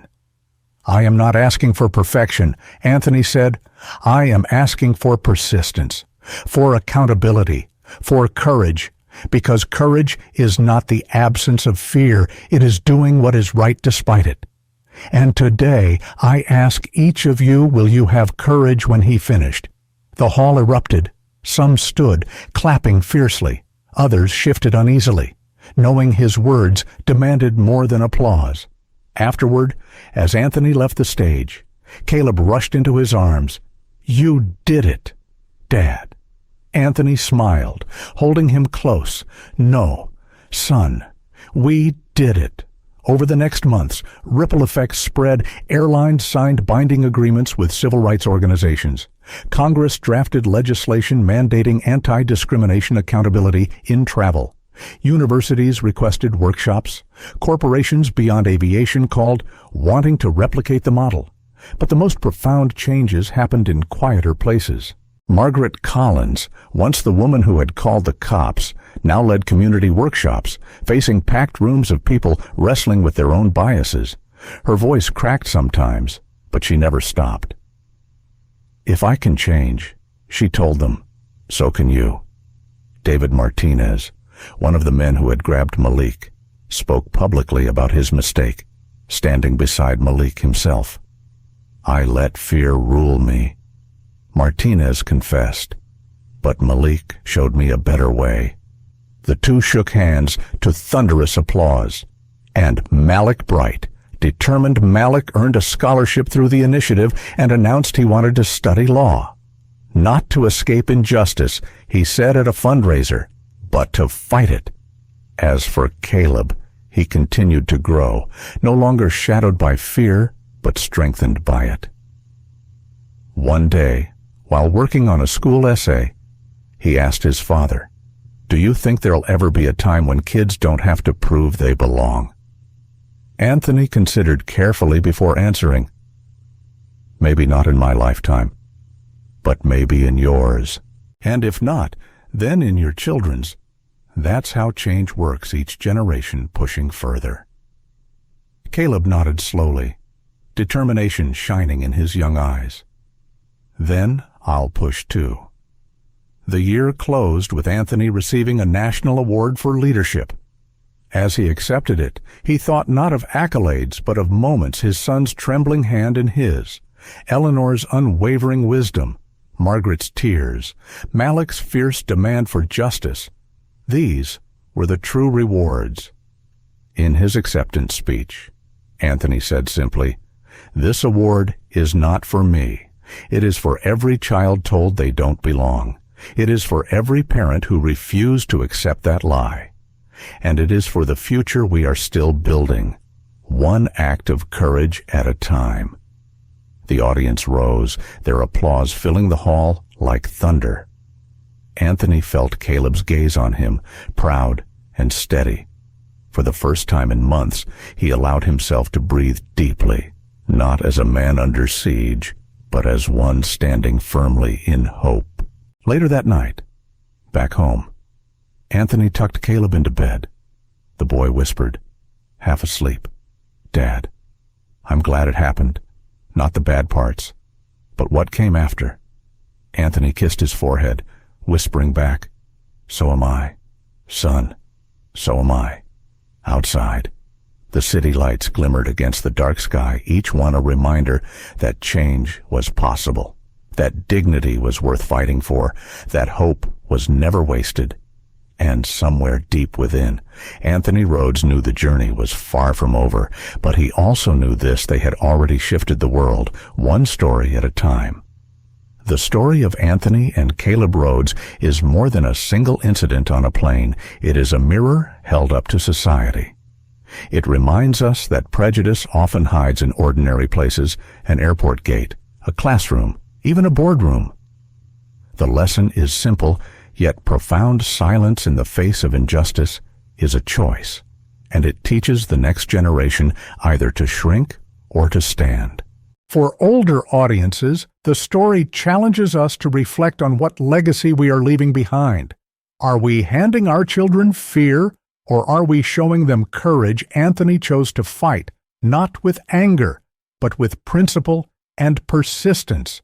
I am not asking for perfection, Anthony said. I am asking for persistence, for accountability, for courage, because courage is not the absence of fear, it is doing what is right despite it. And today, I ask each of you, will you have courage when he finished? The hall erupted. Some stood, clapping fiercely. Others shifted uneasily, knowing his words demanded more than applause. Afterward, as Anthony left the stage, Caleb rushed into his arms. You did it, Dad. Anthony smiled, holding him close. No, son, we did it. Over the next months, ripple effects spread. Airlines signed binding agreements with civil rights organizations. Congress drafted legislation mandating anti-discrimination accountability in travel. Universities requested workshops. Corporations beyond aviation called, wanting to replicate the model. But the most profound changes happened in quieter places. Margaret Collins, once the woman who had called the cops, now led community workshops, facing packed rooms of people wrestling with their own biases. Her voice cracked sometimes, but she never stopped. If I can change, she told them, so can you. David Martinez, one of the men who had grabbed Malik, spoke publicly about his mistake, standing beside Malik himself. I let fear rule me. Martinez confessed, but Malik showed me a better way. The two shook hands to thunderous applause, and Malik Bright, determined Malik earned a scholarship through the initiative and announced he wanted to study law. Not to escape injustice, he said at a fundraiser, but to fight it. As for Caleb, he continued to grow, no longer shadowed by fear, but strengthened by it. One day, while working on a school essay, he asked his father, "Do you think there'll ever be a time when kids don't have to prove they belong?" Anthony considered carefully before answering, "Maybe not in my lifetime, but maybe in yours. And if not, then in your children's." That's how change works, each generation pushing further. Caleb nodded slowly, determination shining in his young eyes. Then I'll push too. The year closed with Anthony receiving a national award for leadership. As he accepted it, he thought not of accolades, but of moments, his son's trembling hand in his, Eleanor's unwavering wisdom, Margaret's tears, Malik's fierce demand for justice. These were the true rewards. In his acceptance speech, Anthony said simply, "This award is not for me. It is for every child told they don't belong. It is for every parent who refused to accept that lie. And it is for the future we are still building, one act of courage at a time." The audience rose, their applause filling the hall like thunder. Anthony felt Caleb's gaze on him, proud and steady. For the first time in months, he allowed himself to breathe deeply, not as a man under siege, but as one standing firmly in hope. Later that night, back home, Anthony tucked Caleb into bed. The boy whispered, half asleep, "Dad, I'm glad it happened. Not the bad parts, but what came after." Anthony kissed his forehead, whispering back, "So am I, son, so am I." Outside, the city lights glimmered against the dark sky, each one a reminder that change was possible, that dignity was worth fighting for, that hope was never wasted. And somewhere deep within, Anthony Rhodes knew the journey was far from over, but he also knew this: they had already shifted the world, one story at a time. The story of Anthony and Caleb Rhodes is more than a single incident on a plane. It is a mirror held up to society. It reminds us that prejudice often hides in ordinary places: an airport gate, a classroom, even a boardroom. The lesson is simple, yet profound. Silence in the face of injustice is a choice, and it teaches the next generation either to shrink or to stand. For older audiences, the story challenges us to reflect on what legacy we are leaving behind. Are we handing our children fear, or are we showing them courage? Anthony chose to fight, not with anger, but with principle and persistence.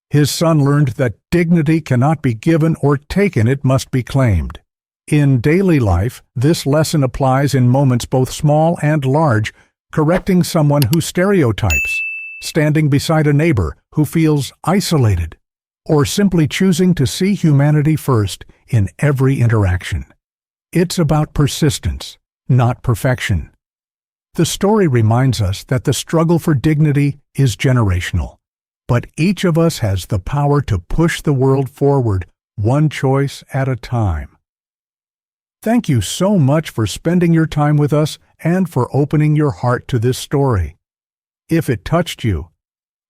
His son learned that dignity cannot be given or taken, it must be claimed. In daily life, this lesson applies in moments both small and large: correcting someone who stereotypes, standing beside a neighbor who feels isolated, or simply choosing to see humanity first in every interaction. It's about persistence, not perfection. The story reminds us that the struggle for dignity is generational, but each of us has the power to push the world forward, one choice at a time. Thank you so much for spending your time with us and for opening your heart to this story. If it touched you,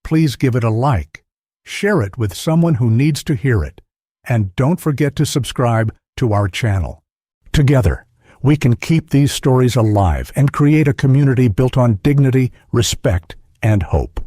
please give it a like, share it with someone who needs to hear it, and don't forget to subscribe to our channel. Together, we can keep these stories alive and create a community built on dignity, respect, and hope.